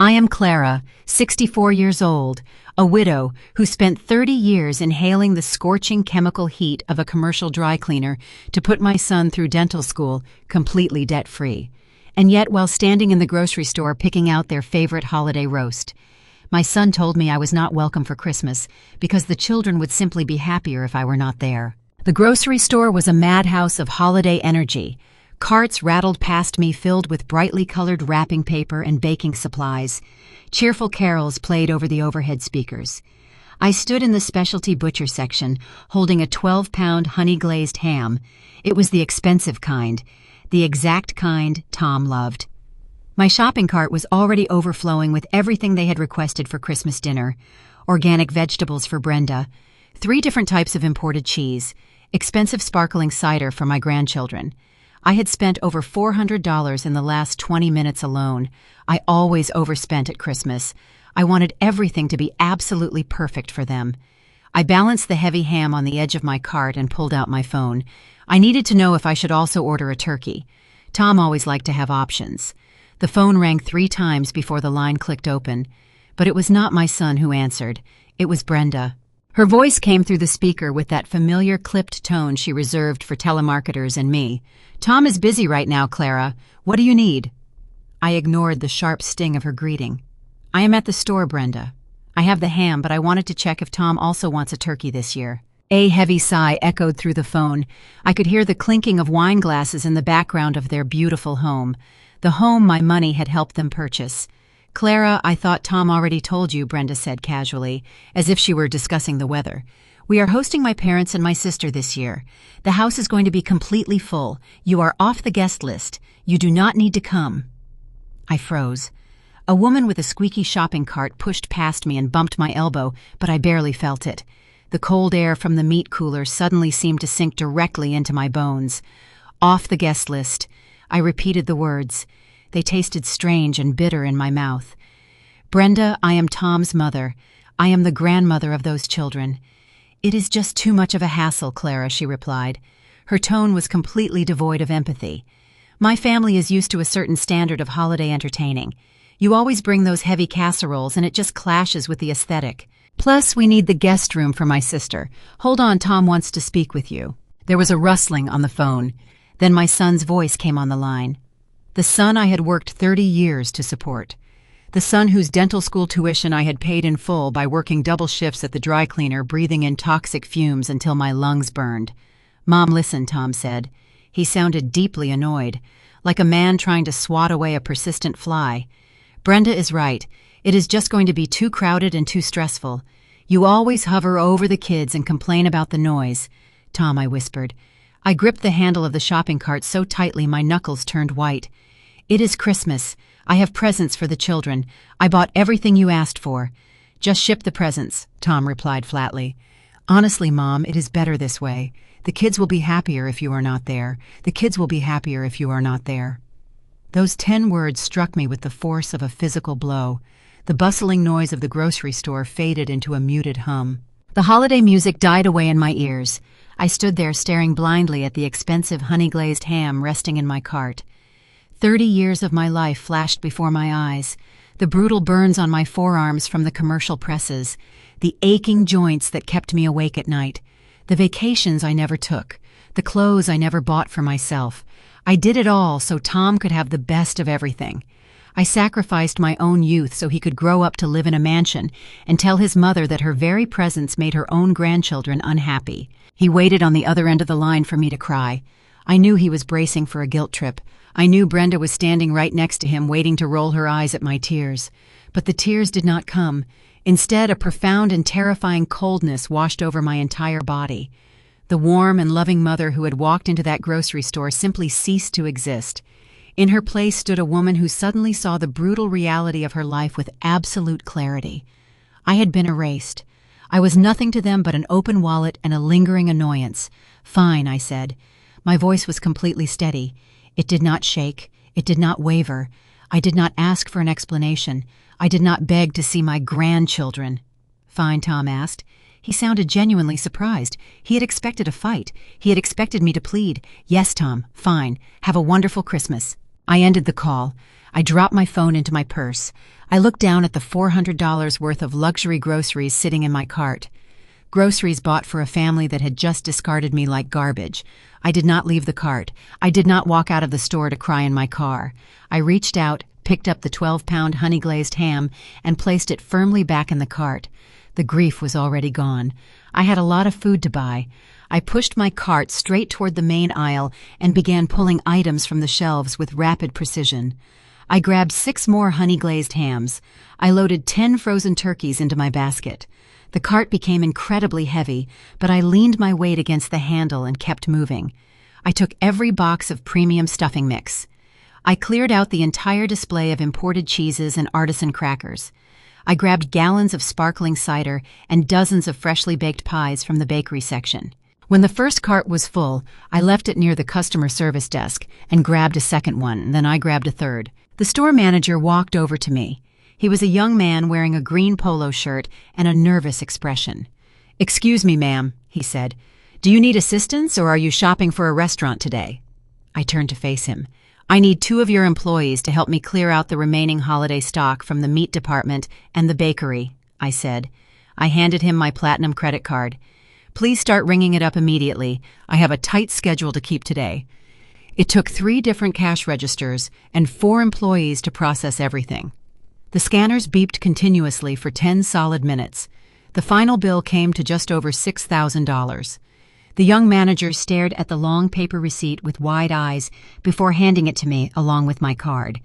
I am Clara, 64 years old, a widow who spent 30 years inhaling the scorching chemical heat of a commercial dry cleaner to put my son through dental school completely debt-free. And yet, while standing in the grocery store picking out their favorite holiday roast, my son told me I was not welcome for Christmas because the children would simply be happier if I were not there. The grocery store was a madhouse of holiday energy. Carts rattled past me filled with brightly colored wrapping paper and baking supplies. Cheerful carols played over the overhead speakers. I stood in the specialty butcher section, holding a 12-pound honey-glazed ham. It was the expensive kind, the exact kind Tom loved. My shopping cart was already overflowing with everything they had requested for Christmas dinner. Organic vegetables for Brenda, 3 different types of imported cheese, expensive sparkling cider for my grandchildren. I had spent over $400 in the last 20 minutes alone. I always overspent at Christmas. I wanted everything to be absolutely perfect for them. I balanced the heavy ham on the edge of my cart and pulled out my phone. I needed to know if I should also order a turkey. Tom always liked to have options. The phone rang 3 times before the line clicked open. But it was not my son who answered. It was Brenda. Her voice came through the speaker with that familiar clipped tone she reserved for telemarketers and me. "Tom is busy right now, Clara. What do you need?" I ignored the sharp sting of her greeting. "I am at the store, Brenda. I have the ham, but I wanted to check if Tom also wants a turkey this year." A heavy sigh echoed through the phone. I could hear the clinking of wine glasses in the background of their beautiful home, the home my money had helped them purchase. "Clara, I thought Tom already told you," Brenda said casually, as if she were discussing the weather. "We are hosting my parents and my sister this year. The house is going to be completely full. You are off the guest list. You do not need to come." I froze. A woman with a squeaky shopping cart pushed past me and bumped my elbow, but I barely felt it. The cold air from the meat cooler suddenly seemed to sink directly into my bones. "Off the guest list." I repeated the words. They tasted strange and bitter in my mouth. "Brenda, I am Tom's mother. I am the grandmother of those children." "It is just too much of a hassle, Clara," she replied. Her tone was completely devoid of empathy. "My family is used to a certain standard of holiday entertaining. You always bring those heavy casseroles and it just clashes with the aesthetic. Plus, we need the guest room for my sister. Hold on, Tom wants to speak with you." There was a rustling on the phone. Then my son's voice came on the line. The son I had worked 30 years to support. The son whose dental school tuition I had paid in full by working double shifts at the dry cleaner, breathing in toxic fumes until my lungs burned. "Mom, listen," Tom said. He sounded deeply annoyed, like a man trying to swat away a persistent fly. "Brenda is right. It is just going to be too crowded and too stressful. You always hover over the kids and complain about the noise." "Tom," I whispered. I gripped the handle of the shopping cart so tightly my knuckles turned white. "It is Christmas. I have presents for the children. I bought everything you asked for." "Just ship the presents," Tom replied flatly. "Honestly, Mom, it is better this way. The kids will be happier if you are not there. The kids will be happier if you are not there." Those 10 words struck me with the force of a physical blow. The bustling noise of the grocery store faded into a muted hum. The holiday music died away in my ears. I stood there staring blindly at the expensive honey-glazed ham resting in my cart. 30 years of my life flashed before my eyes, the brutal burns on my forearms from the commercial presses, the aching joints that kept me awake at night, the vacations I never took, the clothes I never bought for myself. I did it all so Tom could have the best of everything. I sacrificed my own youth so he could grow up to live in a mansion and tell his mother that her very presence made her own grandchildren unhappy. He waited on the other end of the line for me to cry. I knew he was bracing for a guilt trip. I knew Brenda was standing right next to him, waiting to roll her eyes at my tears. But the tears did not come. Instead, a profound and terrifying coldness washed over my entire body. The warm and loving mother who had walked into that grocery store simply ceased to exist. In her place stood a woman who suddenly saw the brutal reality of her life with absolute clarity. I had been erased. I was nothing to them but an open wallet and a lingering annoyance. "Fine," I said. My voice was completely steady. It did not shake. It did not waver. I did not ask for an explanation. I did not beg to see my grandchildren. "Fine," Tom asked. He sounded genuinely surprised. He had expected a fight. He had expected me to plead. "Yes, Tom, fine. Have a wonderful Christmas." I ended the call. I dropped my phone into my purse. I looked down at the $400 worth of luxury groceries sitting in my cart. Groceries bought for a family that had just discarded me like garbage. I did not leave the cart. I did not walk out of the store to cry in my car. I reached out, picked up the 12-pound honey-glazed ham, and placed it firmly back in the cart. The grief was already gone. I had a lot of food to buy. I pushed my cart straight toward the main aisle and began pulling items from the shelves with rapid precision. I grabbed 6 more honey-glazed hams. I loaded 10 frozen turkeys into my basket. The cart became incredibly heavy, but I leaned my weight against the handle and kept moving. I took every box of premium stuffing mix. I cleared out the entire display of imported cheeses and artisan crackers. I grabbed gallons of sparkling cider and dozens of freshly baked pies from the bakery section. When the first cart was full, I left it near the customer service desk and grabbed a second one, then I grabbed a third. The store manager walked over to me. He was a young man wearing a green polo shirt and a nervous expression. "Excuse me, ma'am," he said. "Do you need assistance or are you shopping for a restaurant today?" I turned to face him. "I need 2 of your employees to help me clear out the remaining holiday stock from the meat department and the bakery," I said. I handed him my platinum credit card. "Please start ringing it up immediately. I have a tight schedule to keep today." It took 3 different cash registers and 4 employees to process everything. The scanners beeped continuously for 10 solid minutes. The final bill came to just over $6,000. The young manager stared at the long paper receipt with wide eyes before handing it to me along with my card.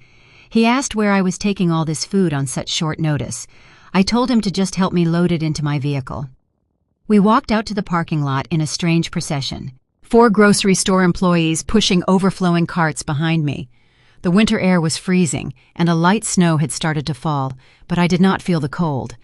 He asked where I was taking all this food on such short notice. I told him to just help me load it into my vehicle. We walked out to the parking lot in a strange procession. 4 grocery store employees pushing overflowing carts behind me. The winter air was freezing, and a light snow had started to fall, but I did not feel the cold.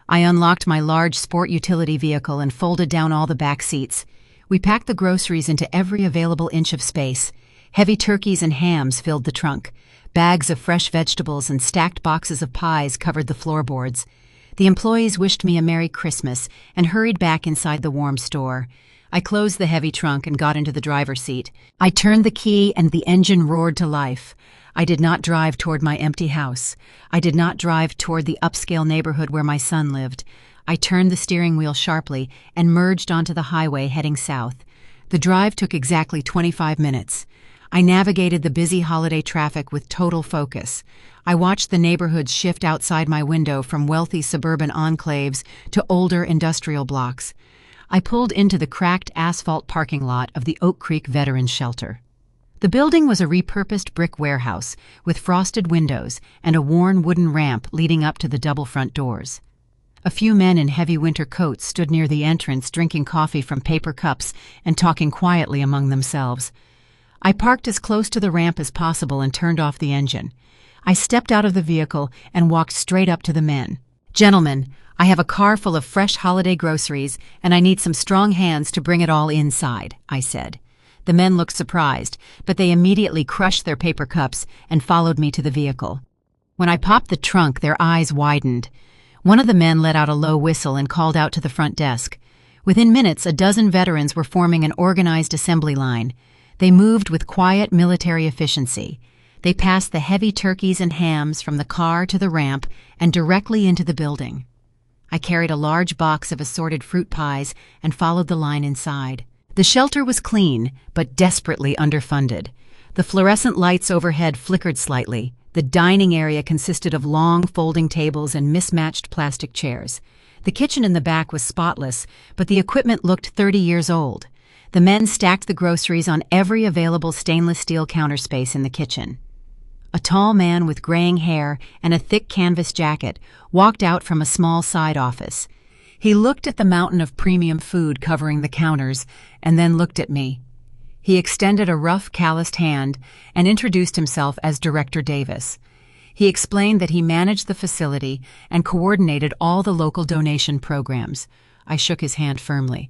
I unlocked my large sport utility vehicle and folded down all the back seats. We packed the groceries into every available inch of space. Heavy turkeys and hams filled the trunk. Bags of fresh vegetables and stacked boxes of pies covered the floorboards. The employees wished me a Merry Christmas and hurried back inside the warm store. I closed the heavy trunk and got into the driver's seat. I turned the key and the engine roared to life. I did not drive toward my empty house. I did not drive toward the upscale neighborhood where my son lived. I turned the steering wheel sharply and merged onto the highway heading south. The drive took exactly 25 minutes. I navigated the busy holiday traffic with total focus. I watched the neighborhoods shift outside my window from wealthy suburban enclaves to older industrial blocks. I pulled into the cracked asphalt parking lot of the Oak Creek Veterans Shelter. The building was a repurposed brick warehouse with frosted windows and a worn wooden ramp leading up to the double front doors. A few men in heavy winter coats stood near the entrance drinking coffee from paper cups and talking quietly among themselves. I parked as close to the ramp as possible and turned off the engine. I stepped out of the vehicle and walked straight up to the men. "Gentlemen, I have a car full of fresh holiday groceries, and I need some strong hands to bring it all inside," I said. The men looked surprised, but they immediately crushed their paper cups and followed me to the vehicle. When I popped the trunk, their eyes widened. One of the men let out a low whistle and called out to the front desk. Within minutes, a dozen veterans were forming an organized assembly line. They moved with quiet military efficiency. They passed the heavy turkeys and hams from the car to the ramp and directly into the building. I carried a large box of assorted fruit pies and followed the line inside. The shelter was clean, but desperately underfunded. The fluorescent lights overhead flickered slightly. The dining area consisted of long folding tables and mismatched plastic chairs. The kitchen in the back was spotless, but the equipment looked 30 years old. The men stacked the groceries on every available stainless steel counter space in the kitchen. A tall man with graying hair and a thick canvas jacket walked out from a small side office. He looked at the mountain of premium food covering the counters and then looked at me. He extended a rough, calloused hand and introduced himself as Director Davis. He explained that he managed the facility and coordinated all the local donation programs. I shook his hand firmly.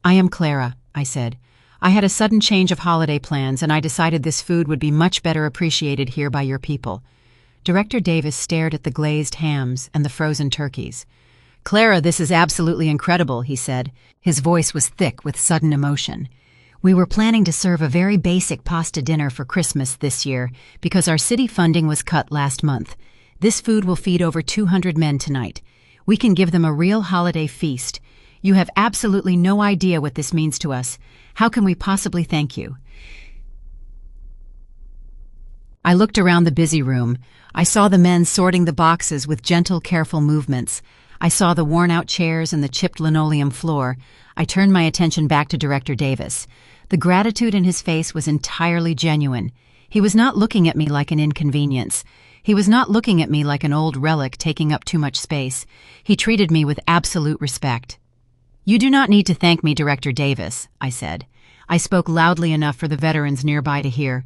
"I am Clara," I said. "I had a sudden change of holiday plans, and I decided this food would be much better appreciated here by your people." Director Davis stared at the glazed hams and the frozen turkeys. "Clara, this is absolutely incredible," he said. His voice was thick with sudden emotion. We were planning to serve a very basic pasta dinner for Christmas this year because our city funding was cut last month. This food will feed over 200 men tonight. We can give them a real holiday feast. You have absolutely no idea what this means to us. How can we possibly thank you? I looked around the busy room. I saw the men sorting the boxes with gentle, careful movements. I saw the worn-out chairs and the chipped linoleum floor. I turned my attention back to Director Davis. The gratitude in his face was entirely genuine. He was not looking at me like an inconvenience. He was not looking at me like an old relic taking up too much space. He treated me with absolute respect. "You do not need to thank me, Director Davis," I said. I spoke loudly enough for the veterans nearby to hear.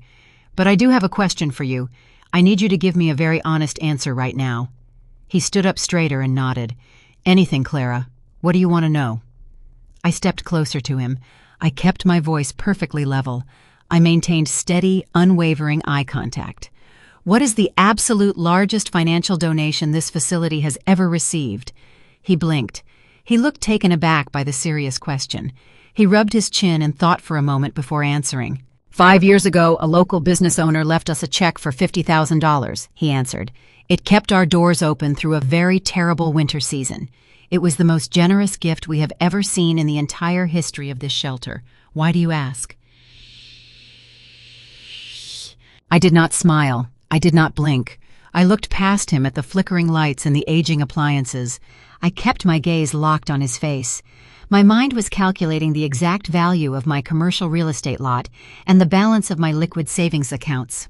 "But I do have a question for you. I need you to give me a very honest answer right now." He stood up straighter and nodded. "Anything, Clara. What do you want to know?" I stepped closer to him. I kept my voice perfectly level. I maintained steady, unwavering eye contact. "What is the absolute largest financial donation this facility has ever received?" He blinked. He looked taken aback by the serious question. He rubbed his chin and thought for a moment before answering. 5 years ago, a local business owner left us a check for $50,000, he answered. It kept our doors open through a very terrible winter season. It was the most generous gift we have ever seen in the entire history of this shelter. Why do you ask? I did not smile. I did not blink. I looked past him at the flickering lights and the aging appliances. I kept my gaze locked on his face. My mind was calculating the exact value of my commercial real estate lot and the balance of my liquid savings accounts.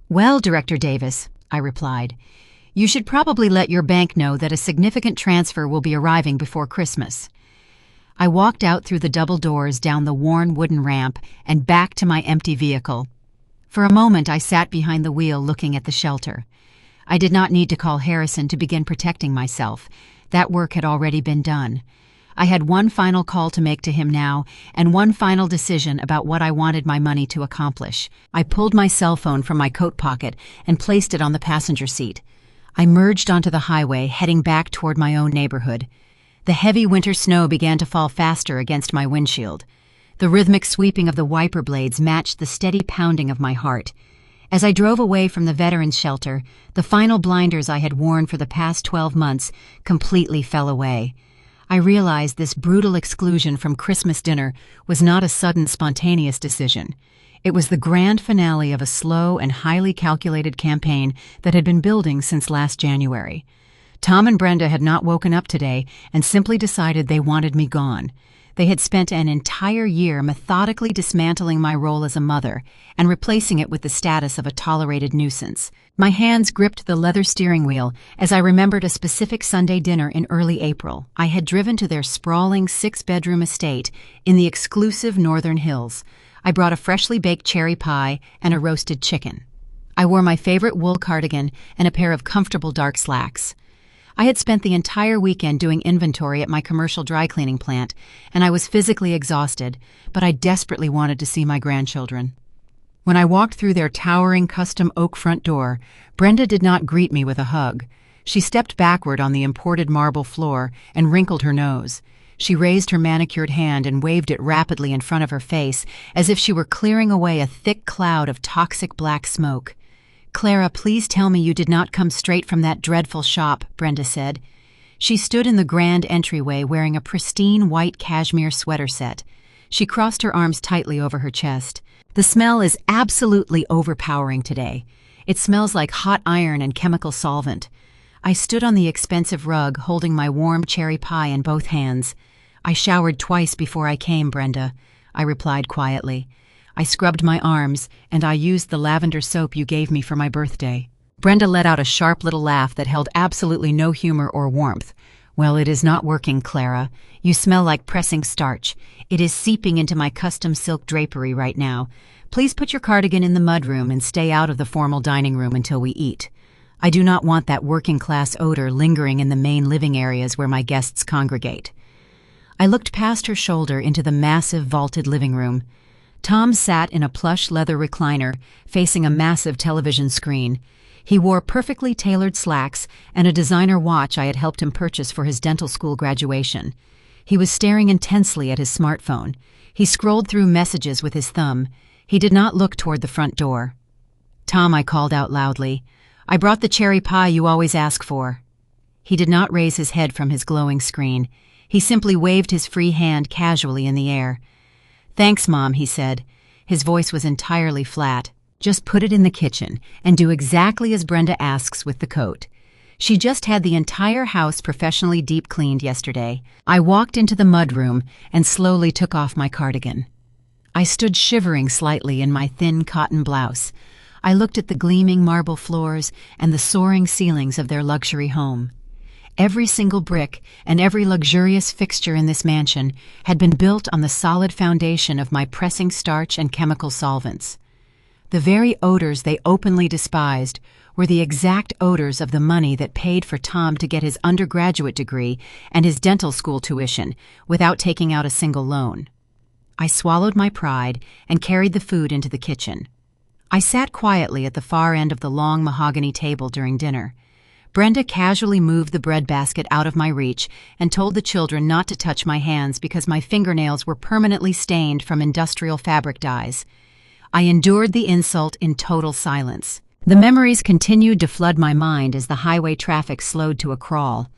"Well, Director Davis," I replied, "you should probably let your bank know that a significant transfer will be arriving before Christmas." I walked out through the double doors down the worn wooden ramp and back to my empty vehicle. For a moment I sat behind the wheel looking at the shelter. I did not need to call Harrison to begin protecting myself. That work had already been done. I had one final call to make to him now, and one final decision about what I wanted my money to accomplish. I pulled my cell phone from my coat pocket and placed it on the passenger seat. I merged onto the highway, heading back toward my own neighborhood. The heavy winter snow began to fall faster against my windshield. The rhythmic sweeping of the wiper blades matched the steady pounding of my heart. As I drove away from the veterans' shelter, the final blinders I had worn for the past 12 months completely fell away. I realized this brutal exclusion from Christmas dinner was not a sudden, spontaneous decision. It was the grand finale of a slow and highly calculated campaign that had been building since last January. Tom and Brenda had not woken up today and simply decided they wanted me gone. They had spent an entire year methodically dismantling my role as a mother and replacing it with the status of a tolerated nuisance. My hands gripped the leather steering wheel as I remembered a specific Sunday dinner in early April. I had driven to their sprawling 6-bedroom estate in the exclusive Northern Hills. I brought a freshly baked cherry pie and a roasted chicken. I wore my favorite wool cardigan and a pair of comfortable dark slacks. I had spent the entire weekend doing inventory at my commercial dry cleaning plant, and I was physically exhausted, but I desperately wanted to see my grandchildren. When I walked through their towering custom oak front door, Brenda did not greet me with a hug. She stepped backward on the imported marble floor and wrinkled her nose. She raised her manicured hand and waved it rapidly in front of her face, as if she were clearing away a thick cloud of toxic black smoke. "Clara, please tell me you did not come straight from that dreadful shop," Brenda said. She stood in the grand entryway wearing a pristine white cashmere sweater set. She crossed her arms tightly over her chest. "The smell is absolutely overpowering today. It smells like hot iron and chemical solvent." I stood on the expensive rug holding my warm cherry pie in both hands. "I showered twice before I came, Brenda," I replied quietly. "I scrubbed my arms, and I used the lavender soap you gave me for my birthday." Brenda let out a sharp little laugh that held absolutely no humor or warmth. "Well, it is not working, Clara. You smell like pressing starch. It is seeping into my custom silk drapery right now. Please put your cardigan in the mudroom and stay out of the formal dining room until we eat. I do not want that working-class odor lingering in the main living areas where my guests congregate." I looked past her shoulder into the massive vaulted living room. Tom sat in a plush leather recliner, facing a massive television screen. He wore perfectly tailored slacks and a designer watch I had helped him purchase for his dental school graduation. He was staring intensely at his smartphone. He scrolled through messages with his thumb. He did not look toward the front door. "Tom," I called out loudly, "I brought the cherry pie you always ask for." He did not raise his head from his glowing screen. He simply waved his free hand casually in the air. "Thanks, Mom," he said. His voice was entirely flat. "Just put it in the kitchen and do exactly as Brenda asks with the coat. She just had the entire house professionally deep cleaned yesterday." I walked into the mudroom and slowly took off my cardigan. I stood shivering slightly in my thin cotton blouse. I looked at the gleaming marble floors and the soaring ceilings of their luxury home. Every single brick and every luxurious fixture in this mansion had been built on the solid foundation of my pressing starch and chemical solvents. The very odors they openly despised were the exact odors of the money that paid for Tom to get his undergraduate degree and his dental school tuition without taking out a single loan. I swallowed my pride and carried the food into the kitchen. I sat quietly at the far end of the long mahogany table during dinner. Brenda casually moved the bread basket out of my reach and told the children not to touch my hands because my fingernails were permanently stained from industrial fabric dyes. I endured the insult in total silence. The memories continued to flood my mind as the highway traffic slowed to a crawl.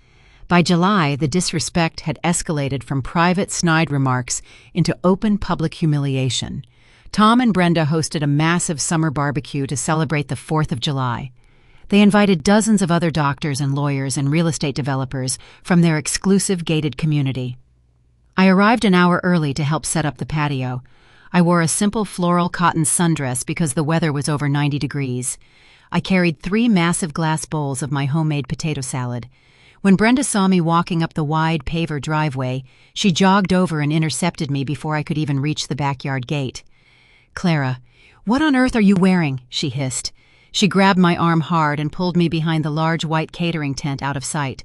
By July, the disrespect had escalated from private snide remarks into open public humiliation. Tom and Brenda hosted a massive summer barbecue to celebrate the 4th of July. They invited dozens of other doctors and lawyers and real estate developers from their exclusive gated community. I arrived an hour early to help set up the patio. I wore a simple floral cotton sundress because the weather was over 90 degrees. I carried 3 massive glass bowls of my homemade potato salad. When Brenda saw me walking up the wide paver driveway, she jogged over and intercepted me before I could even reach the backyard gate. "Clara, what on earth are you wearing?" she hissed. She grabbed my arm hard and pulled me behind the large white catering tent out of sight.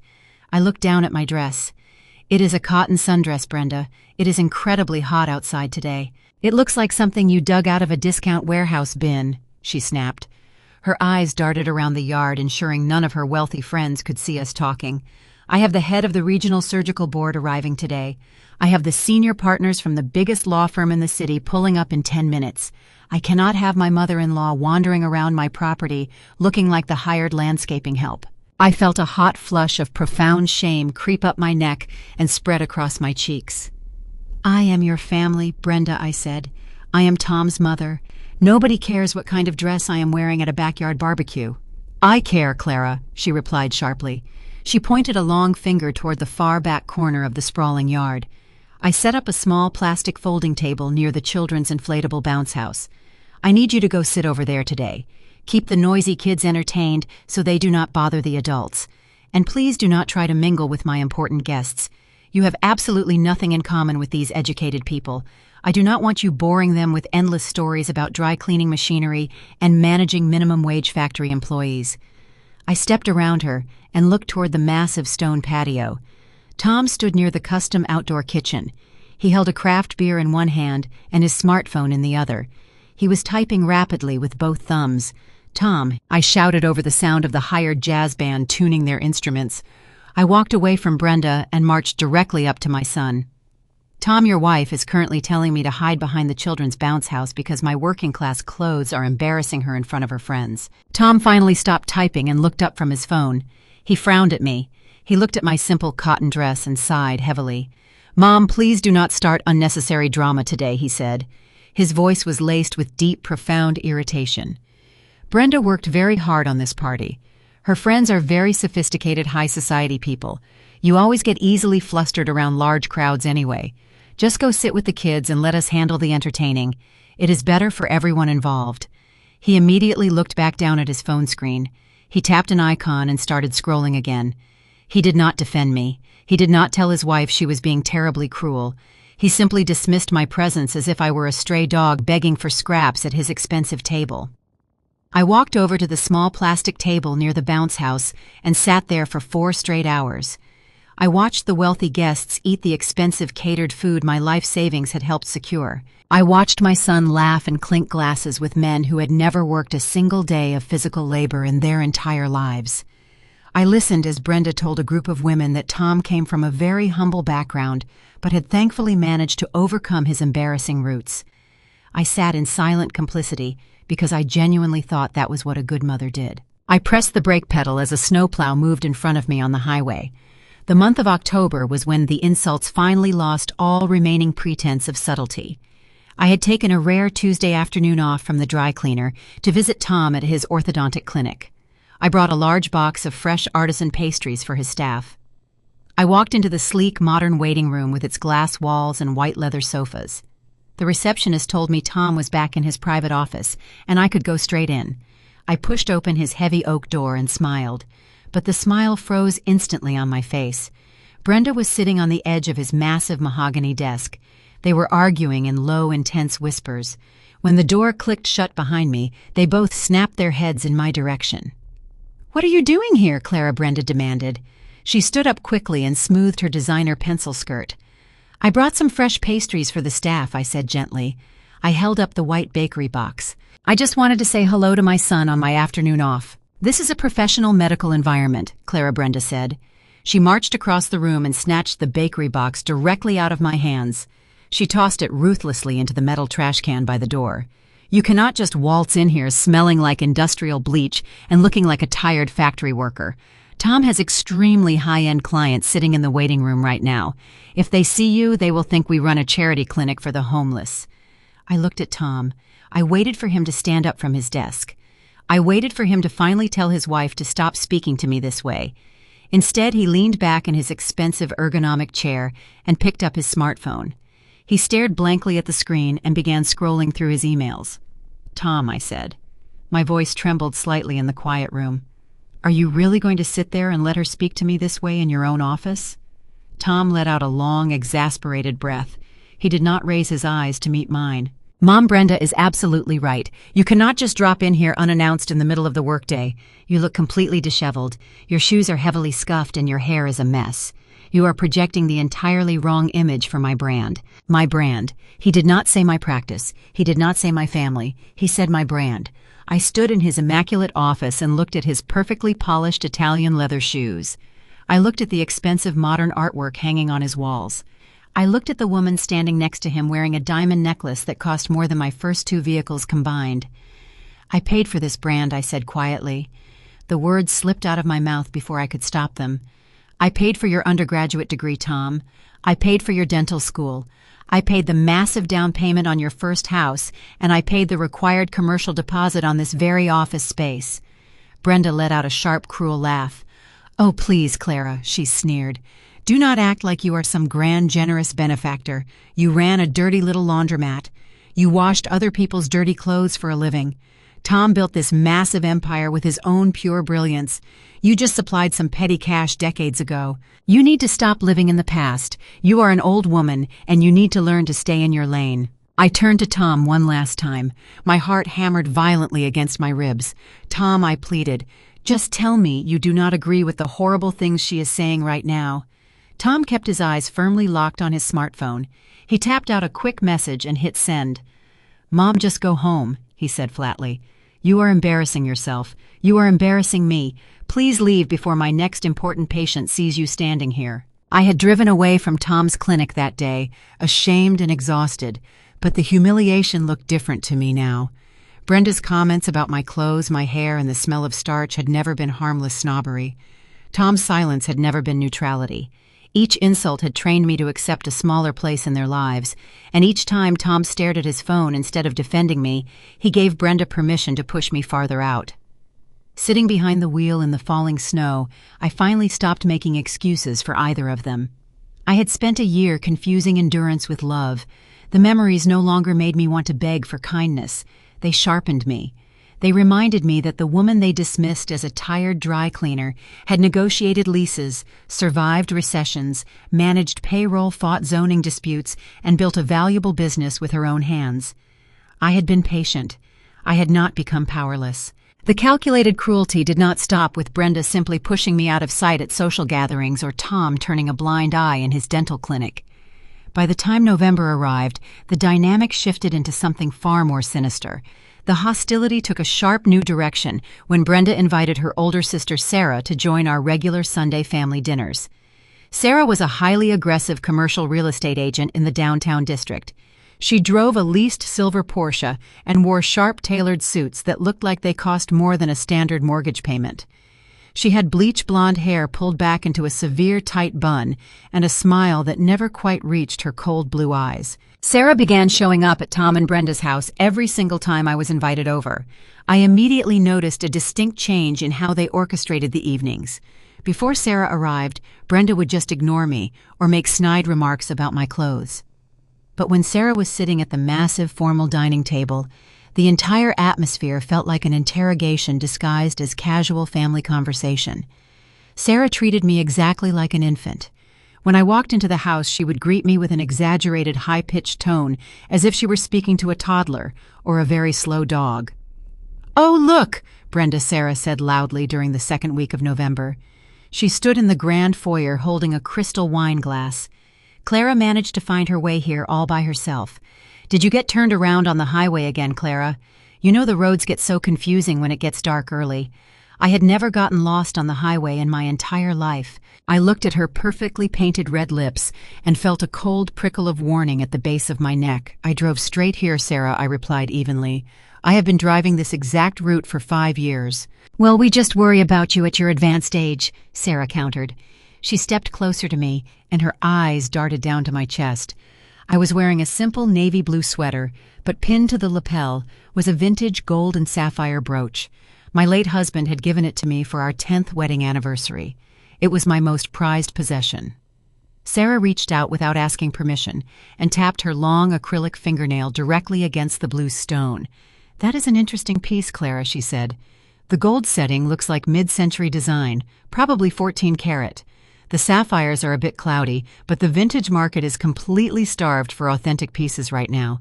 I looked down at my dress. "It is a cotton sundress, Brenda. It is incredibly hot outside today. It looks like something you dug out of a discount warehouse bin," she snapped. Her eyes darted around the yard, ensuring none of her wealthy friends could see us talking. "I have the head of the regional surgical board arriving today. I have the senior partners from the biggest law firm in the city pulling up in 10 minutes. I cannot have my mother-in-law wandering around my property looking like the hired landscaping help." I felt a hot flush of profound shame creep up my neck and spread across my cheeks. "I am your family, Brenda," I said. "I am Tom's mother. Nobody cares what kind of dress I am wearing at a backyard barbecue." "I care, Clara," she replied sharply. She pointed a long finger toward the far back corner of the sprawling yard. I set up a small plastic folding table near the children's inflatable bounce house. "I need you to go sit over there today. Keep the noisy kids entertained so they do not bother the adults. And please do not try to mingle with my important guests. You have absolutely nothing in common with these educated people. I do not want you boring them with endless stories about dry cleaning machinery and managing minimum wage factory employees." I stepped around her and looked toward the massive stone patio. Tom stood near the custom outdoor kitchen. He held a craft beer in one hand and his smartphone in the other. He was typing rapidly with both thumbs. "Tom," I shouted over the sound of the hired jazz band tuning their instruments. I walked away from Brenda and marched directly up to my son. "Tom, your wife is currently telling me to hide behind the children's bounce house because my working-class clothes are embarrassing her in front of her friends." Tom finally stopped typing and looked up from his phone. He frowned at me. He looked at my simple cotton dress and sighed heavily. "Mom, please do not start unnecessary drama today," he said. His voice was laced with deep, profound irritation. Brenda worked very hard on this party. Her friends are very sophisticated high society people. You always get easily flustered around large crowds anyway. Just go sit with the kids and let us handle the entertaining. It is better for everyone involved." He immediately looked back down at his phone screen. He tapped an icon and started scrolling again. He did not defend me. He did not tell his wife she was being terribly cruel. He simply dismissed my presence as if I were a stray dog begging for scraps at his expensive table. I walked over to the small plastic table near the bounce house and sat there for 4 straight hours. I watched the wealthy guests eat the expensive catered food my life savings had helped secure. I watched my son laugh and clink glasses with men who had never worked a single day of physical labor in their entire lives. I listened as Brenda told a group of women that Tom came from a very humble background, but had thankfully managed to overcome his embarrassing roots. I sat in silent complicity because I genuinely thought that was what a good mother did. I pressed the brake pedal as a snowplow moved in front of me on the highway. The month of October was when the insults finally lost all remaining pretense of subtlety. I had taken a rare Tuesday afternoon off from the dry cleaner to visit Tom at his orthodontic clinic. I brought a large box of fresh artisan pastries for his staff. I walked into the sleek, modern waiting room with its glass walls and white leather sofas. The receptionist told me Tom was back in his private office, and I could go straight in. I pushed open his heavy oak door and smiled, but the smile froze instantly on my face. Brenda was sitting on the edge of his massive mahogany desk. They were arguing in low, intense whispers. When the door clicked shut behind me, they both snapped their heads in my direction. "What are you doing here?" Clara Brenda demanded. She stood up quickly and smoothed her designer pencil skirt. "I brought some fresh pastries for the staff," I said gently. I held up the white bakery box. "I just wanted to say hello to my son on my afternoon off." "This is a professional medical environment," Clara Brenda said. She marched across the room and snatched the bakery box directly out of my hands. She tossed it ruthlessly into the metal trash can by the door. "You cannot just waltz in here smelling like industrial bleach and looking like a tired factory worker. Tom has extremely high-end clients sitting in the waiting room right now. If they see you, they will think we run a charity clinic for the homeless." I looked at Tom. I waited for him to stand up from his desk. I waited for him to finally tell his wife to stop speaking to me this way. Instead, he leaned back in his expensive ergonomic chair and picked up his smartphone. He stared blankly at the screen and began scrolling through his emails. "Tom," I said. My voice trembled slightly in the quiet room. "Are you really going to sit there and let her speak to me this way in your own office?" Tom let out a long, exasperated breath. He did not raise his eyes to meet mine. "Mom, Brenda is absolutely right. You cannot just drop in here unannounced in the middle of the workday. You look completely disheveled. Your shoes are heavily scuffed and your hair is a mess. You are projecting the entirely wrong image for my brand." My brand. He did not say my practice. He did not say my family. He said my brand. I stood in his immaculate office and looked at his perfectly polished Italian leather shoes. I looked at the expensive modern artwork hanging on his walls. I looked at the woman standing next to him wearing a diamond necklace that cost more than my first 2 vehicles combined. "I paid for this brand," I said quietly. The words slipped out of my mouth before I could stop them. "I paid for your undergraduate degree, Tom. I paid for your dental school. I paid the massive down payment on your first house, and I paid the required commercial deposit on this very office space." Brenda let out a sharp, cruel laugh. "Oh, please, Clara," she sneered. "Do not act like you are some grand, generous benefactor. You ran a dirty little laundromat. You washed other people's dirty clothes for a living. Tom built this massive empire with his own pure brilliance. You just supplied some petty cash decades ago. You need to stop living in the past. You are an old woman, and you need to learn to stay in your lane." I turned to Tom one last time. My heart hammered violently against my ribs. "Tom," I pleaded, "just tell me you do not agree with the horrible things she is saying right now." Tom kept his eyes firmly locked on his smartphone. He tapped out a quick message and hit send. "Mom, just go home," he said flatly. "You are embarrassing yourself. You are embarrassing me. Please leave before my next important patient sees you standing here." I had driven away from Tom's clinic that day, ashamed and exhausted, but the humiliation looked different to me now. Brenda's comments about my clothes, my hair, and the smell of starch had never been harmless snobbery. Tom's silence had never been neutrality. Each insult had trained me to accept a smaller place in their lives, and each time Tom stared at his phone instead of defending me, he gave Brenda permission to push me farther out. Sitting behind the wheel in the falling snow, I finally stopped making excuses for either of them. I had spent a year confusing endurance with love. The memories no longer made me want to beg for kindness. They sharpened me. They reminded me that the woman they dismissed as a tired dry cleaner had negotiated leases, survived recessions, managed payroll, fought zoning disputes, and built a valuable business with her own hands. I had been patient. I had not become powerless. The calculated cruelty did not stop with Brenda simply pushing me out of sight at social gatherings or Tom turning a blind eye in his dental clinic. By the time November arrived, the dynamic shifted into something far more sinister. The hostility took a sharp new direction when Brenda invited her older sister Sarah to join our regular Sunday family dinners. Sarah was a highly aggressive commercial real estate agent in the downtown district. She drove a leased silver Porsche and wore sharp tailored suits that looked like they cost more than a standard mortgage payment. She had bleach blonde hair pulled back into a severe tight bun and a smile that never quite reached her cold blue eyes. Sarah began showing up at Tom and Brenda's house every single time I was invited over. I immediately noticed a distinct change in how they orchestrated the evenings. Before Sarah arrived, Brenda would just ignore me or make snide remarks about my clothes. But when Sarah was sitting at the massive formal dining table, the entire atmosphere felt like an interrogation disguised as casual family conversation. Sarah treated me exactly like an infant. When I walked into the house, she would greet me with an exaggerated high-pitched tone, as if she were speaking to a toddler or a very slow dog. "Oh, look," Brenda Sarah said loudly during the second week of November. She stood in the grand foyer holding a crystal wine glass. "Clara managed to find her way here all by herself. Did you get turned around on the highway again, Clara? You know the roads get so confusing when it gets dark early. I had never gotten lost on the highway in my entire life." I looked at her perfectly painted red lips and felt a cold prickle of warning at the base of my neck. "I drove straight here, Sarah," I replied evenly. "I have been driving this exact route for 5 years." "Well, we just worry about you at your advanced age," Sarah countered. She stepped closer to me, and her eyes darted down to my chest. I was wearing a simple navy blue sweater, but pinned to the lapel was a vintage gold and sapphire brooch. My late husband had given it to me for our 10th wedding anniversary. It was my most prized possession. Sarah reached out without asking permission and tapped her long acrylic fingernail directly against the blue stone. "That is an interesting piece, Clara," she said. "The gold setting looks like mid-century design, probably 14 karat. The sapphires are a bit cloudy, but the vintage market is completely starved for authentic pieces right now.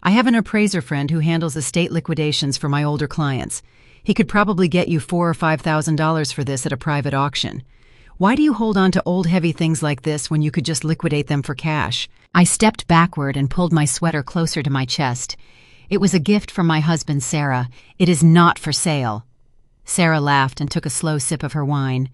I have an appraiser friend who handles estate liquidations for my older clients. He could probably get you $4,000 or $5,000 for this at a private auction. Why do you hold on to old heavy things like this when you could just liquidate them for cash?" I stepped backward and pulled my sweater closer to my chest. "It was a gift from my husband, Sarah. It is not for sale." Sarah laughed and took a slow sip of her wine.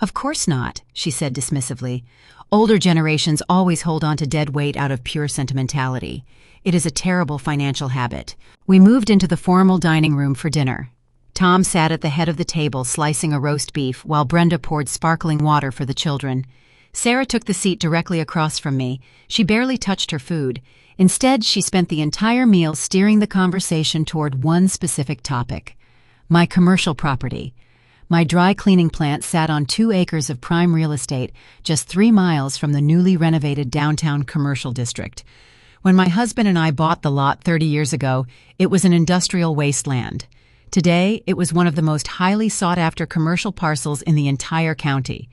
"Of course not," she said dismissively. "Older generations always hold on to dead weight out of pure sentimentality. It is a terrible financial habit." We moved into the formal dining room for dinner. Tom sat at the head of the table slicing a roast beef while Brenda poured sparkling water for the children. Sarah took the seat directly across from me. She barely touched her food. Instead, she spent the entire meal steering the conversation toward one specific topic: my commercial property. My dry cleaning plant sat on 2 acres of prime real estate just 3 miles from the newly renovated downtown commercial district. When my husband and I bought the lot 30 years ago, it was an industrial wasteland. Today, it was one of the most highly sought-after commercial parcels in the entire county.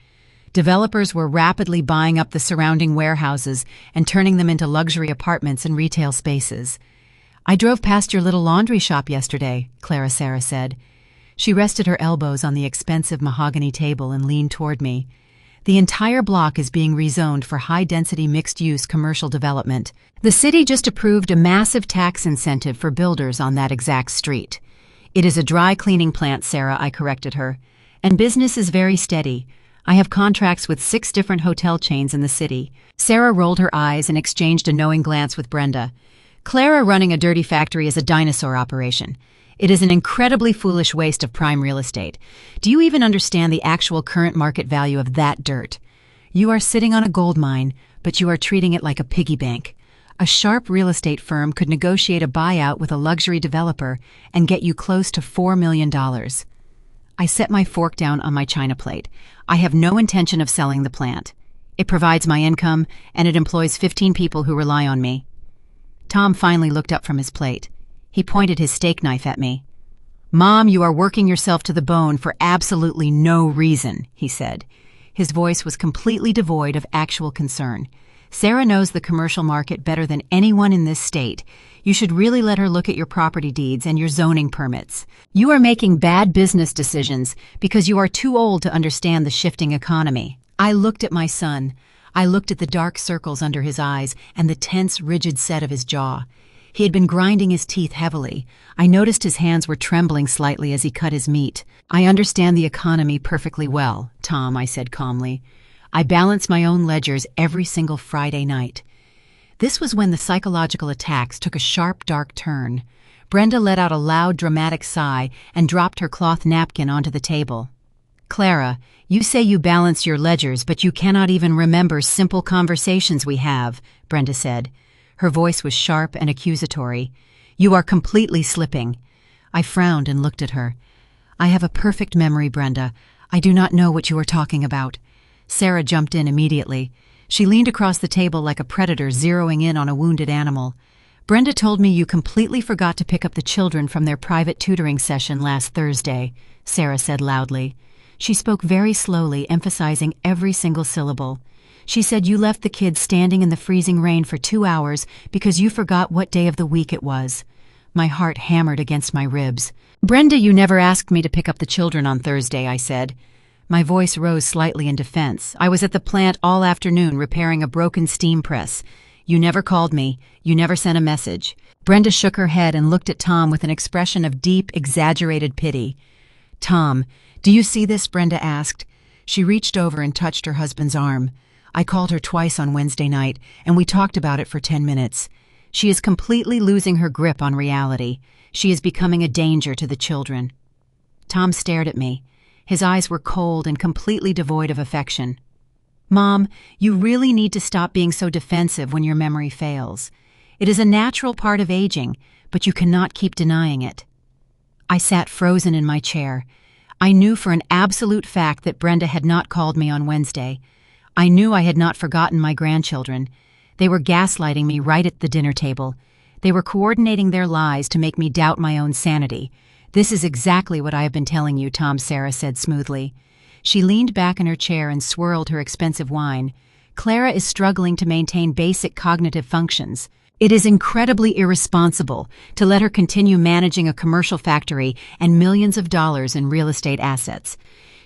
Developers were rapidly buying up the surrounding warehouses and turning them into luxury apartments and retail spaces. "I drove past your little laundry shop yesterday," Clara Sarah said. She rested her elbows on the expensive mahogany table and leaned toward me. "The entire block is being rezoned for high-density mixed-use commercial development. The city just approved a massive tax incentive for builders on that exact street." "It is a dry cleaning plant, Sarah," I corrected her. "And business is very steady. I have contracts with 6 different hotel chains in the city." Sarah rolled her eyes and exchanged a knowing glance with Brenda. "Clara running a dirty factory is a dinosaur operation. It is an incredibly foolish waste of prime real estate. Do you even understand the actual current market value of that dirt? You are sitting on a gold mine, but you are treating it like a piggy bank. A sharp real estate firm could negotiate a buyout with a luxury developer and get you close to $4 million. I set my fork down on my china plate. I have no intention of selling the plant. It provides my income, and it employs 15 people who rely on me. Tom finally looked up from his plate. He pointed his steak knife at me. "Mom, you are working yourself to the bone for absolutely no reason," he said. His voice was completely devoid of actual concern. "Sarah knows the commercial market better than anyone in this state. You should really let her look at your property deeds and your zoning permits. You are making bad business decisions because you are too old to understand the shifting economy." I looked at my son. I looked at the dark circles under his eyes and the tense, rigid set of his jaw. He had been grinding his teeth heavily. I noticed his hands were trembling slightly as he cut his meat. "I understand the economy perfectly well, Tom," I said calmly. "I balance my own ledgers every single Friday night." This was when the psychological attacks took a sharp, dark turn. Brenda let out a loud, dramatic sigh and dropped her cloth napkin onto the table. "Clara, you say you balance your ledgers, but you cannot even remember simple conversations we have," Brenda said. Her voice was sharp and accusatory. "You are completely slipping." I frowned and looked at her. "I have a perfect memory, Brenda. I do not know what you are talking about." Sarah jumped in immediately. She leaned across the table like a predator zeroing in on a wounded animal. "Brenda told me you completely forgot to pick up the children from their private tutoring session last Thursday," Sarah said loudly. She spoke very slowly, emphasizing every single syllable. "She said you left the kids standing in the freezing rain for 2 hours because you forgot what day of the week it was." My heart hammered against my ribs. "Brenda, you never asked me to pick up the children on Thursday," I said. My voice rose slightly in defense. "I was at the plant all afternoon repairing a broken steam press. You never called me. You never sent a message." Brenda shook her head and looked at Tom with an expression of deep, exaggerated pity. "Tom, do you see this?" Brenda asked. She reached over and touched her husband's arm. "I called her twice on Wednesday night, and we talked about it for 10 minutes. She is completely losing her grip on reality. She is becoming a danger to the children." Tom stared at me. His eyes were cold and completely devoid of affection. "Mom, you really need to stop being so defensive when your memory fails. It is a natural part of aging, but you cannot keep denying it." I sat frozen in my chair. I knew for an absolute fact that Brenda had not called me on Wednesday. I knew I had not forgotten my grandchildren. They were gaslighting me right at the dinner table. They were coordinating their lies to make me doubt my own sanity. "This is exactly what I have been telling you," Sarah said smoothly. She leaned back in her chair and swirled her expensive wine. "Clara is struggling to maintain basic cognitive functions. It is incredibly irresponsible to let her continue managing a commercial factory and millions of dollars in real estate assets.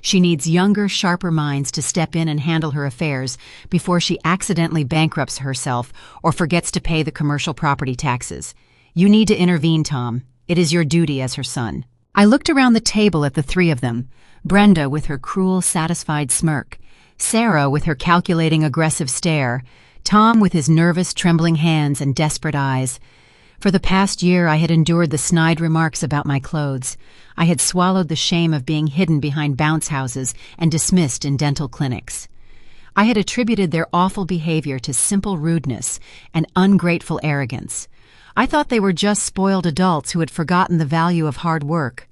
She needs younger, sharper minds to step in and handle her affairs before she accidentally bankrupts herself or forgets to pay the commercial property taxes. You need to intervene, Tom. It is your duty as her son." I looked around the table at the three of them, Brenda with her cruel, satisfied smirk, Sarah with her calculating, aggressive stare, Tom with his nervous, trembling hands and desperate eyes. For the past year, I had endured the snide remarks about my clothes. I had swallowed the shame of being hidden behind bounce houses and dismissed in dental clinics. I had attributed their awful behavior to simple rudeness and ungrateful arrogance. I thought they were just spoiled adults who had forgotten the value of hard work.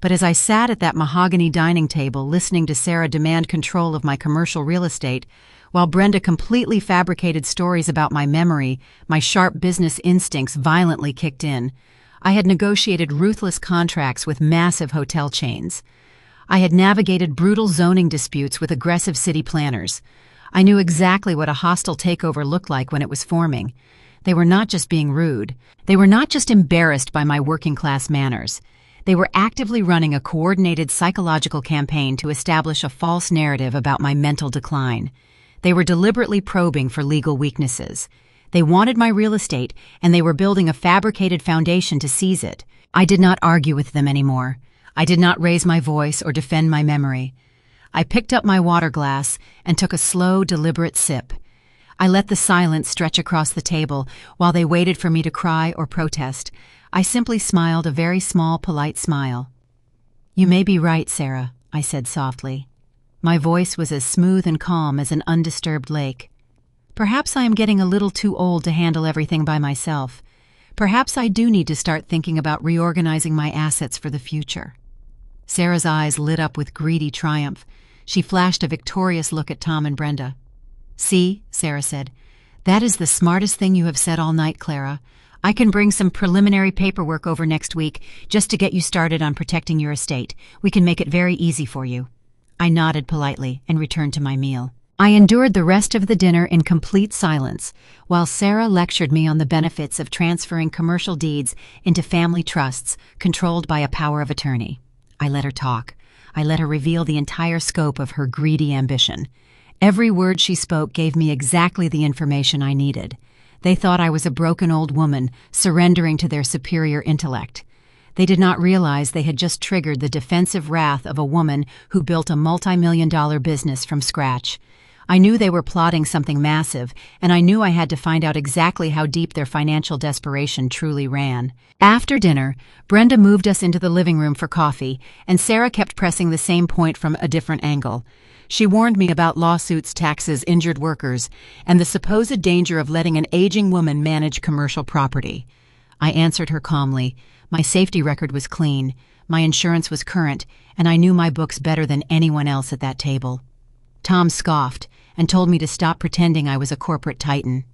But as I sat at that mahogany dining table listening to Sarah demand control of my commercial real estate, while Brenda completely fabricated stories about my memory, my sharp business instincts violently kicked in. I had negotiated ruthless contracts with massive hotel chains. I had navigated brutal zoning disputes with aggressive city planners. I knew exactly what a hostile takeover looked like when it was forming. They were not just being rude. They were not just embarrassed by my working-class manners. They were actively running a coordinated psychological campaign to establish a false narrative about my mental decline. They were deliberately probing for legal weaknesses. They wanted my real estate, and they were building a fabricated foundation to seize it. I did not argue with them anymore. I did not raise my voice or defend my memory. I picked up my water glass and took a slow, deliberate sip. I let the silence stretch across the table while they waited for me to cry or protest. I simply smiled a very small, polite smile. "You may be right, Sarah," I said softly. My voice was as smooth and calm as an undisturbed lake. "Perhaps I am getting a little too old to handle everything by myself. Perhaps I do need to start thinking about reorganizing my assets for the future." Sarah's eyes lit up with greedy triumph. She flashed a victorious look at Tom and Brenda. "See," Sarah said, "that is the smartest thing you have said all night, Clara. I can bring some preliminary paperwork over next week just to get you started on protecting your estate. We can make it very easy for you." I nodded politely and returned to my meal. I endured the rest of the dinner in complete silence, while Sarah lectured me on the benefits of transferring commercial deeds into family trusts controlled by a power of attorney. I let her talk. I let her reveal the entire scope of her greedy ambition. Every word she spoke gave me exactly the information I needed. They thought I was a broken old woman, surrendering to their superior intellect. They did not realize they had just triggered the defensive wrath of a woman who built a multi-million-dollar business from scratch. I knew they were plotting something massive, and I knew I had to find out exactly how deep their financial desperation truly ran. After dinner, Brenda moved us into the living room for coffee, and Sarah kept pressing the same point from a different angle. She warned me about lawsuits, taxes, injured workers, and the supposed danger of letting an aging woman manage commercial property. I answered her calmly. My safety record was clean, my insurance was current, and I knew my books better than anyone else at that table. Tom scoffed and told me to stop pretending I was a corporate titan.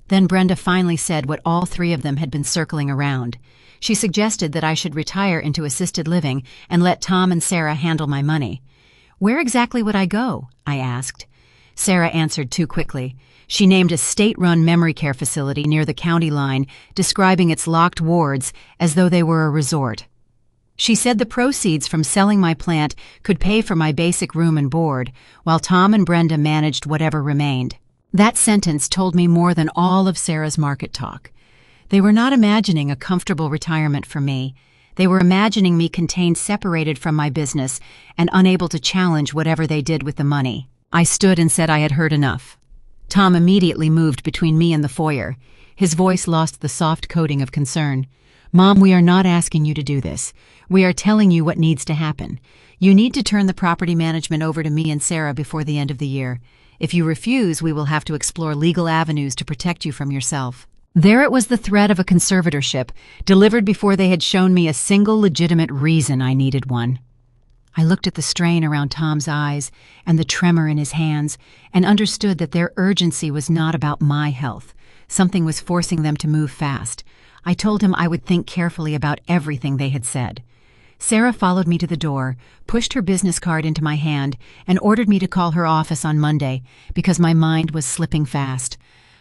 Then Brenda finally said what all three of them had been circling around. She suggested that I should retire into assisted living and let Tom and Sarah handle my money. Where exactly would I go? I asked. Sarah answered too quickly. She named a state-run memory care facility near the county line, describing its locked wards as though they were a resort. She said the proceeds from selling my plant could pay for my basic room and board, while Tom and Brenda managed whatever remained. That sentence told me more than all of Sarah's market talk. They were not imagining a comfortable retirement for me. They were imagining me contained, separated from my business, and unable to challenge whatever they did with the money. I stood and said I had heard enough. Tom immediately moved between me and the foyer. His voice lost the soft coating of concern. Mom, we are not asking you to do this. We are telling you what needs to happen. You need to turn the property management over to me and Sarah before the end of the year. If you refuse, we will have to explore legal avenues to protect you from yourself. There it was, the threat of a conservatorship, delivered before they had shown me a single legitimate reason I needed one. I looked at the strain around Tom's eyes and the tremor in his hands and understood that their urgency was not about my health. Something was forcing them to move fast. I told him I would think carefully about everything they had said. Sarah followed me to the door, pushed her business card into my hand, and ordered me to call her office on Monday because my mind was slipping fast.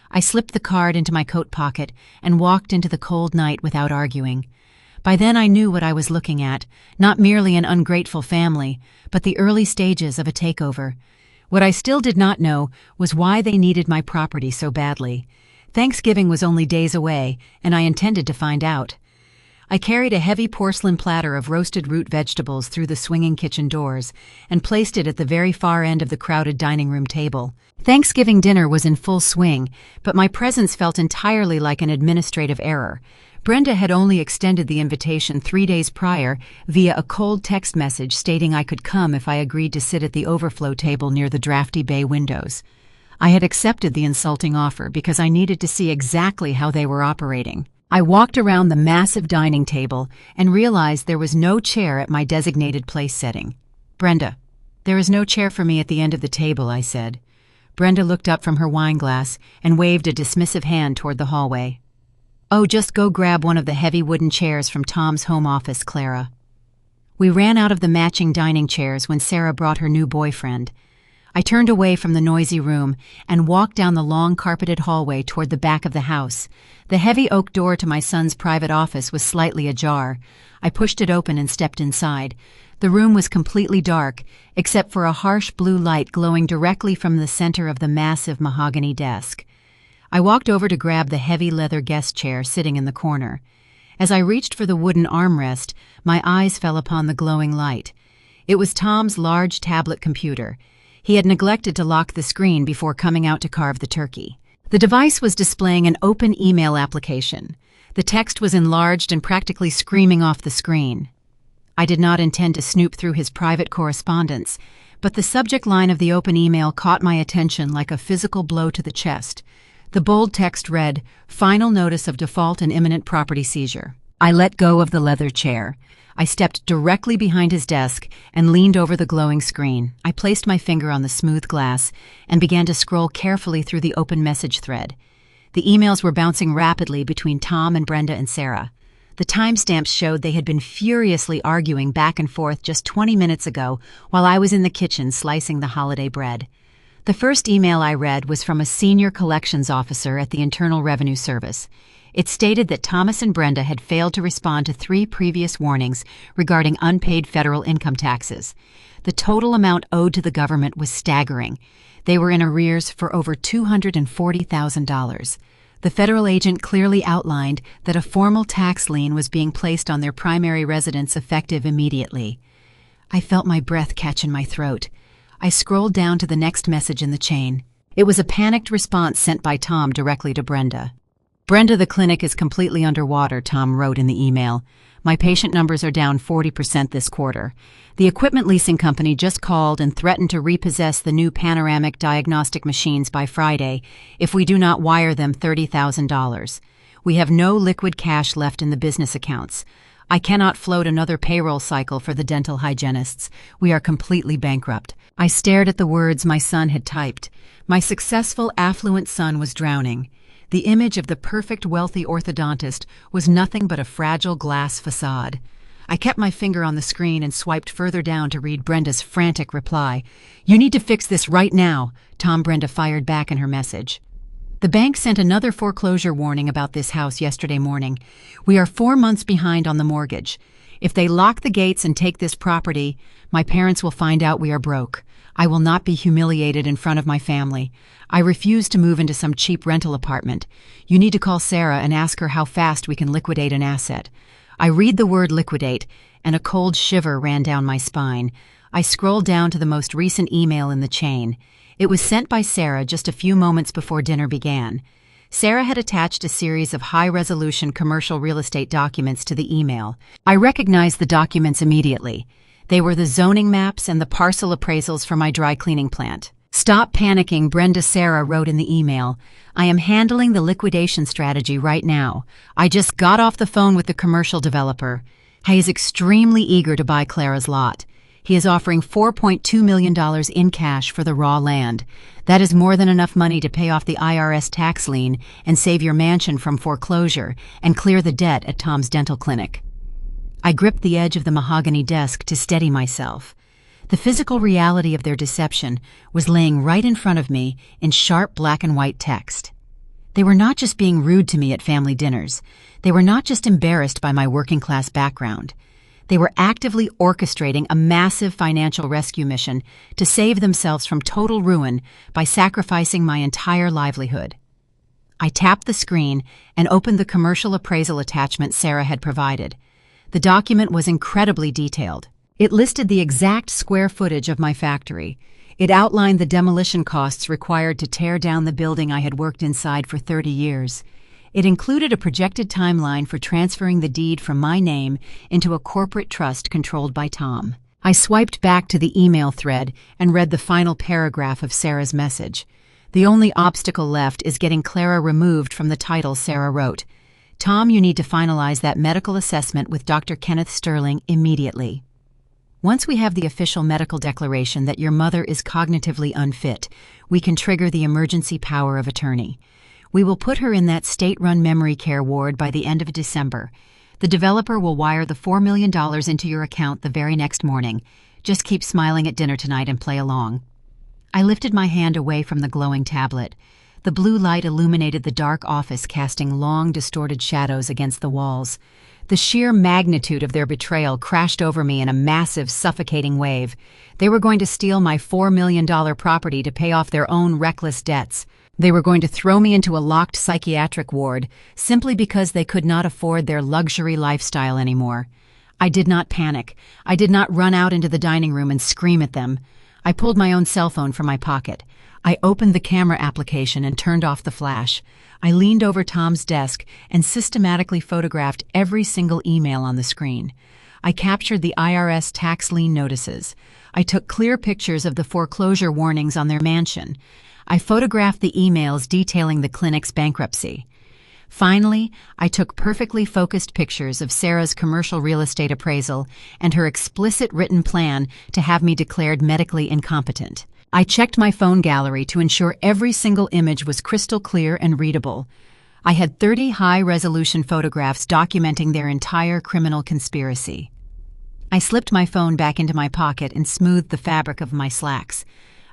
I slipped the card into my coat pocket and walked into the cold night without arguing. By then I knew what I was looking at, not merely an ungrateful family, but the early stages of a takeover. What I still did not know was why they needed my property so badly. Thanksgiving was only days away, and I intended to find out. I carried a heavy porcelain platter of roasted root vegetables through the swinging kitchen doors and placed it at the very far end of the crowded dining room table. Thanksgiving dinner was in full swing, but my presence felt entirely like an administrative error. Brenda had only extended the invitation 3 days prior via a cold text message stating I could come if I agreed to sit at the overflow table near the drafty bay windows. I had accepted the insulting offer because I needed to see exactly how they were operating. I walked around the massive dining table and realized there was no chair at my designated place setting. Brenda, there is no chair for me at the end of the table, I said. Brenda looked up from her wine glass and waved a dismissive hand toward the hallway. Oh, just go grab one of the heavy wooden chairs from Tom's home office, Clara. We ran out of the matching dining chairs when Sarah brought her new boyfriend. I turned away from the noisy room and walked down the long carpeted hallway toward the back of the house. The heavy oak door to my son's private office was slightly ajar. I pushed it open and stepped inside. The room was completely dark, except for a harsh blue light glowing directly from the center of the massive mahogany desk. I walked over to grab the heavy leather guest chair sitting in the corner. As I reached for the wooden armrest, my eyes fell upon the glowing light. It was Tom's large tablet computer. He had neglected to lock the screen before coming out to carve the turkey. The device was displaying an open email application. The text was enlarged and practically screaming off the screen. I did not intend to snoop through his private correspondence, but the subject line of the open email caught my attention like a physical blow to the chest. The bold text read, "Final notice of default and imminent property seizure." I let go of the leather chair. I stepped directly behind his desk and leaned over the glowing screen. I placed my finger on the smooth glass and began to scroll carefully through the open message thread. The emails were bouncing rapidly between Tom and Brenda and Sarah. The timestamps showed they had been furiously arguing back and forth just 20 minutes ago while I was in the kitchen slicing the holiday bread. The first email I read was from a senior collections officer at the Internal Revenue Service. It stated that Thomas and Brenda had failed to respond to 3 previous warnings regarding unpaid federal income taxes. The total amount owed to the government was staggering. They were in arrears for over $240,000. The federal agent clearly outlined that a formal tax lien was being placed on their primary residence effective immediately. I felt my breath catch in my throat. I scrolled down to the next message in the chain. It was a panicked response sent by Tom directly to Brenda. "Brenda, the clinic is completely underwater," Tom wrote in the email. "My patient numbers are down 40% this quarter. The equipment leasing company just called and threatened to repossess the new panoramic diagnostic machines by Friday if we do not wire them $30,000. We have no liquid cash left in the business accounts. I cannot float another payroll cycle for the dental hygienists. We are completely bankrupt." I stared at the words my son had typed. My successful, affluent son was drowning. The image of the perfect, wealthy orthodontist was nothing but a fragile glass facade. I kept my finger on the screen and swiped further down to read Brenda's frantic reply. "You need to fix this right now," Brenda fired back in her message. "The bank sent another foreclosure warning about this house yesterday morning. We are 4 months behind on the mortgage. If they lock the gates and take this property, my parents will find out we are broke. I will not be humiliated in front of my family. I refuse to move into some cheap rental apartment. You need to call Sarah and ask her how fast we can liquidate an asset." I read the word liquidate, and a cold shiver ran down my spine. I scrolled down to the most recent email in the chain. It was sent by Sarah just a few moments before dinner began. Sarah had attached a series of high-resolution commercial real estate documents to the email. I recognized the documents immediately. They were the zoning maps and the parcel appraisals for my dry cleaning plant. "Stop panicking," Sarah wrote in the email. "I am handling the liquidation strategy right now. I just got off the phone with the commercial developer. He is extremely eager to buy Clara's lot. He is offering $4.2 million in cash for the raw land. That is more than enough money to pay off the IRS tax lien and save your mansion from foreclosure and clear the debt at Tom's dental clinic." I gripped the edge of the mahogany desk to steady myself. The physical reality of their deception was laying right in front of me in sharp black and white text. They were not just being rude to me at family dinners. They were not just embarrassed by my working-class background. They were actively orchestrating a massive financial rescue mission to save themselves from total ruin by sacrificing my entire livelihood. I tapped the screen and opened the commercial appraisal attachment Sarah had provided. The document was incredibly detailed. It listed the exact square footage of my factory. It outlined the demolition costs required to tear down the building I had worked inside for 30 years. It included a projected timeline for transferring the deed from my name into a corporate trust controlled by Tom. I swiped back to the email thread and read the final paragraph of Sarah's message. "The only obstacle left is getting Clara removed from the title," Sarah wrote. "Tom, you need to finalize that medical assessment with Dr. Kenneth Sterling immediately. Once we have the official medical declaration that your mother is cognitively unfit, we can trigger the emergency power of attorney. We will put her in that state-run memory care ward by the end of December. The developer will wire the $4 million into your account the very next morning. Just keep smiling at dinner tonight and play along." I lifted my hand away from the glowing tablet. The blue light illuminated the dark office, casting long, distorted shadows against the walls. The sheer magnitude of their betrayal crashed over me in a massive, suffocating wave. They were going to steal my $4 million property to pay off their own reckless debts. They were going to throw me into a locked psychiatric ward simply because they could not afford their luxury lifestyle anymore. I did not panic. I did not run out into the dining room and scream at them. I pulled my own cell phone from my pocket. I opened the camera application and turned off the flash. I leaned over Tom's desk and systematically photographed every single email on the screen. I captured the IRS tax lien notices. I took clear pictures of the foreclosure warnings on their mansion. I photographed the emails detailing the clinic's bankruptcy. Finally, I took perfectly focused pictures of Sarah's commercial real estate appraisal and her explicit written plan to have me declared medically incompetent. I checked my phone gallery to ensure every single image was crystal clear and readable. I had 30 high-resolution photographs documenting their entire criminal conspiracy. I slipped my phone back into my pocket and smoothed the fabric of my slacks.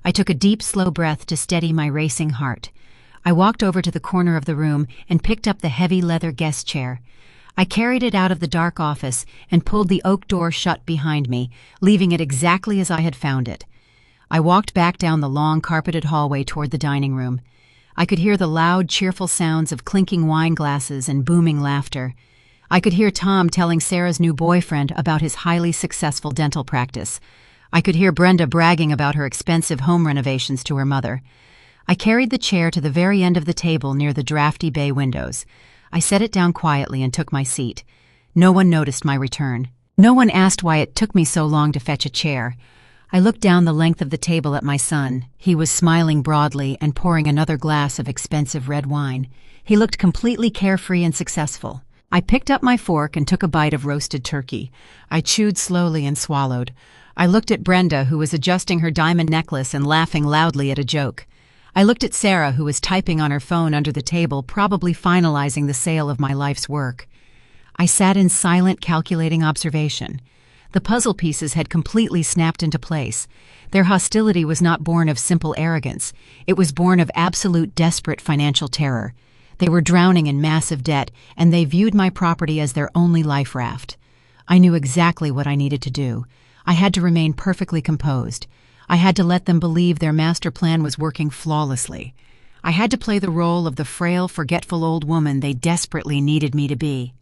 I took a deep, slow breath to steady my racing heart. I walked over to the corner of the room and picked up the heavy leather guest chair. I carried it out of the dark office and pulled the oak door shut behind me, leaving it exactly as I had found it. I walked back down the long carpeted hallway toward the dining room. I could hear the loud, cheerful sounds of clinking wine glasses and booming laughter. I could hear Tom telling Sarah's new boyfriend about his highly successful dental practice. I could hear Brenda bragging about her expensive home renovations to her mother. I carried the chair to the very end of the table near the drafty bay windows. I set it down quietly and took my seat. No one noticed my return. No one asked why it took me so long to fetch a chair. I looked down the length of the table at my son. He was smiling broadly and pouring another glass of expensive red wine. He looked completely carefree and successful. I picked up my fork and took a bite of roasted turkey. I chewed slowly and swallowed. I looked at Brenda, who was adjusting her diamond necklace and laughing loudly at a joke. I looked at Sarah, who was typing on her phone under the table, probably finalizing the sale of my life's work. I sat in silent, calculating observation. The puzzle pieces had completely snapped into place. Their hostility was not born of simple arrogance. It was born of absolute, desperate financial terror. They were drowning in massive debt, and they viewed my property as their only life raft. I knew exactly what I needed to do. I had to remain perfectly composed. I had to let them believe their master plan was working flawlessly. I had to play the role of the frail, forgetful old woman they desperately needed me to be.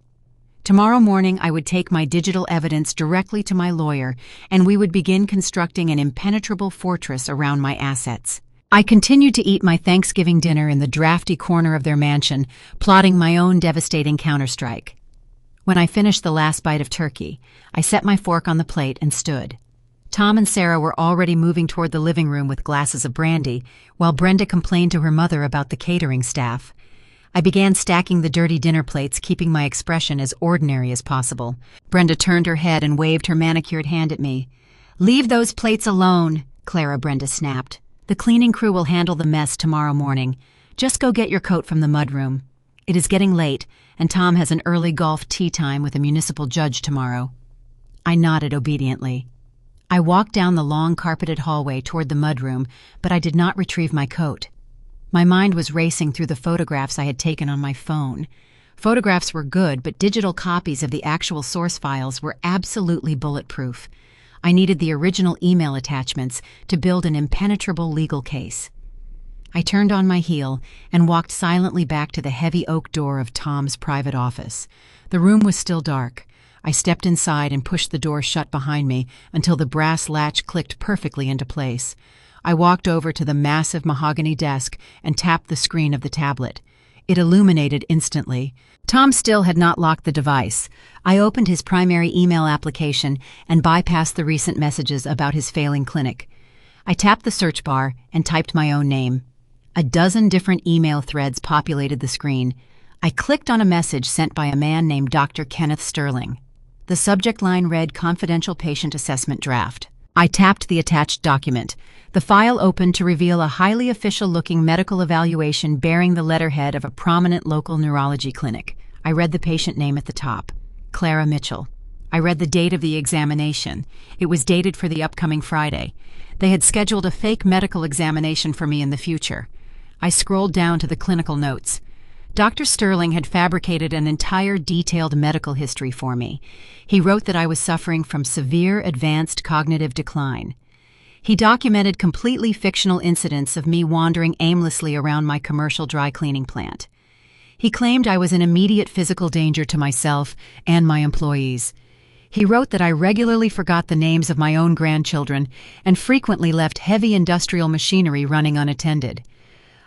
Tomorrow morning, I would take my digital evidence directly to my lawyer, and we would begin constructing an impenetrable fortress around my assets. I continued to eat my Thanksgiving dinner in the drafty corner of their mansion, plotting my own devastating counterstrike. When I finished the last bite of turkey, I set my fork on the plate and stood. Tom and Sarah were already moving toward the living room with glasses of brandy, while Brenda complained to her mother about the catering staff. I began stacking the dirty dinner plates, keeping my expression as ordinary as possible. Brenda turned her head and waved her manicured hand at me. "Leave those plates alone," Brenda snapped. "The cleaning crew will handle the mess tomorrow morning. Just go get your coat from the mudroom. It is getting late, and Tom has an early golf tea time with a municipal judge tomorrow." I nodded obediently. I walked down the long carpeted hallway toward the mudroom, but I did not retrieve my coat. My mind was racing through the photographs I had taken on my phone. Photographs were good, but digital copies of the actual source files were absolutely bulletproof. I needed the original email attachments to build an impenetrable legal case. I turned on my heel and walked silently back to the heavy oak door of Tom's private office. The room was still dark. I stepped inside and pushed the door shut behind me until the brass latch clicked perfectly into place. I walked over to the massive mahogany desk and tapped the screen of the tablet. It illuminated instantly. Tom still had not locked the device. I opened his primary email application and bypassed the recent messages about his failing clinic. I tapped the search bar and typed my own name. A dozen different email threads populated the screen. I clicked on a message sent by a man named Dr. Kenneth Sterling. The subject line read Confidential Patient Assessment Draft. I tapped the attached document. The file opened to reveal a highly official-looking medical evaluation bearing the letterhead of a prominent local neurology clinic. I read the patient name at the top, Clara Mitchell. I read the date of the examination. It was dated for the upcoming Friday. They had scheduled a fake medical examination for me in the future. I scrolled down to the clinical notes. Dr. Sterling had fabricated an entire detailed medical history for me. He wrote that I was suffering from severe advanced cognitive decline. He documented completely fictional incidents of me wandering aimlessly around my commercial dry cleaning plant. He claimed I was in immediate physical danger to myself and my employees. He wrote that I regularly forgot the names of my own grandchildren and frequently left heavy industrial machinery running unattended.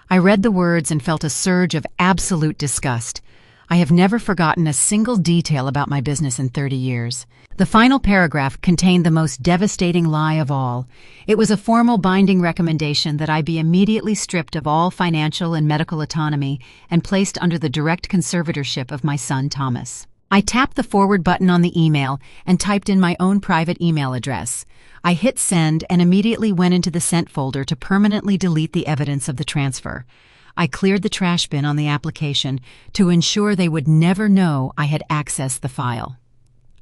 I read the words and felt a surge of absolute disgust. I have never forgotten a single detail about my business in 30 years. The final paragraph contained the most devastating lie of all. It was a formal binding recommendation that I be immediately stripped of all financial and medical autonomy and placed under the direct conservatorship of my son Thomas. I tapped the forward button on the email and typed in my own private email address. I hit send and immediately went into the sent folder to permanently delete the evidence of the transfer. I cleared the trash bin on the application to ensure they would never know I had accessed the file.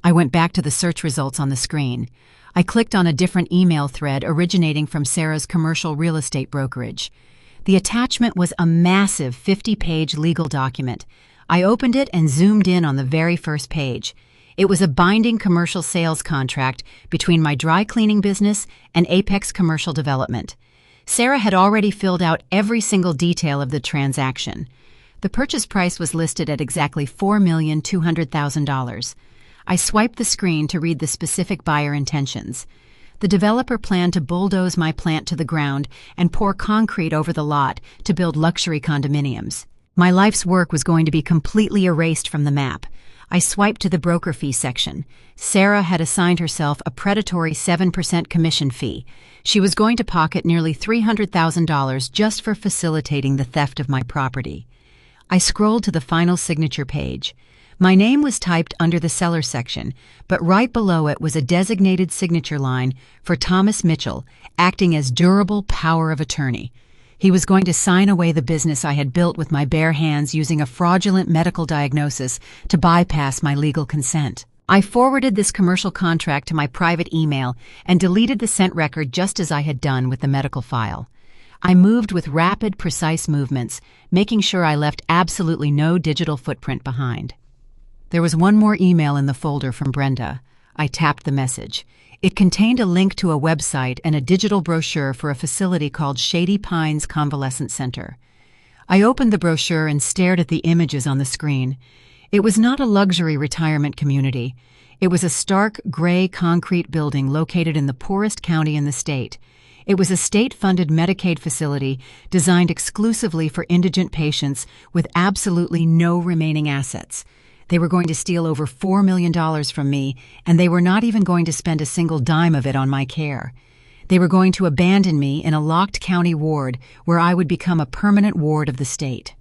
I went back to the search results on the screen. I clicked on a different email thread originating from Sarah's commercial real estate brokerage. The attachment was a massive 50-page legal document. I opened it and zoomed in on the very first page. It was a binding commercial sales contract between my dry cleaning business and Apex Commercial Development. Sarah had already filled out every single detail of the transaction. The purchase price was listed at exactly $4,200,000. I swiped the screen to read the specific buyer intentions. The developer planned to bulldoze my plant to the ground and pour concrete over the lot to build luxury condominiums. My life's work was going to be completely erased from the map. I swiped to the broker fee section. Sarah had assigned herself a predatory 7% commission fee. She was going to pocket nearly $300,000 just for facilitating the theft of my property. I scrolled to the final signature page. My name was typed under the seller section, but right below it was a designated signature line for Thomas Mitchell, acting as durable power of attorney. He was going to sign away the business I had built with my bare hands using a fraudulent medical diagnosis to bypass my legal consent. I forwarded this commercial contract to my private email and deleted the sent record just as I had done with the medical file. I moved with rapid, precise movements, making sure I left absolutely no digital footprint behind. There was one more email in the folder from Brenda. I tapped the message. It contained a link to a website and a digital brochure for a facility called Shady Pines Convalescent Center. I opened the brochure and stared at the images on the screen. It was not a luxury retirement community. It was a stark, gray concrete building located in the poorest county in the state. It was a state-funded Medicaid facility designed exclusively for indigent patients with absolutely no remaining assets. They were going to steal over $4 million from me, and they were not even going to spend a single dime of it on my care. They were going to abandon me in a locked county ward where I would become a permanent ward of the state.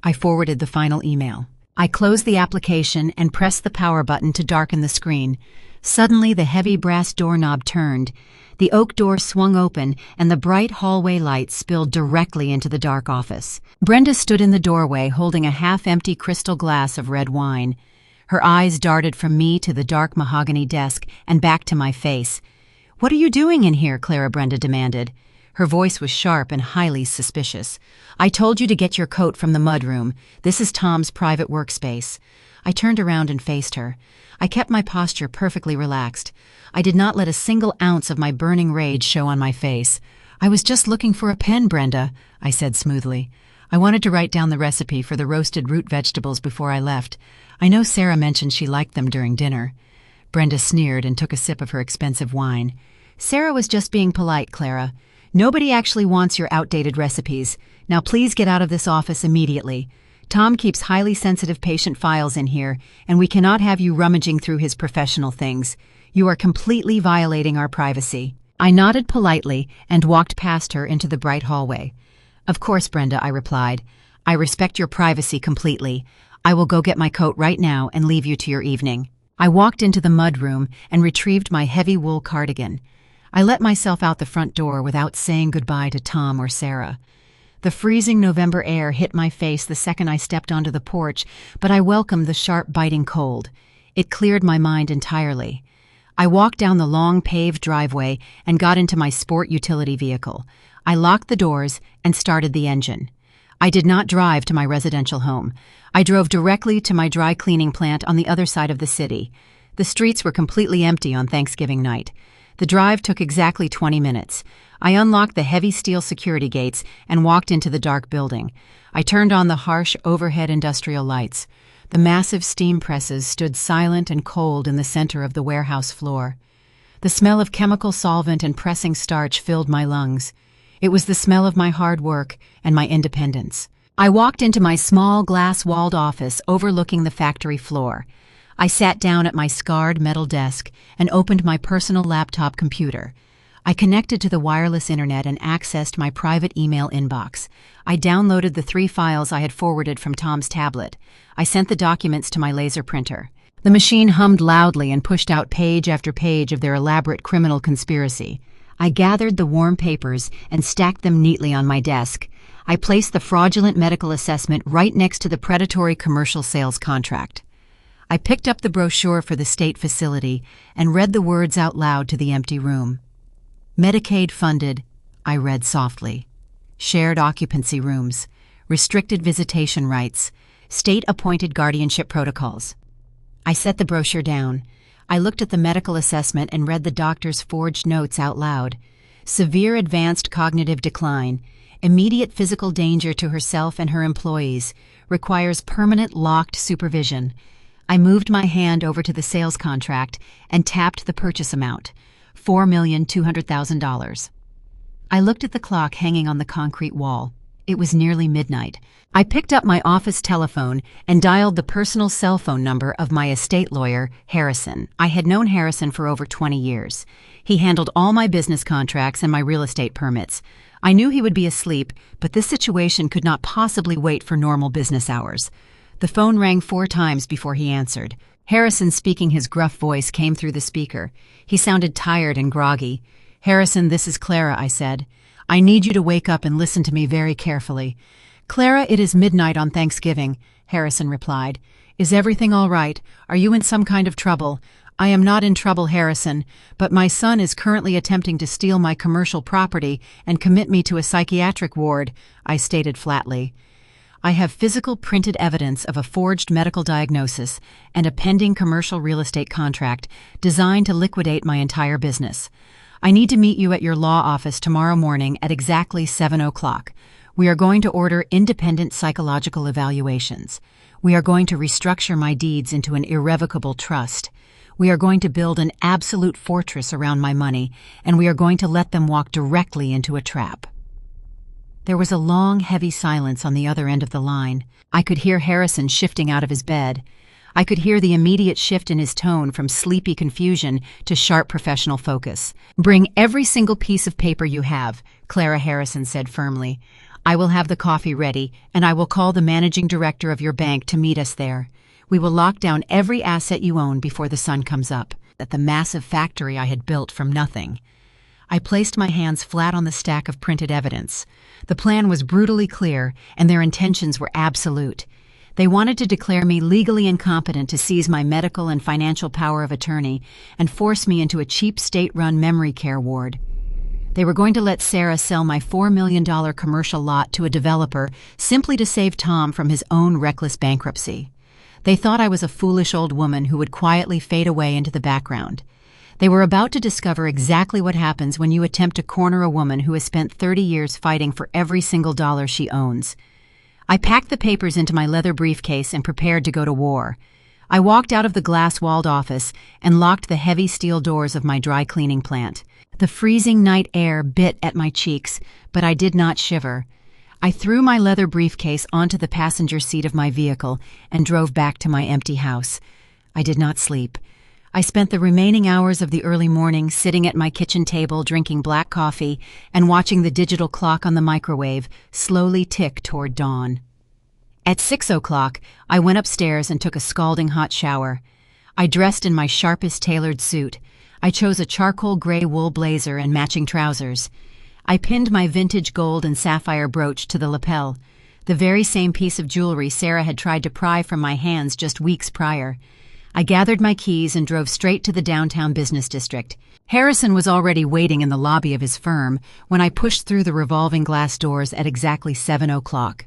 I forwarded the final email. I closed the application and pressed the power button to darken the screen. Suddenly, the heavy brass doorknob turned. The oak door swung open, and the bright hallway light spilled directly into the dark office. Brenda stood in the doorway holding a half-empty crystal glass of red wine. Her eyes darted from me to the dark mahogany desk and back to my face. "What are you doing in here?" Clara Brenda demanded. Her voice was sharp and highly suspicious. "I told you to get your coat from the mudroom. This is Tom's private workspace." I turned around and faced her. I kept my posture perfectly relaxed. I did not let a single ounce of my burning rage show on my face. "I was just looking for a pen, Brenda," I said smoothly. I wanted to write down the recipe for the roasted root vegetables before I left. I know Sarah mentioned she liked them during dinner. Brenda sneered and took a sip of her expensive wine. "Sarah was just being polite, Clara. Nobody actually wants your outdated recipes. Now please get out of this office immediately. Tom keeps highly sensitive patient files in here, and we cannot have you rummaging through his professional things. You are completely violating our privacy." I nodded politely and walked past her into the bright hallway. "Of course, Brenda," I replied. "I respect your privacy completely. I will go get my coat right now and leave you to your evening." I walked into the mudroom and retrieved my heavy wool cardigan. I let myself out the front door without saying goodbye to Tom or Sarah. The freezing November air hit my face the second I stepped onto the porch, but I welcomed the sharp, biting cold. It cleared my mind entirely. I walked down the long paved driveway and got into my sport utility vehicle. I locked the doors and started the engine. I did not drive to my residential home. I drove directly to my dry cleaning plant on the other side of the city. The streets were completely empty on Thanksgiving night. The drive took exactly 20 minutes. I unlocked the heavy steel security gates and walked into the dark building. I turned on the harsh overhead industrial lights. The massive steam presses stood silent and cold in the center of the warehouse floor. The smell of chemical solvent and pressing starch filled my lungs. It was the smell of my hard work and my independence. I walked into my small glass-walled office overlooking the factory floor. I sat down at my scarred metal desk and opened my personal laptop computer. I connected to the wireless internet and accessed my private email inbox. I downloaded the 3 files I had forwarded from Tom's tablet. I sent the documents to my laser printer. The machine hummed loudly and pushed out page after page of their elaborate criminal conspiracy. I gathered the warm papers and stacked them neatly on my desk. I placed the fraudulent medical assessment right next to the predatory commercial sales contract. I picked up the brochure for the state facility and read the words out loud to the empty room. Medicaid funded, I read softly. Shared occupancy rooms, restricted visitation rights, state-appointed guardianship protocols. I set the brochure down. I looked at the medical assessment and read the doctor's forged notes out loud. severe advanced cognitive decline, immediate physical danger to herself and her employees, requires permanent locked supervision. I moved my hand over to the sales contract and tapped the purchase amount, $4,200,000. I looked at the clock hanging on the concrete wall. It was nearly midnight. I picked up my office telephone and dialed the personal cell phone number of my estate lawyer, Harrison. I had known Harrison for over 20 years. He handled all my business contracts and my real estate permits. I knew he would be asleep, but this situation could not possibly wait for normal business hours. The phone rang 4 times before he answered. Harrison, speaking his gruff voice, came through the speaker. He sounded tired and groggy. "Harrison, this is Clara," I said. "I need you to wake up and listen to me very carefully." "Clara, it is midnight on Thanksgiving," Harrison replied. "Is everything all right? Are you in some kind of trouble?" "I am not in trouble, Harrison, but my son is currently attempting to steal my commercial property and commit me to a psychiatric ward," I stated flatly. "I have physical printed evidence of a forged medical diagnosis and a pending commercial real estate contract designed to liquidate my entire business. I need to meet you at your law office tomorrow morning at exactly 7 o'clock. We are going to order independent psychological evaluations. We are going to restructure my deeds into an irrevocable trust. We are going to build an absolute fortress around my money, and we are going to let them walk directly into a trap." There was a long, heavy silence on the other end of the line. I could hear Harrison shifting out of his bed. I could hear the immediate shift in his tone from sleepy confusion to sharp professional focus. "Bring every single piece of paper you have," Clara Harrison said firmly. "I will have the coffee ready, and I will call the managing director of your bank to meet us there. We will lock down every asset you own before the sun comes up." At the massive factory I had built from nothing. I placed my hands flat on the stack of printed evidence. The plan was brutally clear, and their intentions were absolute. They wanted to declare me legally incompetent to seize my medical and financial power of attorney and force me into a cheap state-run memory care ward. They were going to let Sarah sell my $4 million commercial lot to a developer simply to save Tom from his own reckless bankruptcy. They thought I was a foolish old woman who would quietly fade away into the background. They were about to discover exactly what happens when you attempt to corner a woman who has spent 30 years fighting for every single dollar she owns. I packed the papers into my leather briefcase and prepared to go to war. I walked out of the glass-walled office and locked the heavy steel doors of my dry cleaning plant. The freezing night air bit at my cheeks, but I did not shiver. I threw my leather briefcase onto the passenger seat of my vehicle and drove back to my empty house. I did not sleep. I spent the remaining hours of the early morning sitting at my kitchen table drinking black coffee and watching the digital clock on the microwave slowly tick toward dawn. At 6 o'clock, I went upstairs and took a scalding hot shower. I dressed in my sharpest tailored suit. I chose a charcoal gray wool blazer and matching trousers. I pinned my vintage gold and sapphire brooch to the lapel, the very same piece of jewelry Sarah had tried to pry from my hands just weeks prior. I gathered my keys and drove straight to the downtown business district. Harrison was already waiting in the lobby of his firm when I pushed through the revolving glass doors at exactly 7 o'clock.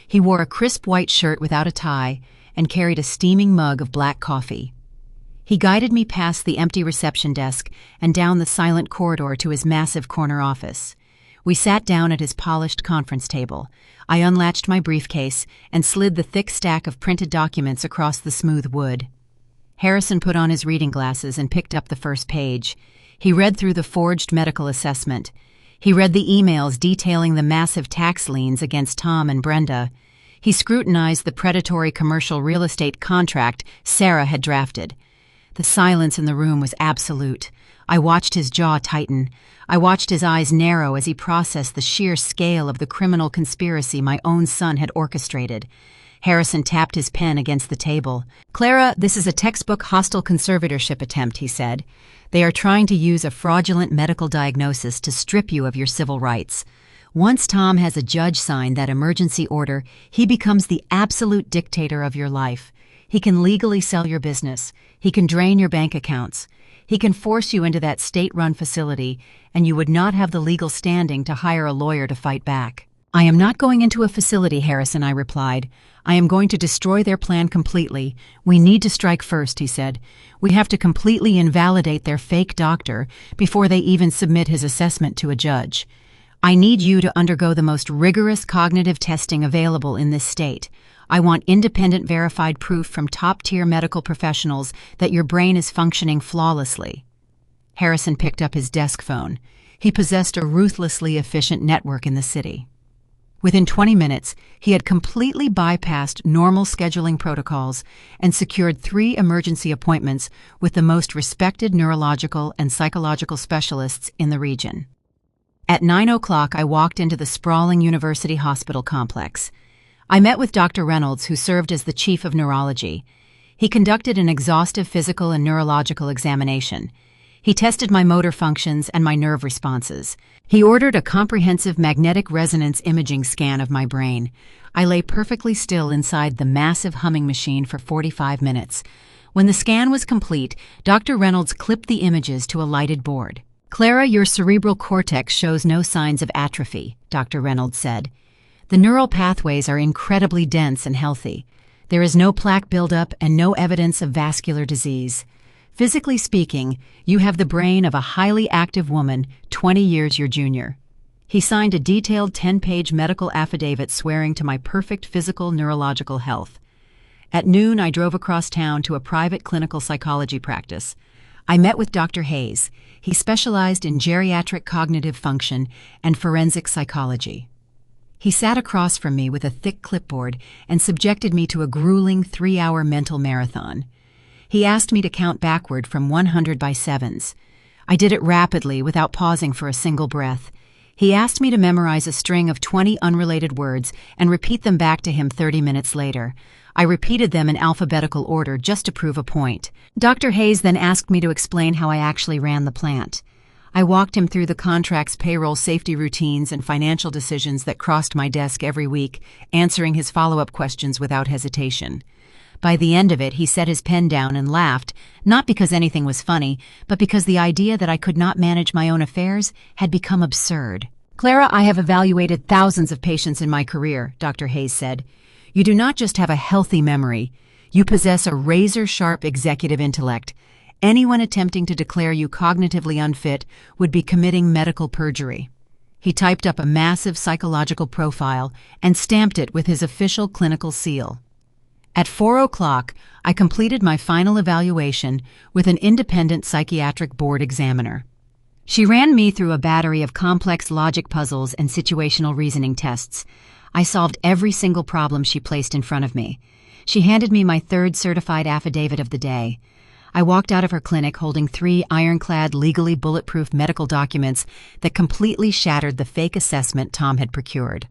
He wore a crisp white shirt without a tie and carried a steaming mug of black coffee. He guided me past the empty reception desk and down the silent corridor to his massive corner office. We sat down at his polished conference table. I unlatched my briefcase and slid the thick stack of printed documents across the smooth wood. Harrison put on his reading glasses and picked up the first page. He read through the forged medical assessment. He read the emails detailing the massive tax liens against Tom and Brenda. He scrutinized the predatory commercial real estate contract Sarah had drafted. The silence in the room was absolute. I watched his jaw tighten. I watched his eyes narrow as he processed the sheer scale of the criminal conspiracy my own son had orchestrated. Harrison tapped his pen against the table. "Clara, this is a textbook hostile conservatorship attempt," he said. "They are trying to use a fraudulent medical diagnosis to strip you of your civil rights. Once Tom has a judge sign that emergency order, he becomes the absolute dictator of your life. He can legally sell your business. He can drain your bank accounts. He can force you into that state-run facility, and you would not have the legal standing to hire a lawyer to fight back." "I am not going into a facility, Harrison," I replied. "I am going to destroy their plan completely. We need to strike first," he said. "We have to completely invalidate their fake doctor before they even submit his assessment to a judge. I need you to undergo the most rigorous cognitive testing available in this state. I want independent verified proof from top-tier medical professionals that your brain is functioning flawlessly." Harrison picked up his desk phone. He possessed a ruthlessly efficient network in the city. Within 20 minutes, he had completely bypassed normal scheduling protocols and secured 3 emergency appointments with the most respected neurological and psychological specialists in the region. At 9 o'clock, I walked into the sprawling university hospital complex. I met with Dr. Reynolds, who served as the chief of neurology. He conducted an exhaustive physical and neurological examination. He tested my motor functions and my nerve responses. He ordered a comprehensive magnetic resonance imaging scan of my brain. I lay perfectly still inside the massive humming machine for 45 minutes. When the scan was complete, Dr. Reynolds clipped the images to a lighted board. "Clara, your cerebral cortex shows no signs of atrophy," Dr. Reynolds said. "The neural pathways are incredibly dense and healthy. There is no plaque buildup and no evidence of vascular disease. Physically speaking, you have the brain of a highly active woman, 20 years your junior." He signed a detailed 10-page medical affidavit swearing to my perfect physical neurological health. At noon, I drove across town to a private clinical psychology practice. I met with Dr. Hayes. He specialized in geriatric cognitive function and forensic psychology. He sat across from me with a thick clipboard and subjected me to a grueling 3-hour mental marathon. He asked me to count backward from 100 by sevens. I did it rapidly without pausing for a single breath. He asked me to memorize a string of 20 unrelated words and repeat them back to him 30 minutes later. I repeated them in alphabetical order just to prove a point. Dr. Hayes then asked me to explain how I actually ran the plant. I walked him through the contract's payroll safety routines and financial decisions that crossed my desk every week, answering his follow-up questions without hesitation. By the end of it, he set his pen down and laughed, not because anything was funny, but because the idea that I could not manage my own affairs had become absurd. "Clara, I have evaluated thousands of patients in my career," Dr. Hayes said. "You do not just have a healthy memory. You possess a razor-sharp executive intellect. Anyone attempting to declare you cognitively unfit would be committing medical perjury." He typed up a massive psychological profile and stamped it with his official clinical seal. At 4 o'clock, I completed my final evaluation with an independent psychiatric board examiner. She ran me through a battery of complex logic puzzles and situational reasoning tests. I solved every single problem she placed in front of me. She handed me my 3rd certified affidavit of the day. I walked out of her clinic holding 3 ironclad, legally bulletproof medical documents that completely shattered the fake assessment Tom had procured.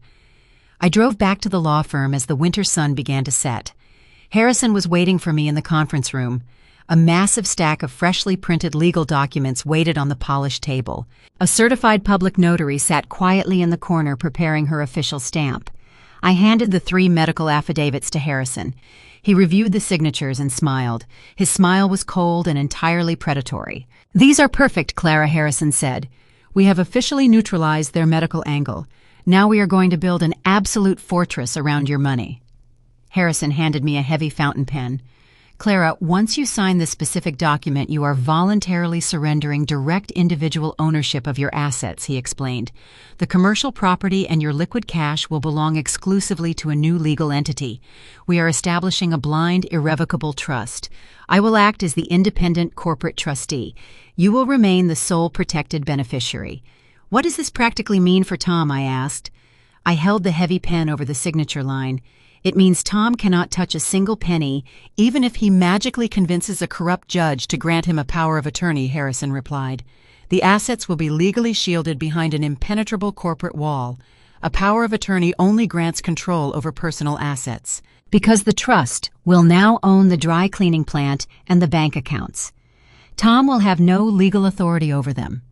I drove back to the law firm as the winter sun began to set. Harrison was waiting for me in the conference room. A massive stack of freshly printed legal documents waited on the polished table. A certified public notary sat quietly in the corner preparing her official stamp. I handed the 3 medical affidavits to Harrison. He reviewed the signatures and smiled. His smile was cold and entirely predatory. "These are perfect," Clara, Harrison said. "We have officially neutralized their medical angle. Now we are going to build an absolute fortress around your money." Harrison handed me a heavy fountain pen. "Clara, once you sign this specific document, you are voluntarily surrendering direct individual ownership of your assets," he explained. "The commercial property and your liquid cash will belong exclusively to a new legal entity. We are establishing a blind, irrevocable trust. I will act as the independent corporate trustee. You will remain the sole protected beneficiary." "What does this practically mean for Tom?" I asked. I held the heavy pen over the signature line. "It means Tom cannot touch a single penny, even if he magically convinces a corrupt judge to grant him a power of attorney," Harrison replied. "The assets will be legally shielded behind an impenetrable corporate wall. A power of attorney only grants control over personal assets. Because the trust will now own the dry cleaning plant and the bank accounts. Tom will have no legal authority over them.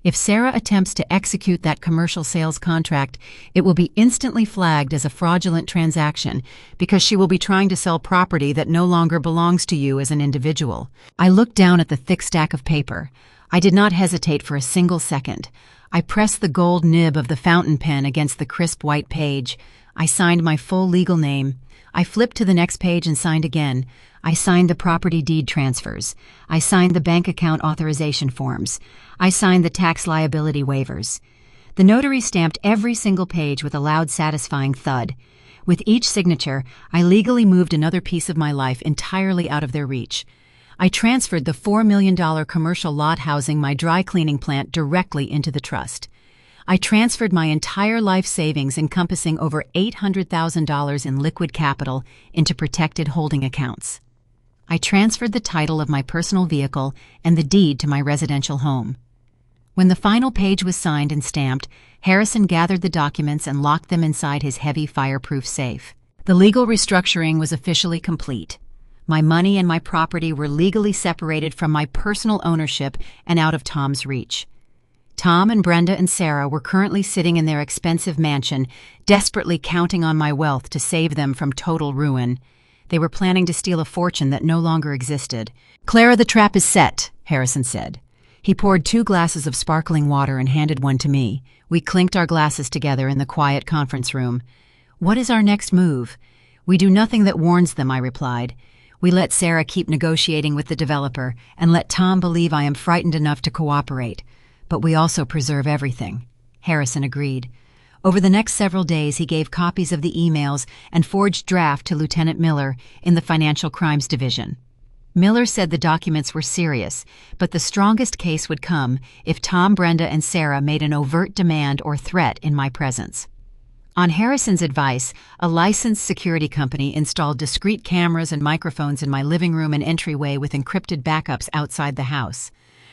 If Sarah attempts to execute that commercial sales contract, it will be instantly flagged as a fraudulent transaction because she will be trying to sell property that no longer belongs to you as an individual." I looked down at the thick stack of paper. I did not hesitate for a single second. I pressed the gold nib of the fountain pen against the crisp white page. I signed my full legal name. I flipped to the next page and signed again. I signed the property deed transfers. I signed the bank account authorization forms. I signed the tax liability waivers. The notary stamped every single page with a loud, satisfying thud. With each signature, I legally moved another piece of my life entirely out of their reach. I transferred the $4 million commercial lot housing my dry cleaning plant directly into the trust. I transferred my entire life savings encompassing over $800,000 in liquid capital into protected holding accounts. I transferred the title of my personal vehicle and the deed to my residential home. When the final page was signed and stamped, Harrison gathered the documents and locked them inside his heavy fireproof safe. The legal restructuring was officially complete. My money and my property were legally separated from my personal ownership and out of Tom's reach. Tom and Brenda and Sarah were currently sitting in their expensive mansion, desperately counting on my wealth to save them from total ruin. They were planning to steal a fortune that no longer existed. "Clara, the trap is set," Harrison said. He poured 2 glasses of sparkling water and handed one to me. We clinked our glasses together in the quiet conference room. "What is our next move?" "We do nothing that warns them," I replied. "We let Sarah keep negotiating with the developer and let Tom believe I am frightened enough to cooperate. But we also preserve everything." Harrison agreed. Over the next several days, he gave copies of the emails and forged draft to Lieutenant Miller in the Financial Crimes Division. Miller said the documents were serious, but the strongest case would come if Tom, Brenda, and Sarah made an overt demand or threat in my presence. On Harrison's advice, a licensed security company installed discreet cameras and microphones in my living room and entryway with encrypted backups outside the house.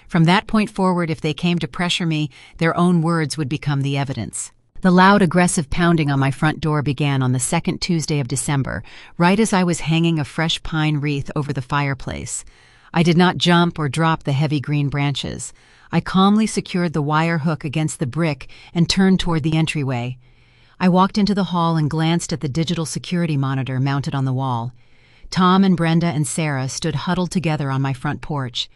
From that point forward, if they came to pressure me, their own words would become the evidence. The loud, aggressive pounding on my front door began on the second Tuesday of December, right as I was hanging a fresh pine wreath over the fireplace. I did not jump or drop the heavy green branches. I calmly secured the wire hook against the brick and turned toward the entryway. I walked into the hall and glanced at the digital security monitor mounted on the wall. Tom and Brenda and Sarah stood huddled together on my front porch.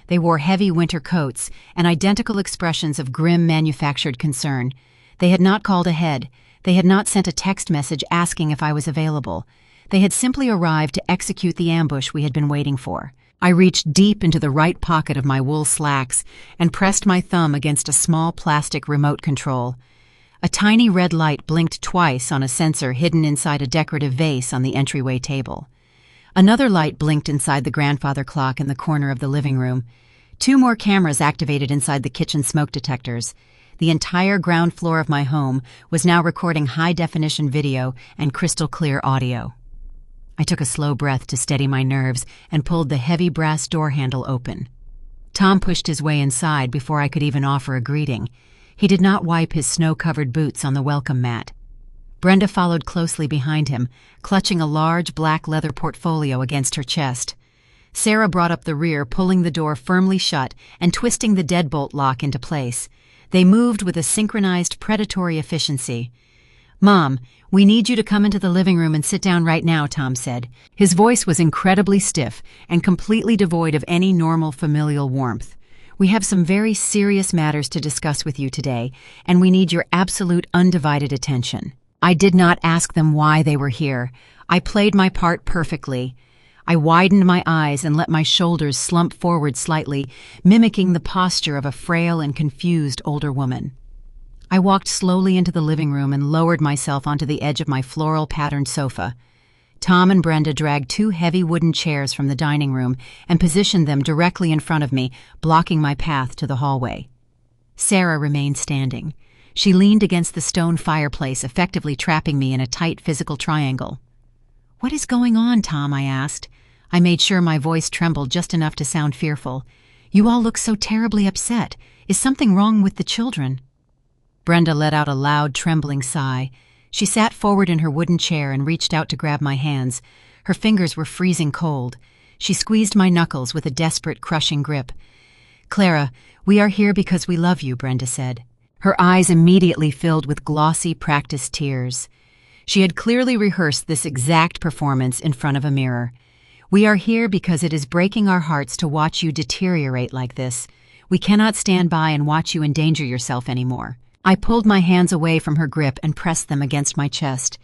They wore heavy winter coats and identical expressions of grim manufactured concern. They had not called ahead. They had not sent a text message asking if I was available. They had simply arrived to execute the ambush we had been waiting for. I reached deep into the right pocket of my wool slacks and pressed my thumb against a small plastic remote control. A tiny red light blinked twice on a sensor hidden inside a decorative vase on the entryway table. Another light blinked inside the grandfather clock in the corner of the living room. 2 more cameras activated inside the kitchen smoke detectors. The entire ground floor of my home was now recording high-definition video and crystal-clear audio. I took a slow breath to steady my nerves and pulled the heavy brass door handle open. Tom pushed his way inside before I could even offer a greeting. He did not wipe his snow-covered boots on the welcome mat. Brenda followed closely behind him, clutching a large black leather portfolio against her chest. Sarah brought up the rear, pulling the door firmly shut and twisting the deadbolt lock into place. They moved with a synchronized predatory efficiency. "Mom, we need you to come into the living room and sit down right now," Tom said. His voice was incredibly stiff and completely devoid of any normal familial warmth. "We have some very serious matters to discuss with you today, and we need your absolute undivided attention." I did not ask them why they were here. I played my part perfectly. I widened my eyes and let my shoulders slump forward slightly, mimicking the posture of a frail and confused older woman. I walked slowly into the living room and lowered myself onto the edge of my floral-patterned sofa. Tom and Brenda dragged 2 heavy wooden chairs from the dining room and positioned them directly in front of me, blocking my path to the hallway. Sarah remained standing. She leaned against the stone fireplace, effectively trapping me in a tight physical triangle. "What is going on, Tom?" I asked. I made sure my voice trembled just enough to sound fearful. "You all look so terribly upset. Is something wrong with the children?" Brenda let out a loud, trembling sigh. She sat forward in her wooden chair and reached out to grab my hands. Her fingers were freezing cold. She squeezed my knuckles with a desperate, crushing grip. "Clara, we are here because we love you," Brenda said. Her eyes immediately filled with glossy, practiced tears. She had clearly rehearsed this exact performance in front of a mirror. "We are here because it is breaking our hearts to watch you deteriorate like this. We cannot stand by and watch you endanger yourself anymore." I pulled my hands away from her grip and pressed them against my chest.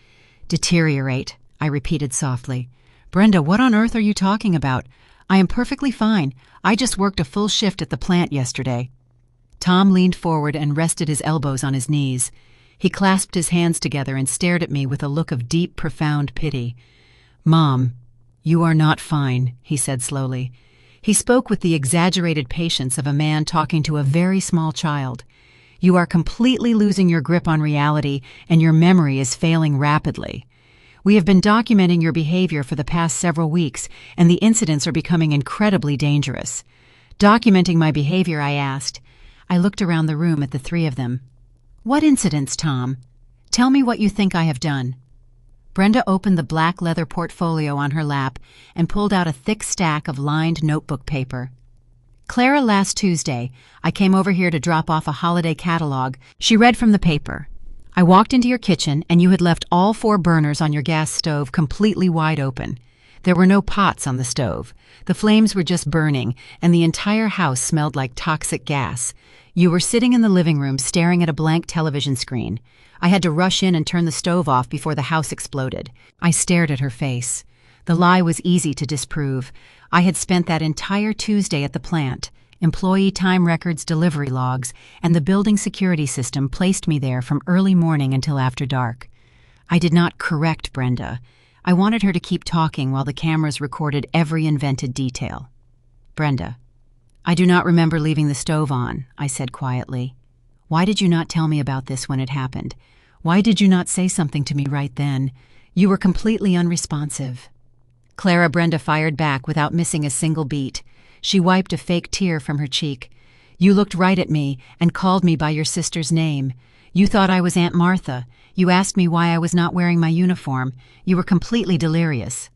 "Deteriorate," I repeated softly. "Brenda, what on earth are you talking about? I am perfectly fine. I just worked a full shift at the plant yesterday." Tom leaned forward and rested his elbows on his knees. He clasped his hands together and stared at me with a look of deep, profound pity. "Mom, you are not fine," he said slowly. He spoke with the exaggerated patience of a man talking to a very small child. "You are completely losing your grip on reality, and your memory is failing rapidly. We have been documenting your behavior for the past several weeks, and the incidents are becoming incredibly dangerous." Documenting my behavior, I asked. I looked around the room at the three of them. "What incidents, Tom? Tell me what you think I have done." Brenda opened the black leather portfolio on her lap and pulled out a thick stack of lined notebook paper. "Clara, last Tuesday, I came over here to drop off a holiday catalog," she read from the paper. "I walked into your kitchen and you had left all 4 burners on your gas stove completely wide open. There were no pots on the stove. The flames were just burning, and the entire house smelled like toxic gas. You were sitting in the living room staring at a blank television screen. I had to rush in and turn the stove off before the house exploded." I stared at her face. The lie was easy to disprove. I had spent that entire Tuesday at the plant. Employee time records, delivery logs, and the building security system placed me there from early morning until after dark. I did not correct Brenda. I wanted her to keep talking while the cameras recorded every invented detail. "Brenda, I do not remember leaving the stove on," I said quietly. "Why did you not tell me about this when it happened? Why did you not say something to me right then? You were completely unresponsive." Clara, Brenda fired back without missing a single beat. She wiped a fake tear from her cheek. "You looked right at me and called me by your sister's name. You thought I was Aunt Martha. You asked me why I was not wearing my uniform. You were completely delirious."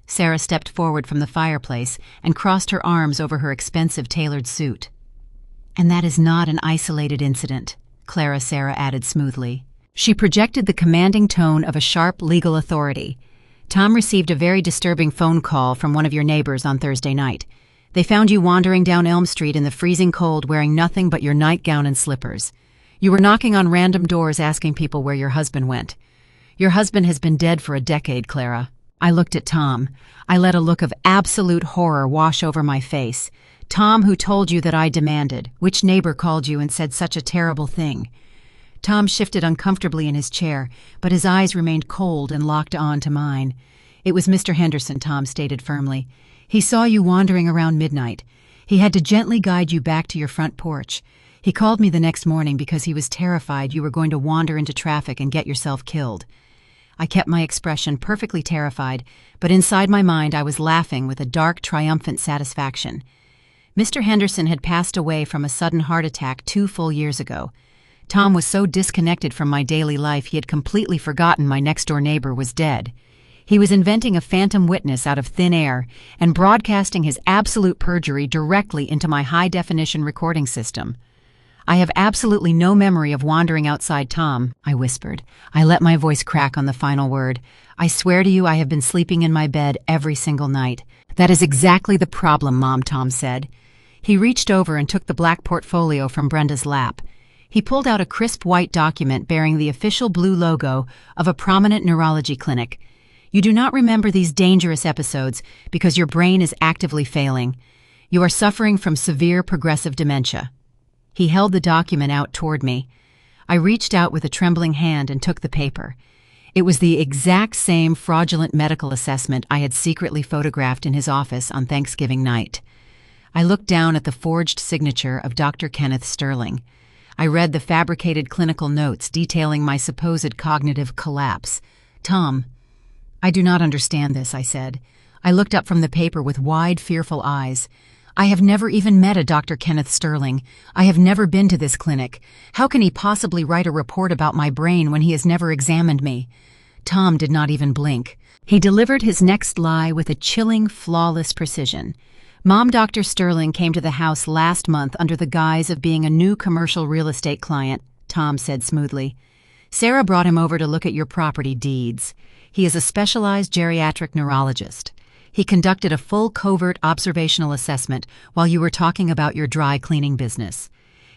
Sarah stepped forward from the fireplace and crossed her arms over her expensive tailored suit. "And that is not an isolated incident," Sarah added smoothly. She projected the commanding tone of a sharp legal authority. "Tom received a very disturbing phone call from one of your neighbors on Thursday night. They found you wandering down Elm Street in the freezing cold wearing nothing but your nightgown and slippers. You were knocking on random doors asking people where your husband went. Your husband has been dead for a decade, Clara." I looked at Tom. I let a look of absolute horror wash over my face. "Tom, who told you that I demanded? Which neighbor called you and said such a terrible thing?" Tom shifted uncomfortably in his chair, but his eyes remained cold and locked on to mine. "It was Mr. Henderson," Tom stated firmly. "He saw you wandering around midnight. He had to gently guide you back to your front porch. He called me the next morning because he was terrified you were going to wander into traffic and get yourself killed." I kept my expression perfectly terrified, but inside my mind I was laughing with a dark, triumphant satisfaction. Mr. Henderson had passed away from a sudden heart attack 2 full years ago. Tom was so disconnected from my daily life he had completely forgotten my next-door neighbor was dead. He was inventing a phantom witness out of thin air and broadcasting his absolute perjury directly into my high-definition recording system. "I have absolutely no memory of wandering outside, Tom," I whispered. I let my voice crack on the final word. "I swear to you I have been sleeping in my bed every single night." "That is exactly the problem, Mom," Tom said. He reached over and took the black portfolio from Brenda's lap. He pulled out a crisp white document bearing the official blue logo of a prominent neurology clinic. "You do not remember these dangerous episodes because your brain is actively failing. You are suffering from severe progressive dementia." He held the document out toward me. I reached out with a trembling hand and took the paper. It was the exact same fraudulent medical assessment I had secretly photographed in his office on Thanksgiving night. I looked down at the forged signature of Dr. Kenneth Sterling. I read the fabricated clinical notes detailing my supposed cognitive collapse. "Tom, I do not understand this," I said. I looked up from the paper with wide, fearful eyes. "I have never even met a Dr. Kenneth Sterling. I have never been to this clinic. How can he possibly write a report about my brain when he has never examined me?" Tom did not even blink. He delivered his next lie with a chilling, flawless precision. "Mom, Dr. Sterling came to the house last month under the guise of being a new commercial real estate client," Tom said smoothly. "Sarah brought him over to look at your property deeds. He is a specialized geriatric neurologist. He conducted a full covert observational assessment while you were talking about your dry cleaning business.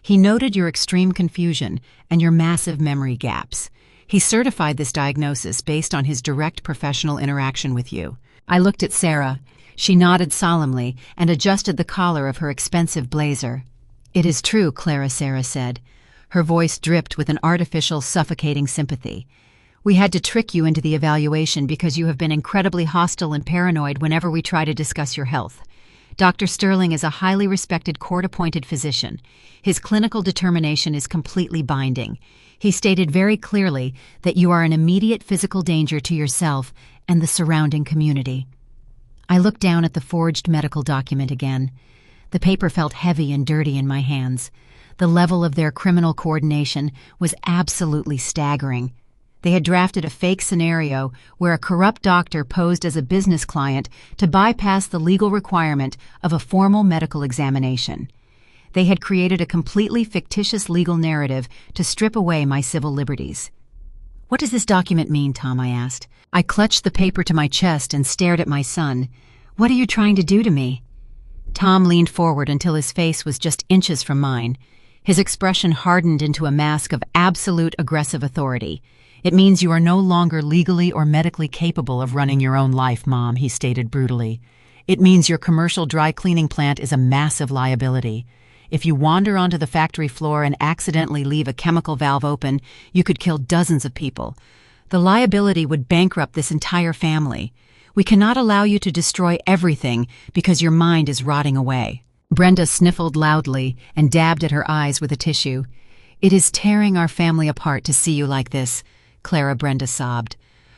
He noted your extreme confusion and your massive memory gaps. He certified this diagnosis based on his direct professional interaction with you. I looked at Sarah. She nodded solemnly and adjusted the collar of her expensive blazer. "It is true," Sarah said. Her voice dripped with an artificial, suffocating sympathy. "We had to trick you into the evaluation because you have been incredibly hostile and paranoid whenever we try to discuss your health. Dr. Sterling is a highly respected court-appointed physician. His clinical determination is completely binding. He stated very clearly that you are an immediate physical danger to yourself and the surrounding community." I looked down at the forged medical document again. The paper felt heavy and dirty in my hands. The level of their criminal coordination was absolutely staggering. They had drafted a fake scenario where a corrupt doctor posed as a business client to bypass the legal requirement of a formal medical examination. They had created a completely fictitious legal narrative to strip away my civil liberties. "What does this document mean, Tom?" I asked. I clutched the paper to my chest and stared at my son. "What are you trying to do to me?" Tom leaned forward until his face was just inches from mine. His expression hardened into a mask of absolute aggressive authority. "It means you are no longer legally or medically capable of running your own life, Mom," he stated brutally. "It means your commercial dry cleaning plant is a massive liability. If you wander onto the factory floor and accidentally leave a chemical valve open, you could kill dozens of people. The liability would bankrupt this entire family. We cannot allow you to destroy everything because your mind is rotting away." Brenda sniffled loudly and dabbed at her eyes with a tissue. "It is tearing our family apart to see you like this," Brenda sobbed.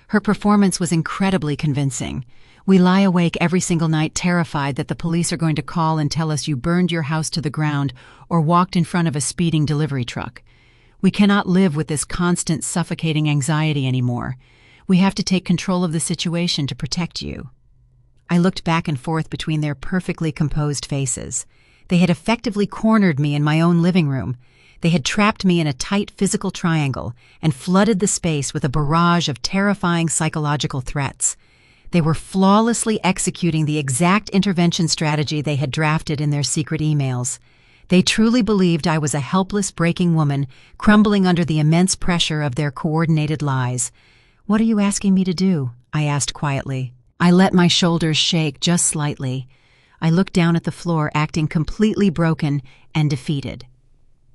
Her performance was incredibly convincing. "We lie awake every single night terrified that the police are going to call and tell us you burned your house to the ground or walked in front of a speeding delivery truck. We cannot live with this constant suffocating anxiety anymore. We have to take control of the situation to protect you." I looked back and forth between their perfectly composed faces. They had effectively cornered me in my own living room. They had trapped me in a tight physical triangle and flooded the space with a barrage of terrifying psychological threats. They were flawlessly executing the exact intervention strategy they had drafted in their secret emails. They truly believed I was a helpless, breaking woman, crumbling under the immense pressure of their coordinated lies. "What are you asking me to do?" I asked quietly. I let my shoulders shake just slightly. I looked down at the floor, acting completely broken and defeated.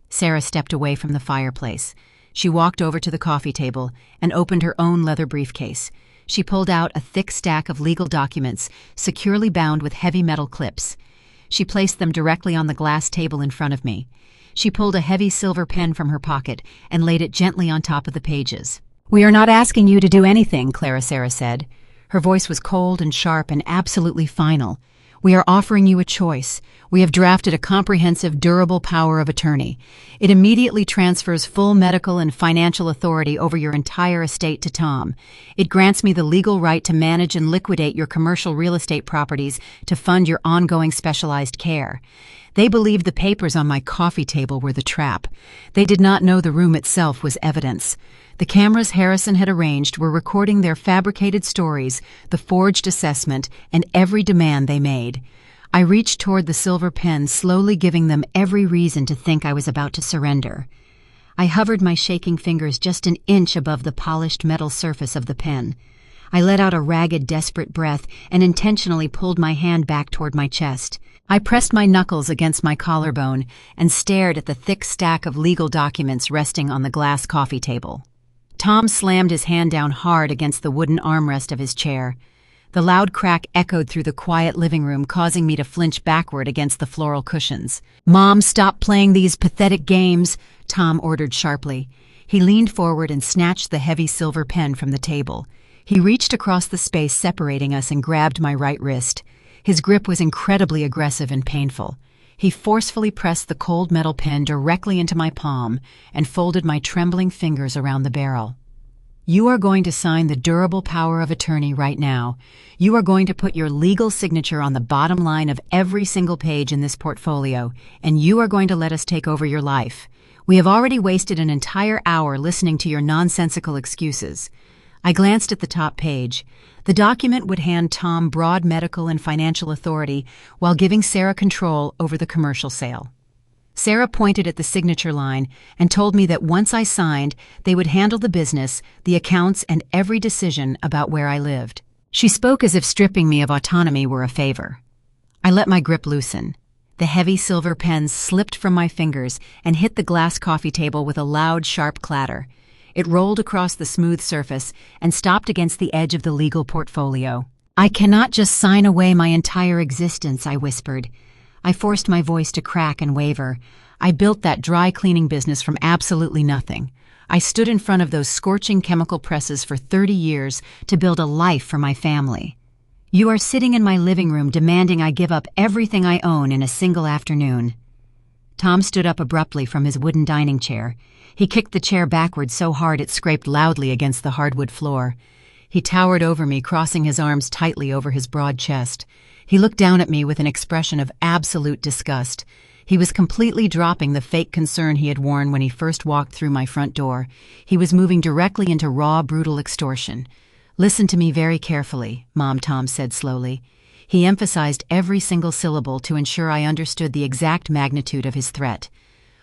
Sarah stepped away from the fireplace. She walked over to the coffee table and opened her own leather briefcase. She pulled out a thick stack of legal documents, securely bound with heavy metal clips. She placed them directly on the glass table in front of me. She pulled a heavy silver pen from her pocket and laid it gently on top of the pages. "We are not asking you to do anything," Sarah said. Her voice was cold and sharp and absolutely final. "We are offering you a choice. We have drafted a comprehensive, durable power of attorney. It immediately transfers full medical and financial authority over your entire estate to Tom. It grants me the legal right to manage and liquidate your commercial real estate properties to fund your ongoing specialized care." They believed the papers on my coffee table were the trap. They did not know the room itself was evidence. The cameras Harrison had arranged were recording their fabricated stories, the forged assessment, and every demand they made. I reached toward the silver pen, slowly giving them every reason to think I was about to surrender. I hovered my shaking fingers just an inch above the polished metal surface of the pen. I let out a ragged, desperate breath and intentionally pulled my hand back toward my chest. I pressed my knuckles against my collarbone and stared at the thick stack of legal documents resting on the glass coffee table. Tom slammed his hand down hard against the wooden armrest of his chair. The loud crack echoed through the quiet living room, causing me to flinch backward against the floral cushions. "Mom, stop playing these pathetic games," Tom ordered sharply. He leaned forward and snatched the heavy silver pen from the table. He reached across the space separating us and grabbed my right wrist. His grip was incredibly aggressive and painful. He forcefully pressed the cold metal pen directly into my palm and folded my trembling fingers around the barrel. "You are going to sign the durable power of attorney right now. You are going to put your legal signature on the bottom line of every single page in this portfolio, and you are going to let us take over your life. We have already wasted an entire hour listening to your nonsensical excuses." I glanced at the top page. The document would hand Tom broad medical and financial authority while giving Sarah control over the commercial sale. Sarah pointed at the signature line and told me that once I signed, they would handle the business, the accounts, and every decision about where I lived. She spoke as if stripping me of autonomy were a favor. I let my grip loosen. The heavy silver pens slipped from my fingers and hit the glass coffee table with a loud, sharp clatter. It rolled across the smooth surface and stopped against the edge of the legal portfolio. "I cannot just sign away my entire existence," I whispered. I forced my voice to crack and waver. I built that dry cleaning business from absolutely nothing. I stood in front of those scorching chemical presses for 30 years to build a life for my family. You are sitting in my living room demanding I give up everything I own in a single afternoon. Tom stood up abruptly from his wooden dining chair. He kicked the chair backward so hard it scraped loudly against the hardwood floor. He towered over me, crossing his arms tightly over his broad chest. He looked down at me with an expression of absolute disgust. He was completely dropping the fake concern he had worn when he first walked through my front door. He was moving directly into raw, brutal extortion. "Listen to me very carefully," Tom said slowly. He emphasized every single syllable to ensure I understood the exact magnitude of his threat.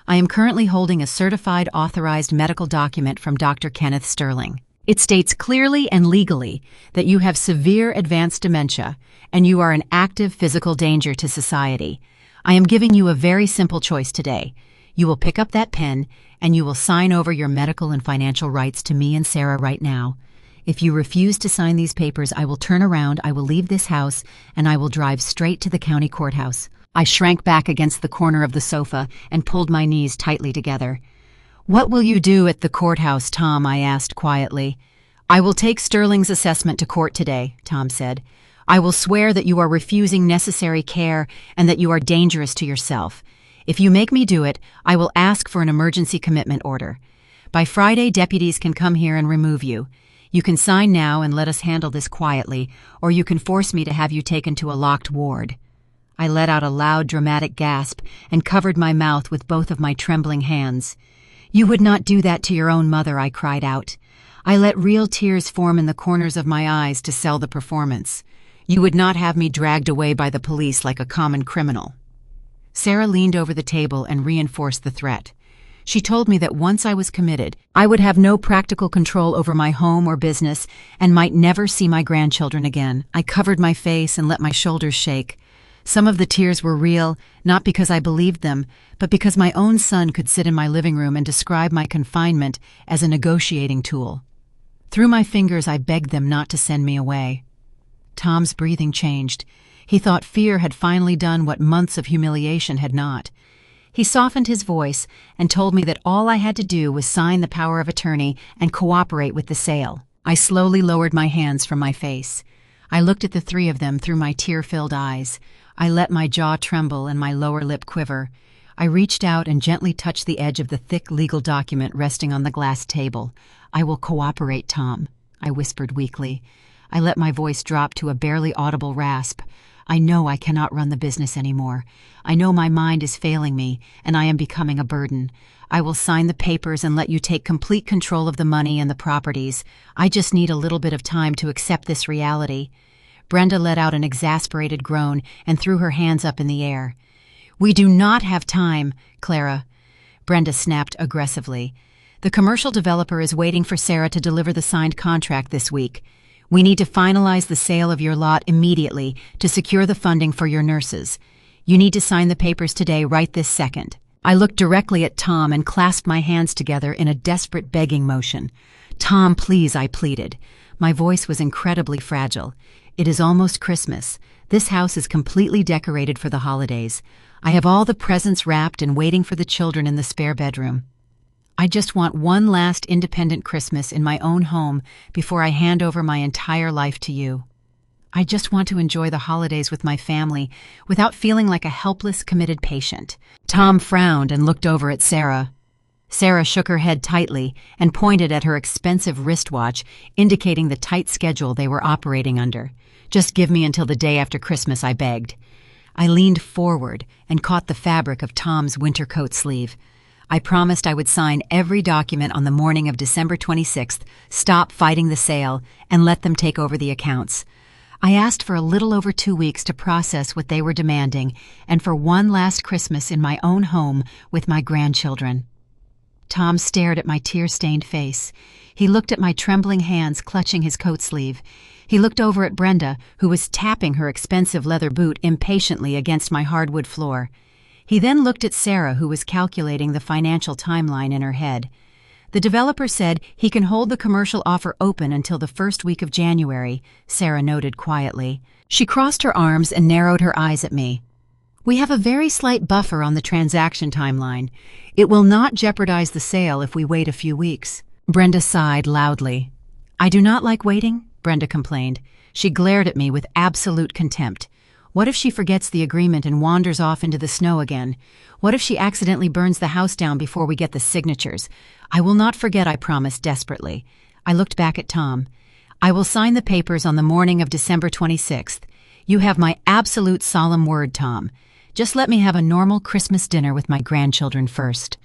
"I am currently holding a certified, authorized medical document from Dr. Kenneth Sterling. It states clearly and legally that you have severe advanced dementia and you are an active physical danger to society. I am giving you a very simple choice today. You will pick up that pen and you will sign over your medical and financial rights to me and Sarah right now. If you refuse to sign these papers, I will turn around, I will leave this house, and I will drive straight to the county courthouse." I shrank back against the corner of the sofa and pulled my knees tightly together. "What will you do at the courthouse, Tom?" I asked quietly. "I will take Sterling's assessment to court today," Tom said. "I will swear that you are refusing necessary care and that you are dangerous to yourself. If you make me do it, I will ask for an emergency commitment order. By Friday, deputies can come here and remove you. You can sign now and let us handle this quietly, or you can force me to have you taken to a locked ward." I let out a loud, dramatic gasp and covered my mouth with both of my trembling hands. "You would not do that to your own mother," I cried out. I let real tears form in the corners of my eyes to sell the performance. "You would not have me dragged away by the police like a common criminal." Sarah leaned over the table and reinforced the threat. She told me that once I was committed, I would have no practical control over my home or business and might never see my grandchildren again. I covered my face and let my shoulders shake. Some of the tears were real, not because I believed them, but because my own son could sit in my living room and describe my confinement as a negotiating tool. Through my fingers, I begged them not to send me away. Tom's breathing changed. He thought fear had finally done what months of humiliation had not. He softened his voice and told me that all I had to do was sign the power of attorney and cooperate with the sale. I slowly lowered my hands from my face. I looked at the three of them through my tear-filled eyes. I let my jaw tremble and my lower lip quiver. I reached out and gently touched the edge of the thick legal document resting on the glass table. "I will cooperate, Tom," I whispered weakly. I let my voice drop to a barely audible rasp. "I know I cannot run the business anymore. I know my mind is failing me, and I am becoming a burden. I will sign the papers and let you take complete control of the money and the properties. I just need a little bit of time to accept this reality." Brenda let out an exasperated groan and threw her hands up in the air. "We do not have time, Clara," Brenda snapped aggressively. "The commercial developer is waiting for Sarah to deliver the signed contract this week. We need to finalize the sale of your lot immediately to secure the funding for your nurses. You need to sign the papers today, right this second." I looked directly at Tom and clasped my hands together in a desperate begging motion. "Tom, please," I pleaded. My voice was incredibly fragile. "It is almost Christmas. This house is completely decorated for the holidays. I have all the presents wrapped and waiting for the children in the spare bedroom. I just want one last independent Christmas in my own home before I hand over my entire life to you. I just want to enjoy the holidays with my family without feeling like a helpless, committed patient." Tom frowned and looked over at Sarah. Sarah shook her head tightly and pointed at her expensive wristwatch, indicating the tight schedule they were operating under. "Just give me until the day after Christmas," I begged. I leaned forward and caught the fabric of Tom's winter coat sleeve. I promised I would sign every document on the morning of December 26th, stop fighting the sale, and let them take over the accounts. I asked for a little over 2 weeks to process what they were demanding, and for one last Christmas in my own home with my grandchildren. Tom stared at my tear-stained face. He looked at my trembling hands clutching his coat sleeve. He looked over at Brenda, who was tapping her expensive leather boot impatiently against my hardwood floor. He then looked at Sarah, who was calculating the financial timeline in her head. The developer said he can hold the commercial offer open until the first week of January, Sarah noted quietly. She crossed her arms and narrowed her eyes at me. We have a very slight buffer on the transaction timeline. It will not jeopardize the sale if we wait a few weeks. Brenda sighed loudly. I do not like waiting, Brenda complained. She glared at me with absolute contempt. What if she forgets the agreement and wanders off into the snow again? What if she accidentally burns the house down before we get the signatures? I will not forget, I promised desperately. I looked back at Tom. I will sign the papers on the morning of December 26th. You have my absolute solemn word, Tom. Just let me have a normal Christmas dinner with my grandchildren first.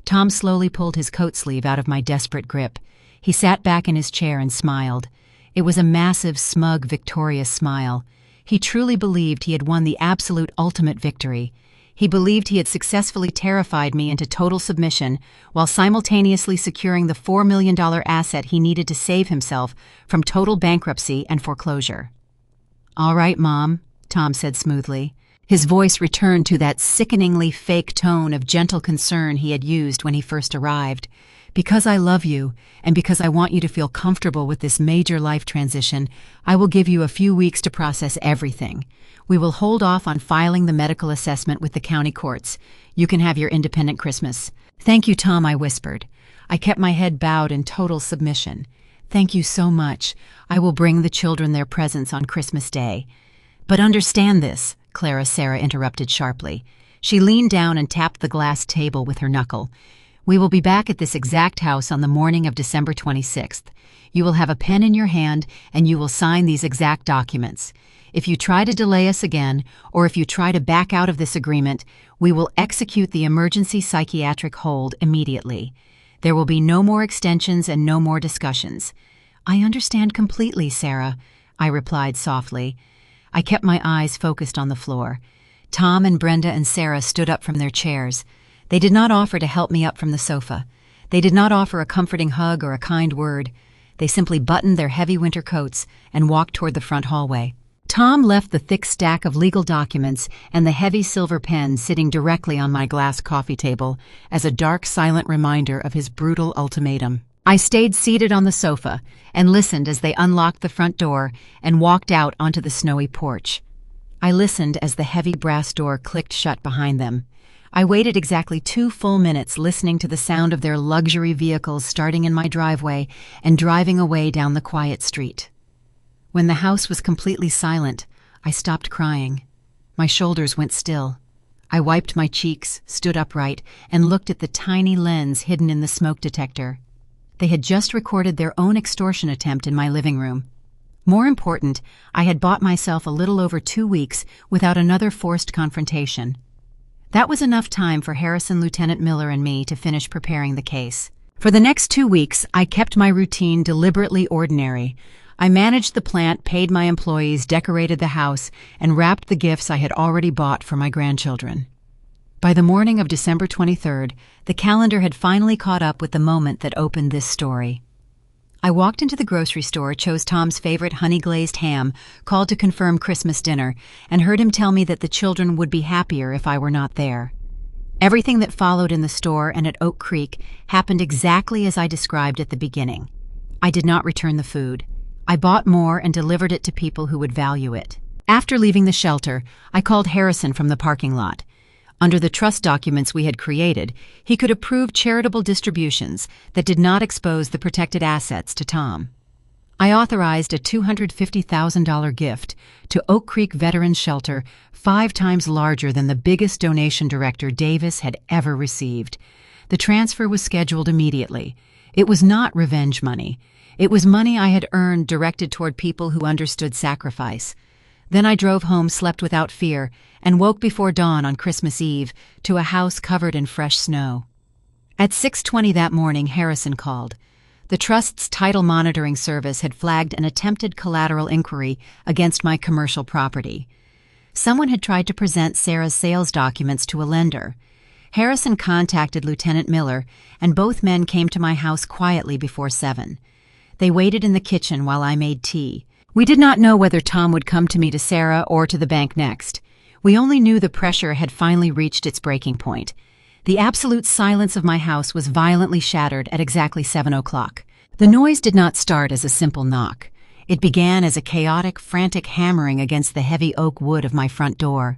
Tom slowly pulled his coat sleeve out of my desperate grip. He sat back in his chair and smiled. It was a massive, smug, victorious smile. He truly believed he had won the absolute ultimate victory. He believed he had successfully terrified me into total submission while simultaneously securing the $4 million asset he needed to save himself from total bankruptcy and foreclosure. All right, Mom, Tom said smoothly. His voice returned to that sickeningly fake tone of gentle concern he had used when he first arrived. Because I love you, and because I want you to feel comfortable with this major life transition, I will give you a few weeks to process everything. We will hold off on filing the medical assessment with the county courts. You can have your independent Christmas. Thank you, Tom, I whispered. I kept my head bowed in total submission. Thank you so much. I will bring the children their presents on Christmas Day. But understand this, Sarah interrupted sharply. She leaned down and tapped the glass table with her knuckle. We will be back at this exact house on the morning of December 26th. You will have a pen in your hand and you will sign these exact documents. If you try to delay us again, or if you try to back out of this agreement, we will execute the emergency psychiatric hold immediately. There will be no more extensions and no more discussions. I understand completely, Sarah, I replied softly. I kept my eyes focused on the floor. Tom and Brenda and Sarah stood up from their chairs. They did not offer to help me up from the sofa. They did not offer a comforting hug or a kind word. They simply buttoned their heavy winter coats and walked toward the front hallway. Tom left the thick stack of legal documents and the heavy silver pen sitting directly on my glass coffee table as a dark, silent reminder of his brutal ultimatum. I stayed seated on the sofa and listened as they unlocked the front door and walked out onto the snowy porch. I listened as the heavy brass door clicked shut behind them. I waited exactly 2 full minutes listening to the sound of their luxury vehicles starting in my driveway and driving away down the quiet street. When the house was completely silent, I stopped crying. My shoulders went still. I wiped my cheeks, stood upright, and looked at the tiny lens hidden in the smoke detector. They had just recorded their own extortion attempt in my living room. More important, I had bought myself a little over 2 weeks without another forced confrontation. That was enough time for Harrison, Lieutenant Miller, and me to finish preparing the case. For the next 2 weeks, I kept my routine deliberately ordinary. I managed the plant, paid my employees, decorated the house, and wrapped the gifts I had already bought for my grandchildren. By the morning of December 23rd, the calendar had finally caught up with the moment that opened this story. I walked into the grocery store, chose Tom's favorite honey-glazed ham, called to confirm Christmas dinner, and heard him tell me that the children would be happier if I were not there. Everything that followed in the store and at Oak Creek happened exactly as I described at the beginning. I did not return the food. I bought more and delivered it to people who would value it. After leaving the shelter, I called Harrison from the parking lot. Under the trust documents we had created, he could approve charitable distributions that did not expose the protected assets to Tom. I authorized a $250,000 gift to Oak Creek Veterans Shelter, 5 times larger than the biggest donation Director Davis had ever received. The transfer was scheduled immediately. It was not revenge money. It was money I had earned directed toward people who understood sacrifice. Then I drove home, slept without fear, and woke before dawn on Christmas Eve to a house covered in fresh snow. At 6:20 that morning, Harrison called. The Trust's title monitoring service had flagged an attempted collateral inquiry against my commercial property. Someone had tried to present Sarah's sales documents to a lender. Harrison contacted Lieutenant Miller, and both men came to my house quietly before 7. They waited in the kitchen while I made tea. We did not know whether Tom would come to me to Sarah or to the bank next. We only knew the pressure had finally reached its breaking point. The absolute silence of my house was violently shattered at exactly 7 o'clock. The noise did not start as a simple knock. It began as a chaotic, frantic hammering against the heavy oak wood of my front door.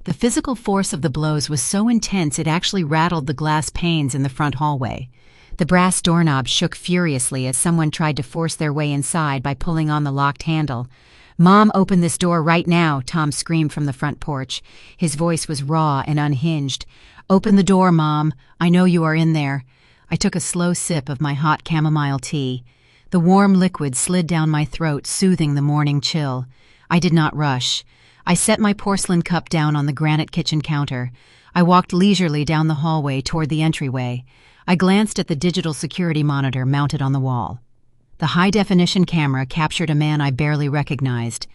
The physical force of the blows was so intense it actually rattled the glass panes in the front hallway. The brass doorknob shook furiously as someone tried to force their way inside by pulling on the locked handle. "Mom, open this door right now," Tom screamed from the front porch. His voice was raw and unhinged. "Open the door, Mom. I know you are in there." I took a slow sip of my hot chamomile tea. The warm liquid slid down my throat, soothing the morning chill. I did not rush. I set my porcelain cup down on the granite kitchen counter. I walked leisurely down the hallway toward the entryway. I glanced at the digital security monitor mounted on the wall. The high-definition camera captured a man I barely recognized.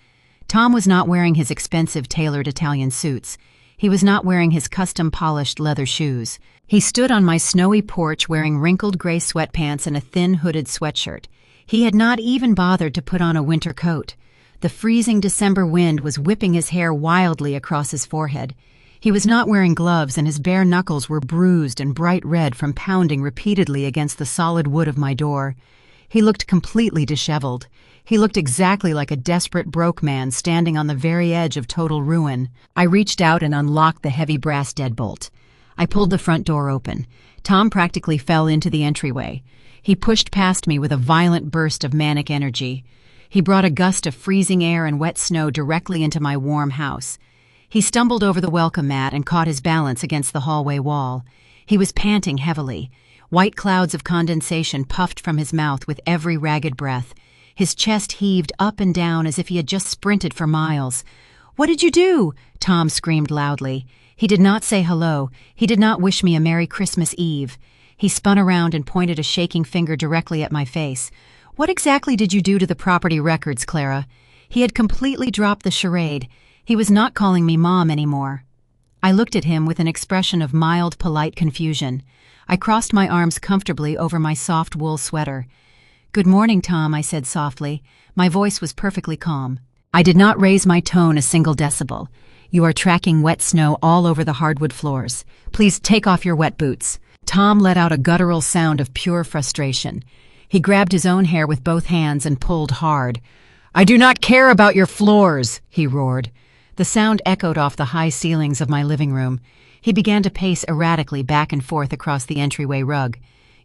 Tom was not wearing his expensive tailored Italian suits. He was not wearing his custom-polished leather shoes. He stood on my snowy porch wearing wrinkled gray sweatpants and a thin hooded sweatshirt. He had not even bothered to put on a winter coat. The freezing December wind was whipping his hair wildly across his forehead. He was not wearing gloves, and his bare knuckles were bruised and bright red from pounding repeatedly against the solid wood of my door. He looked completely disheveled. He looked exactly like a desperate broke man standing on the very edge of total ruin. I reached out and unlocked the heavy brass deadbolt. I pulled the front door open. Tom practically fell into the entryway. He pushed past me with a violent burst of manic energy. He brought a gust of freezing air and wet snow directly into my warm house. He stumbled over the welcome mat and caught his balance against the hallway wall. He was panting heavily. White clouds of condensation puffed from his mouth with every ragged breath. His chest heaved up and down as if he had just sprinted for miles. "What did you do?" Tom screamed loudly. He did not say hello. He did not wish me a Merry Christmas Eve. He spun around and pointed a shaking finger directly at my face. "What exactly did you do to the property records, Clara?" He had completely dropped the charade. He was not calling me Mom anymore. I looked at him with an expression of mild, polite confusion. I crossed my arms comfortably over my soft wool sweater. "Good morning, Tom," I said softly. My voice was perfectly calm. I did not raise my tone a single decibel. "You are tracking wet snow all over the hardwood floors. Please take off your wet boots." Tom let out a guttural sound of pure frustration. He grabbed his own hair with both hands and pulled hard. "I do not care about your floors," he roared. The sound echoed off the high ceilings of my living room. He began to pace erratically back and forth across the entryway rug.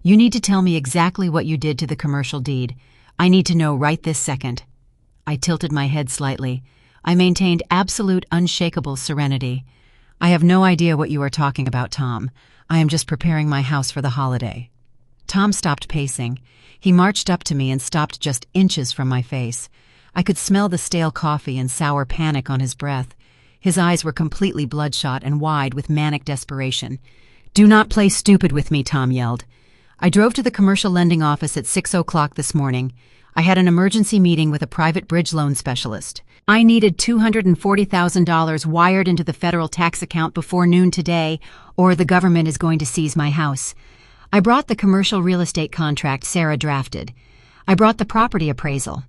"You need to tell me exactly what you did to the commercial deed. I need to know right this second." I tilted my head slightly. I maintained absolute, unshakable serenity. "I have no idea what you are talking about, Tom. I am just preparing my house for the holiday." Tom stopped pacing. He marched up to me and stopped just inches from my face. I could smell the stale coffee and sour panic on his breath. His eyes were completely bloodshot and wide with manic desperation. "Do not play stupid with me," Tom yelled. I drove to the commercial lending office at 6 o'clock this morning. I had an emergency meeting with a private bridge loan specialist. I needed $240,000 wired into the federal tax account before noon today, or the government is going to seize my house. I brought the commercial real estate contract Sarah drafted. I brought the property appraisal.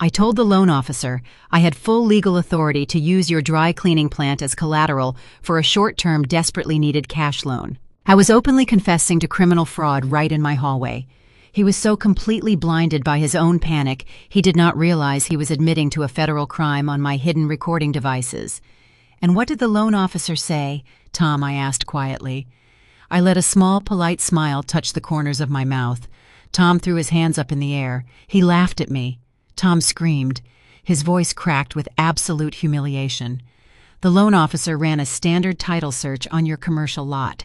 I told the loan officer I had full legal authority to use your dry cleaning plant as collateral for a short-term, desperately needed cash loan. I was openly confessing to criminal fraud right in my hallway. He was so completely blinded by his own panic, he did not realize he was admitting to a federal crime on my hidden recording devices. "And what did the loan officer say?" Tom, I asked quietly. I let a small, polite smile touch the corners of my mouth. Tom threw his hands up in the air. He laughed at me. Tom screamed. His voice cracked with absolute humiliation. "The loan officer ran a standard title search on your commercial lot."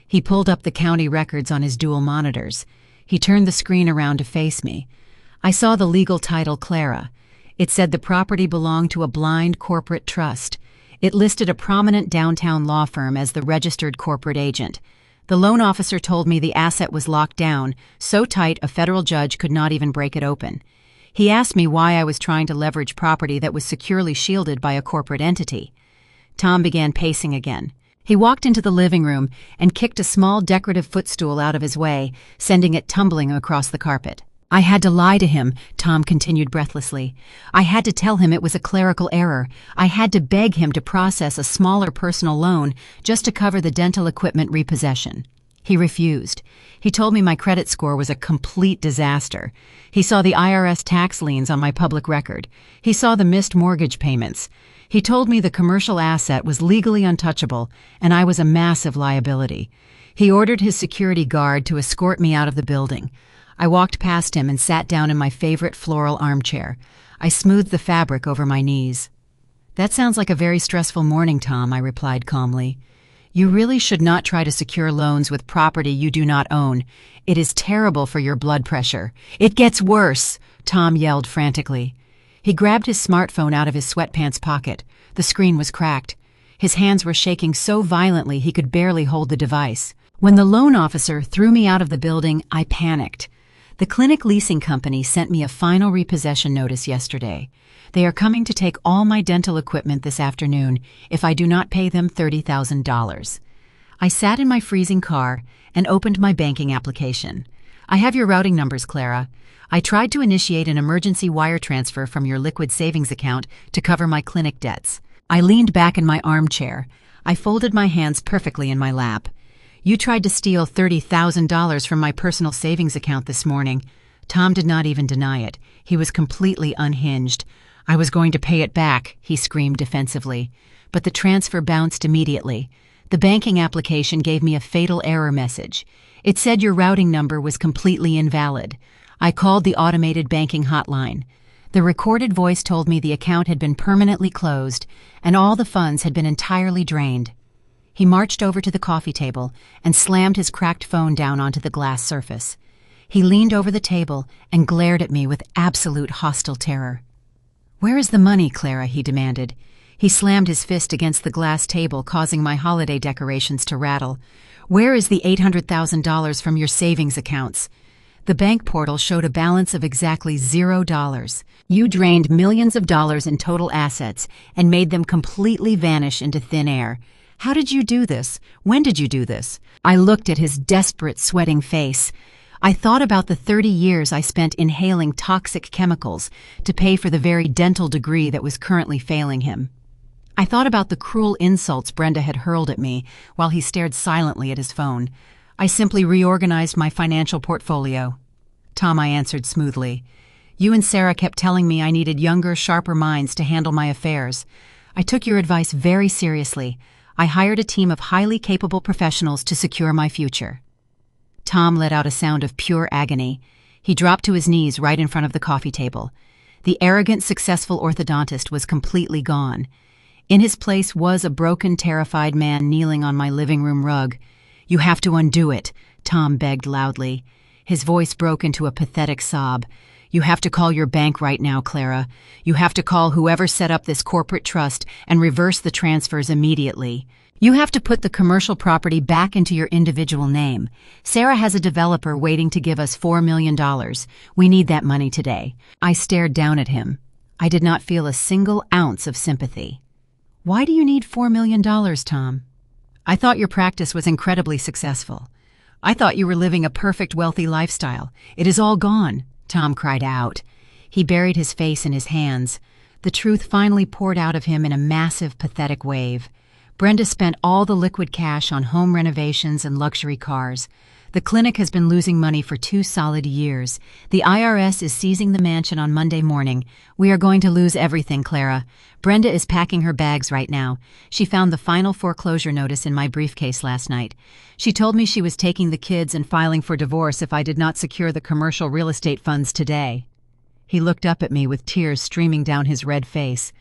He pulled up the county records on his dual monitors. He turned the screen around to face me. I saw the legal title Clara. It said the property belonged to a blind corporate trust. It listed a prominent downtown law firm as the registered corporate agent. The loan officer told me the asset was locked down, so tight a federal judge could not even break it open. He asked me why I was trying to leverage property that was securely shielded by a corporate entity. Tom began pacing again. He walked into the living room and kicked a small decorative footstool out of his way, sending it tumbling across the carpet. I had to lie to him, Tom continued breathlessly. I had to tell him it was a clerical error. I had to beg him to process a smaller personal loan just to cover the dental equipment repossession. He refused. He told me my credit score was a complete disaster. He saw the IRS tax liens on my public record. He saw the missed mortgage payments. He told me the commercial asset was legally untouchable, and I was a massive liability. He ordered his security guard to escort me out of the building. I walked past him and sat down in my favorite floral armchair. I smoothed the fabric over my knees. "That sounds like a very stressful morning, Tom," I replied calmly. "You really should not try to secure loans with property you do not own. It is terrible for your blood pressure." "It gets worse," Tom yelled frantically. He grabbed his smartphone out of his sweatpants pocket. The screen was cracked. His hands were shaking so violently he could barely hold the device. When the loan officer threw me out of the building, I panicked. The clinic leasing company sent me a final repossession notice yesterday. They are coming to take all my dental equipment this afternoon if I do not pay them $30,000. I sat in my freezing car and opened my banking application. "I have your routing numbers, Clara. I tried to initiate an emergency wire transfer from your liquid savings account to cover my clinic debts." I leaned back in my armchair. I folded my hands perfectly in my lap. "You tried to steal $30,000 from my personal savings account this morning." Tom did not even deny it. He was completely unhinged. "I was going to pay it back," he screamed defensively. But the transfer bounced immediately. The banking application gave me a fatal error message. It said your routing number was completely invalid. I called the automated banking hotline. The recorded voice told me the account had been permanently closed and all the funds had been entirely drained. He marched over to the coffee table and slammed his cracked phone down onto the glass surface. He leaned over the table and glared at me with absolute hostile terror. "Where is the money, Clara?" he demanded. He slammed his fist against the glass table, causing my holiday decorations to rattle. "Where is the $800,000 from your savings accounts?" The bank portal showed a balance of exactly $0. "You drained millions of dollars in total assets and made them completely vanish into thin air. How did you do this? When did you do this?" I looked at his desperate, sweating face. I thought about the 30 years I spent inhaling toxic chemicals to pay for the very dental degree that was currently failing him. I thought about the cruel insults Brenda had hurled at me while he stared silently at his phone. I simply reorganized my financial portfolio. "Tom," I answered smoothly. "You and Sarah kept telling me I needed younger, sharper minds to handle my affairs. I took your advice very seriously. I hired a team of highly capable professionals to secure my future." Tom let out a sound of pure agony. He dropped to his knees right in front of the coffee table. The arrogant, successful orthodontist was completely gone. In his place was a broken, terrified man kneeling on my living room rug. "You have to undo it," Tom begged loudly. His voice broke into a pathetic sob. "You have to call your bank right now, Clara. You have to call whoever set up this corporate trust and reverse the transfers immediately. You have to put the commercial property back into your individual name. Sarah has a developer waiting to give us $4 million. We need that money today." I stared down at him. I did not feel a single ounce of sympathy. "Why do you need $4 million, Tom? I thought your practice was incredibly successful. I thought you were living a perfect, wealthy lifestyle. It is all gone," Tom cried out. He buried his face in his hands. The truth finally poured out of him in a massive, pathetic wave. Brenda spent all the liquid cash on home renovations and luxury cars. The clinic has been losing money for 2 solid years. The IRS is seizing the mansion on Monday morning. We are going to lose everything, Clara. Brenda is packing her bags right now. She found the final foreclosure notice in my briefcase last night. She told me she was taking the kids and filing for divorce if I did not secure the commercial real estate funds today. He looked up at me with tears streaming down his red face.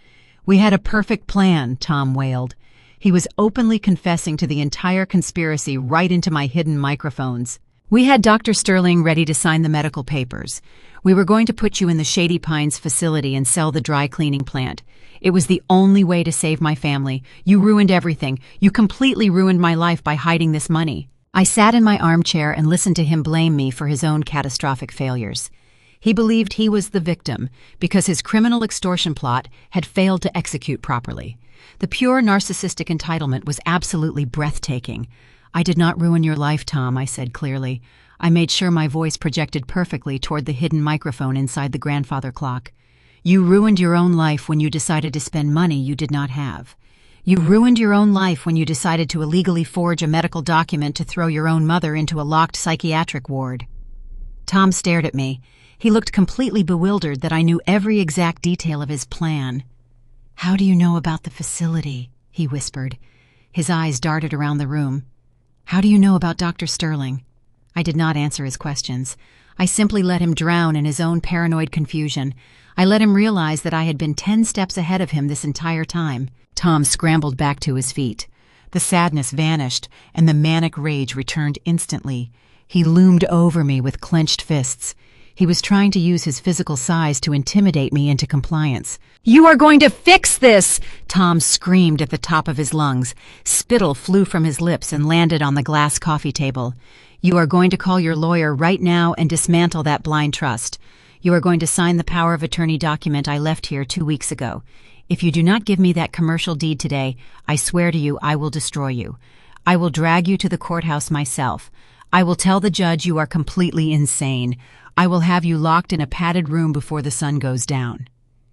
"We had a perfect plan," Tom wailed. He was openly confessing to the entire conspiracy right into my hidden microphones. "We had Dr. Sterling ready to sign the medical papers. We were going to put you in the Shady Pines facility and sell the dry cleaning plant. It was the only way to save my family. You ruined everything. You completely ruined my life by hiding this money." I sat in my armchair and listened to him blame me for his own catastrophic failures. He believed he was the victim because his criminal extortion plot had failed to execute properly. The pure narcissistic entitlement was absolutely breathtaking. "I did not ruin your life, Tom," I said clearly. I made sure my voice projected perfectly toward the hidden microphone inside the grandfather clock. "You ruined your own life when you decided to spend money you did not have. You ruined your own life when you decided to illegally forge a medical document to throw your own mother into a locked psychiatric ward." Tom stared at me. He looked completely bewildered that I knew every exact detail of his plan. "How do you know about the facility?" he whispered. His eyes darted around the room. "How do you know about Dr. Sterling?" I did not answer his questions. I simply let him drown in his own paranoid confusion. I let him realize that I had been 10 steps ahead of him this entire time. Tom scrambled back to his feet. The sadness vanished, and the manic rage returned instantly. He loomed over me with clenched fists. He was trying to use his physical size to intimidate me into compliance. "You are going to fix this!" Tom screamed at the top of his lungs. Spittle flew from his lips and landed on the glass coffee table. "You are going to call your lawyer right now and dismantle that blind trust. You are going to sign the power of attorney document I left here 2 weeks ago. If you do not give me that commercial deed today, I swear to you I will destroy you. I will drag you to the courthouse myself. I will tell the judge you are completely insane. I will have you locked in a padded room before the sun goes down."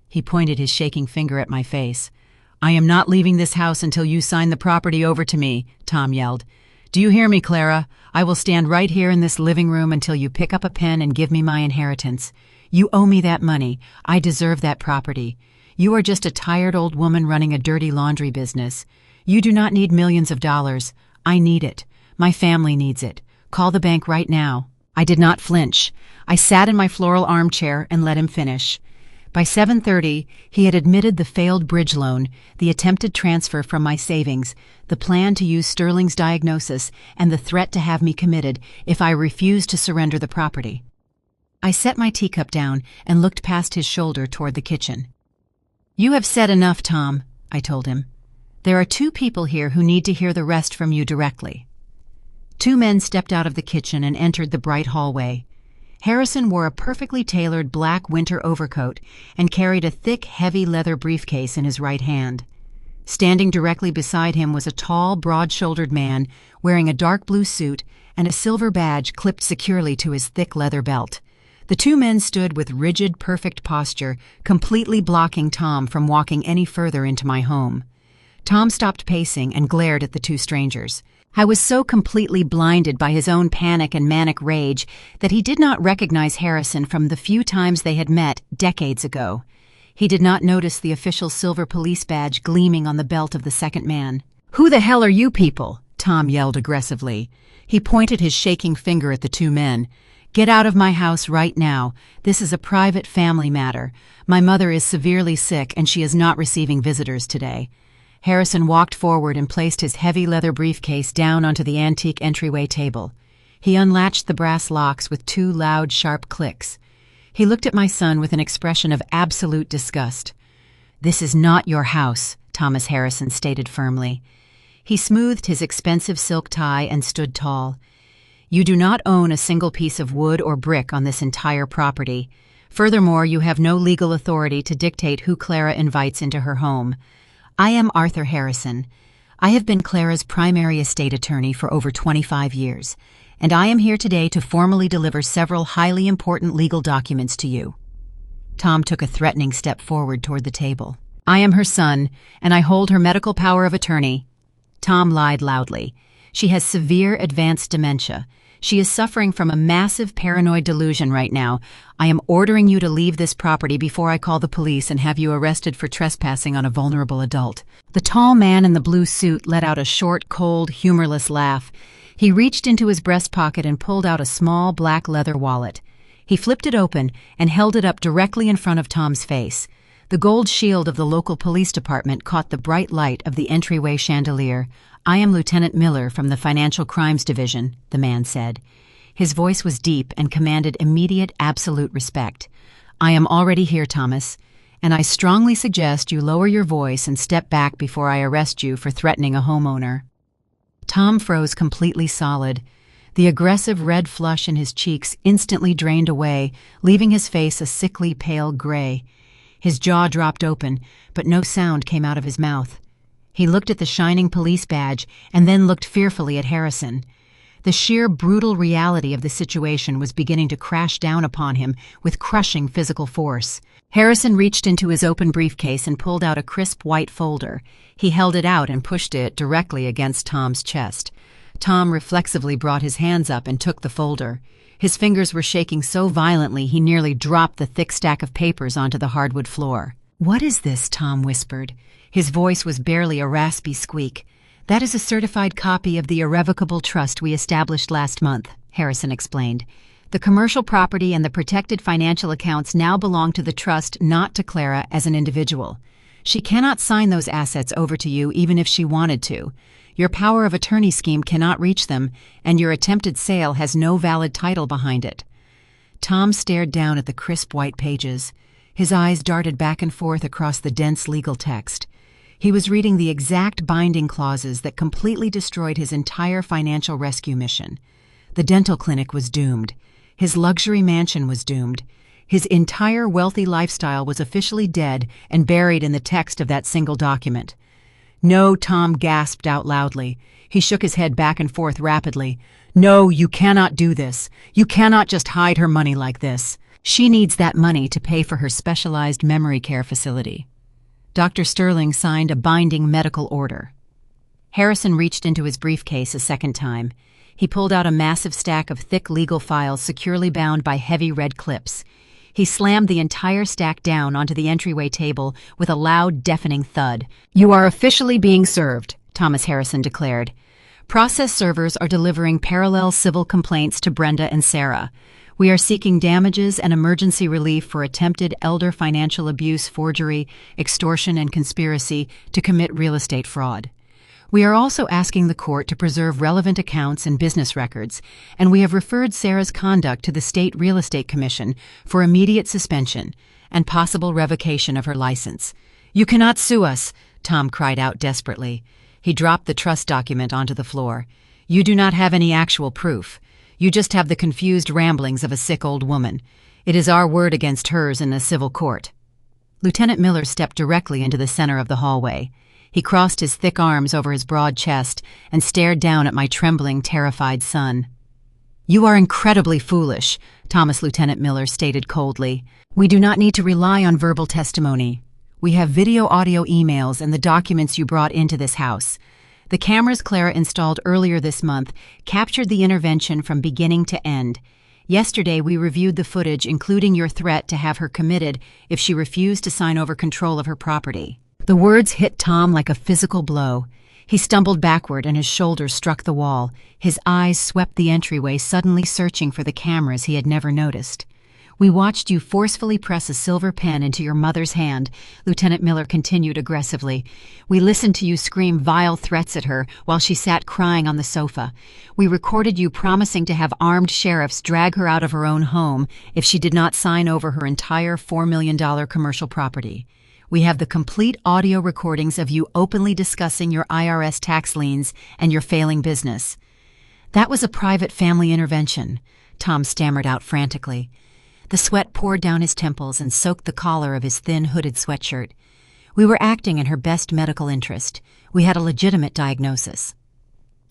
He pointed his shaking finger at my face. "I am not leaving this house until you sign the property over to me," Tom yelled. "Do you hear me, Clara? I will stand right here in this living room until you pick up a pen and give me my inheritance. You owe me that money. I deserve that property. You are just a tired old woman running a dirty laundry business. You do not need millions of dollars. I need it. My family needs it. Call the bank right now." I did not flinch. I sat in my floral armchair and let him finish. By 7:30, he had admitted the failed bridge loan, the attempted transfer from my savings, the plan to use Sterling's diagnosis, and the threat to have me committed if I refused to surrender the property. I set my teacup down and looked past his shoulder toward the kitchen. "You have said enough, Tom," I told him. "There are 2 people here who need to hear the rest from you directly." 2 men stepped out of the kitchen and entered the bright hallway. Harrison wore a perfectly tailored black winter overcoat and carried a thick, heavy leather briefcase in his right hand. Standing directly beside him was a tall, broad-shouldered man wearing a dark blue suit and a silver badge clipped securely to his thick leather belt. The 2 men stood with rigid, perfect posture, completely blocking Tom from walking any further into my home. Tom stopped pacing and glared at the 2 strangers. I was so completely blinded by his own panic and manic rage that he did not recognize Harrison from the few times they had met decades ago. He did not notice the official silver police badge gleaming on the belt of the second man. "Who the hell are you people?" Tom yelled aggressively. He pointed his shaking finger at the 2 men. "Get out of my house right now. This is a private family matter. My mother is severely sick and she is not receiving visitors today." Harrison walked forward and placed his heavy leather briefcase down onto the antique entryway table. He unlatched the brass locks with 2 loud, sharp clicks. He looked at my son with an expression of absolute disgust. "This is not your house," Thomas Harrison stated firmly. He smoothed his expensive silk tie and stood tall. "You do not own a single piece of wood or brick on this entire property. Furthermore, you have no legal authority to dictate who Clara invites into her home. I am Arthur Harrison. I have been Clara's primary estate attorney for over 25 years, and I am here today to formally deliver several highly important legal documents to you." Tom took a threatening step forward toward the table. "I am her son, and I hold her medical power of attorney." Tom lied loudly. "She has severe advanced dementia. She is suffering from a massive paranoid delusion right now. I am ordering you to leave this property before I call the police and have you arrested for trespassing on a vulnerable adult." The tall man in the blue suit let out a short, cold, humorless laugh. He reached into his breast pocket and pulled out a small black leather wallet. He flipped it open and held it up directly in front of Tom's face. The gold shield of the local police department caught the bright light of the entryway chandelier. "I am Lieutenant Miller from the Financial Crimes Division," the man said. His voice was deep and commanded immediate, absolute respect. "I am already here, Thomas, and I strongly suggest you lower your voice and step back before I arrest you for threatening a homeowner." Tom froze completely solid. The aggressive red flush in his cheeks instantly drained away, leaving his face a sickly pale gray. His jaw dropped open, but no sound came out of his mouth. He looked at the shining police badge and then looked fearfully at Harrison. The sheer brutal reality of the situation was beginning to crash down upon him with crushing physical force. Harrison reached into his open briefcase and pulled out a crisp white folder. He held it out and pushed it directly against Tom's chest. Tom reflexively brought his hands up and took the folder. His fingers were shaking so violently he nearly dropped the thick stack of papers onto the hardwood floor. "What is this?" Tom whispered. His voice was barely a raspy squeak. "That is a certified copy of the irrevocable trust we established last month," Harrison explained. "The commercial property and the protected financial accounts now belong to the trust, not to Clara as an individual. She cannot sign those assets over to you even if she wanted to. Your power of attorney scheme cannot reach them, and your attempted sale has no valid title behind it." Tom stared down at the crisp white pages. His eyes darted back and forth across the dense legal text. He was reading the exact binding clauses that completely destroyed his entire financial rescue mission. The dental clinic was doomed. His luxury mansion was doomed. His entire wealthy lifestyle was officially dead and buried in the text of that single document. "No," Tom gasped out loudly. He shook his head back and forth rapidly. "No, you cannot do this. You cannot just hide her money like this. She needs that money to pay for her specialized memory care facility." Dr. Sterling signed a binding medical order. Harrison reached into his briefcase a second time. He pulled out a massive stack of thick legal files securely bound by heavy red clips. He slammed the entire stack down onto the entryway table with a loud, deafening thud. "You are officially being served," Thomas Harrison declared. "Process servers are delivering parallel civil complaints to Brenda and Sarah. We are seeking damages and emergency relief for attempted elder financial abuse, forgery, extortion, and conspiracy to commit real estate fraud. We are also asking the court to preserve relevant accounts and business records, and we have referred Sarah's conduct to the State Real Estate Commission for immediate suspension and possible revocation of her license." "You cannot sue us," Tom cried out desperately. He dropped the trust document onto the floor. "You do not have any actual proof. You just have the confused ramblings of a sick old woman. It is our word against hers in a civil court." Lieutenant Miller stepped directly into the center of the hallway. He crossed his thick arms over his broad chest and stared down at my trembling, terrified son. "You are incredibly foolish," Lieutenant Miller stated coldly. "We do not need to rely on verbal testimony. We have video, audio, emails, and the documents you brought into this house. The cameras Clara installed earlier this month captured the intervention from beginning to end. Yesterday we reviewed the footage, including your threat to have her committed if she refused to sign over control of her property." The words hit Tom like a physical blow. He stumbled backward and his shoulders struck the wall. His eyes swept the entryway, suddenly searching for the cameras he had never noticed. "We watched you forcefully press a silver pen into your mother's hand," Lieutenant Miller continued aggressively. "We listened to you scream vile threats at her while she sat crying on the sofa. We recorded you promising to have armed sheriffs drag her out of her own home if she did not sign over her entire $4 million commercial property. We have the complete audio recordings of you openly discussing your IRS tax liens and your failing business." "That was a private family intervention," Tom stammered out frantically. The sweat poured down his temples and soaked the collar of his thin, hooded sweatshirt. "We were acting in her best medical interest. We had a legitimate diagnosis."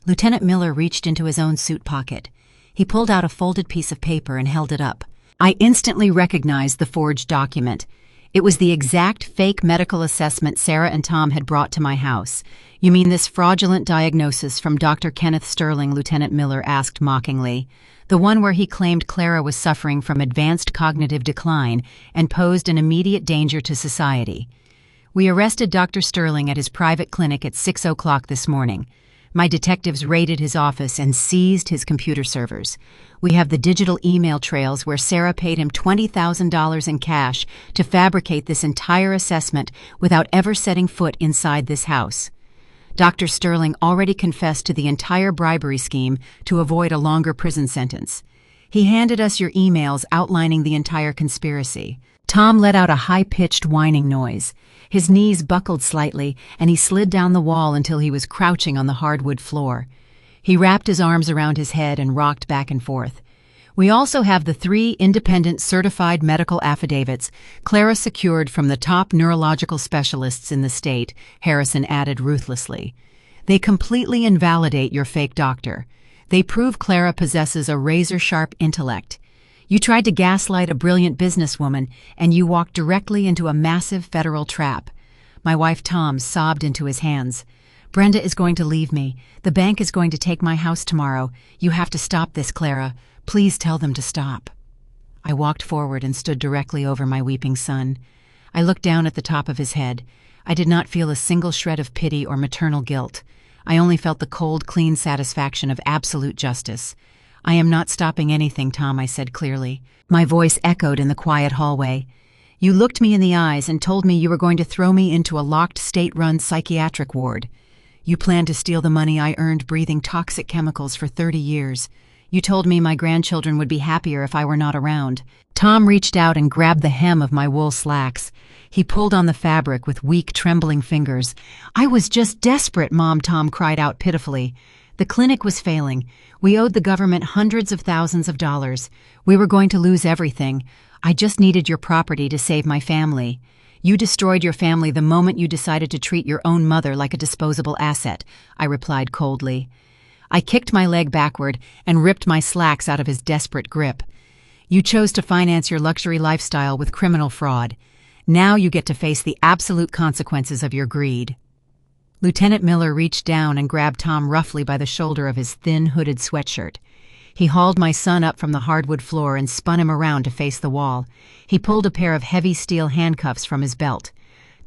Lieutenant Miller reached into his own suit pocket. He pulled out a folded piece of paper and held it up. I instantly recognized the forged document. It was the exact fake medical assessment Sarah and Tom had brought to my house. "You mean this fraudulent diagnosis from Dr. Kenneth Sterling?" Lieutenant Miller asked mockingly. "The one where he claimed Clara was suffering from advanced cognitive decline and posed an immediate danger to society. We arrested Dr. Sterling at his private clinic at 6 o'clock this morning. My detectives raided his office and seized his computer servers. We have the digital email trails where Sarah paid him $20,000 in cash to fabricate this entire assessment without ever setting foot inside this house. Dr. Sterling already confessed to the entire bribery scheme to avoid a longer prison sentence. He handed us your emails outlining the entire conspiracy." Tom let out a high-pitched whining noise. His knees buckled slightly, and he slid down the wall until he was crouching on the hardwood floor. He wrapped his arms around his head and rocked back and forth. We also have the 3 independent certified medical affidavits Clara secured from the top neurological specialists in the state, Harrison added ruthlessly. They completely invalidate your fake doctor. They prove Clara possesses a razor-sharp intellect. You tried to gaslight a brilliant businesswoman, and you walked directly into a massive federal trap. My wife Tom sobbed into his hands. Brenda is going to leave me. The bank is going to take my house tomorrow. You have to stop this, Clara. Please tell them to stop. I walked forward and stood directly over my weeping son. I looked down at the top of his head. I did not feel a single shred of pity or maternal guilt. I only felt the cold, clean satisfaction of absolute justice. I am not stopping anything, Tom, I said clearly. My voice echoed in the quiet hallway. You looked me in the eyes and told me you were going to throw me into a locked state-run psychiatric ward. You planned to steal the money I earned breathing toxic chemicals for 30 years. You told me my grandchildren would be happier if I were not around. Tom reached out and grabbed the hem of my wool slacks. He pulled on the fabric with weak, trembling fingers. I was just desperate, Mom, Tom cried out pitifully. The clinic was failing. We owed the government hundreds of thousands of dollars. We were going to lose everything. I just needed your property to save my family. You destroyed your family the moment you decided to treat your own mother like a disposable asset, I replied coldly. I kicked my leg backward and ripped my slacks out of his desperate grip. You chose to finance your luxury lifestyle with criminal fraud. Now you get to face the absolute consequences of your greed. Lieutenant Miller reached down and grabbed Tom roughly by the shoulder of his thin, hooded sweatshirt. He hauled my son up from the hardwood floor and spun him around to face the wall. He pulled a pair of heavy steel handcuffs from his belt.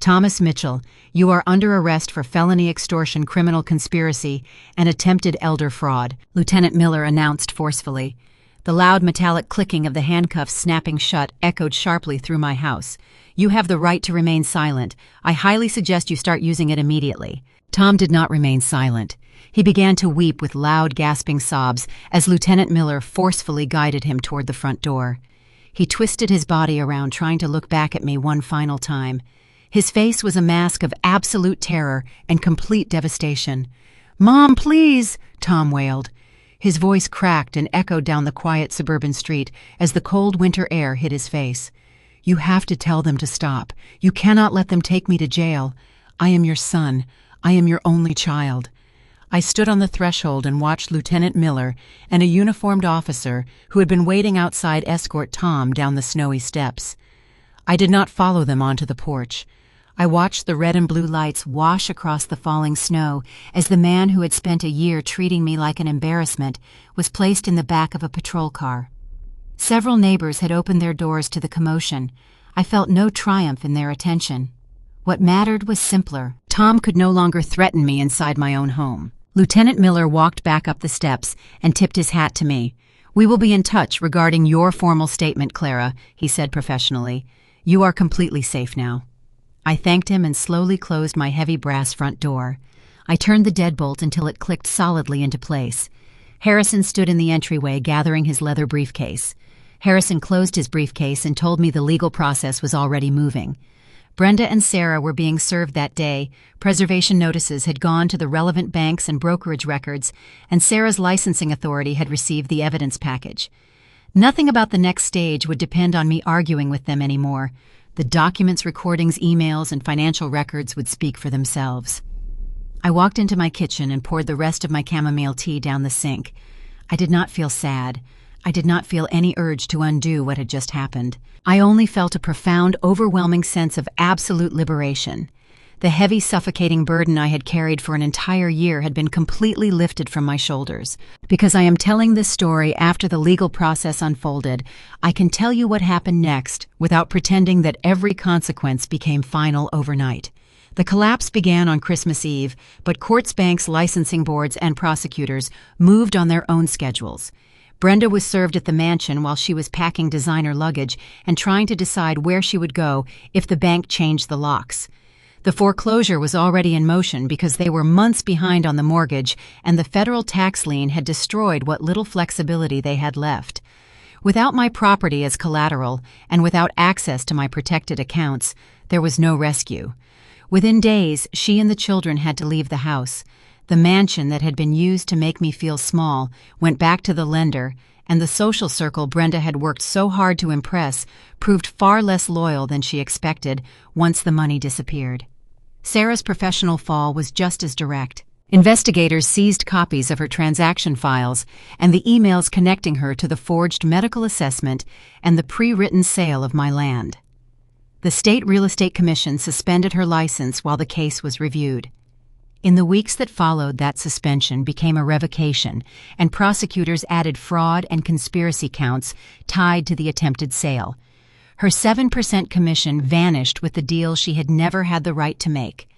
Thomas Mitchell, you are under arrest for felony extortion, criminal conspiracy, and attempted elder fraud, Lieutenant Miller announced forcefully. The loud metallic clicking of the handcuffs snapping shut echoed sharply through my house. You have the right to remain silent. I highly suggest you start using it immediately. Tom did not remain silent. He began to weep with loud, gasping sobs as Lieutenant Miller forcefully guided him toward the front door. He twisted his body around, trying to look back at me one final time. His face was a mask of absolute terror and complete devastation. "Mom, please!" Tom wailed. His voice cracked and echoed down the quiet suburban street as the cold winter air hit his face. "You have to tell them to stop. You cannot let them take me to jail. I am your son. I am your only child." I stood on the threshold and watched Lieutenant Miller and a uniformed officer who had been waiting outside escort Tom down the snowy steps. I did not follow them onto the porch. I watched the red and blue lights wash across the falling snow as the man who had spent a year treating me like an embarrassment was placed in the back of a patrol car. Several neighbors had opened their doors to the commotion. I felt no triumph in their attention. What mattered was simpler. Tom could no longer threaten me inside my own home. Lieutenant Miller walked back up the steps and tipped his hat to me. "We will be in touch regarding your formal statement, Clara," he said professionally. "You are completely safe now." I thanked him and slowly closed my heavy brass front door. I turned the deadbolt until it clicked solidly into place. Harrison stood in the entryway gathering his leather briefcase. Harrison closed his briefcase and told me the legal process was already moving. Brenda and Sarah were being served that day. Preservation notices had gone to the relevant banks and brokerage records, and Sarah's licensing authority had received the evidence package. Nothing about the next stage would depend on me arguing with them anymore. The documents, recordings, emails, and financial records would speak for themselves. I walked into my kitchen and poured the rest of my chamomile tea down the sink. I did not feel sad. I did not feel any urge to undo what had just happened. I only felt a profound, overwhelming sense of absolute liberation. The heavy, suffocating burden I had carried for an entire year had been completely lifted from my shoulders. Because I am telling this story after the legal process unfolded, I can tell you what happened next without pretending that every consequence became final overnight. The collapse began on Christmas Eve, but courts, banks, licensing boards, and prosecutors moved on their own schedules. Brenda was served at the mansion while she was packing designer luggage and trying to decide where she would go if the bank changed the locks. The foreclosure was already in motion because they were months behind on the mortgage, and the federal tax lien had destroyed what little flexibility they had left. Without my property as collateral, and without access to my protected accounts, there was no rescue. Within days, she and the children had to leave the house. The mansion that had been used to make me feel small went back to the lender, and the social circle Brenda had worked so hard to impress proved far less loyal than she expected once the money disappeared. Sarah's professional fall was just as direct. Investigators seized copies of her transaction files and the emails connecting her to the forged medical assessment and the pre-written sale of my land. The State Real Estate Commission suspended her license while the case was reviewed. In the weeks that followed, that suspension became a revocation, and prosecutors added fraud and conspiracy counts tied to the attempted sale. Her 7% commission vanished with the deal she had never had the right to make.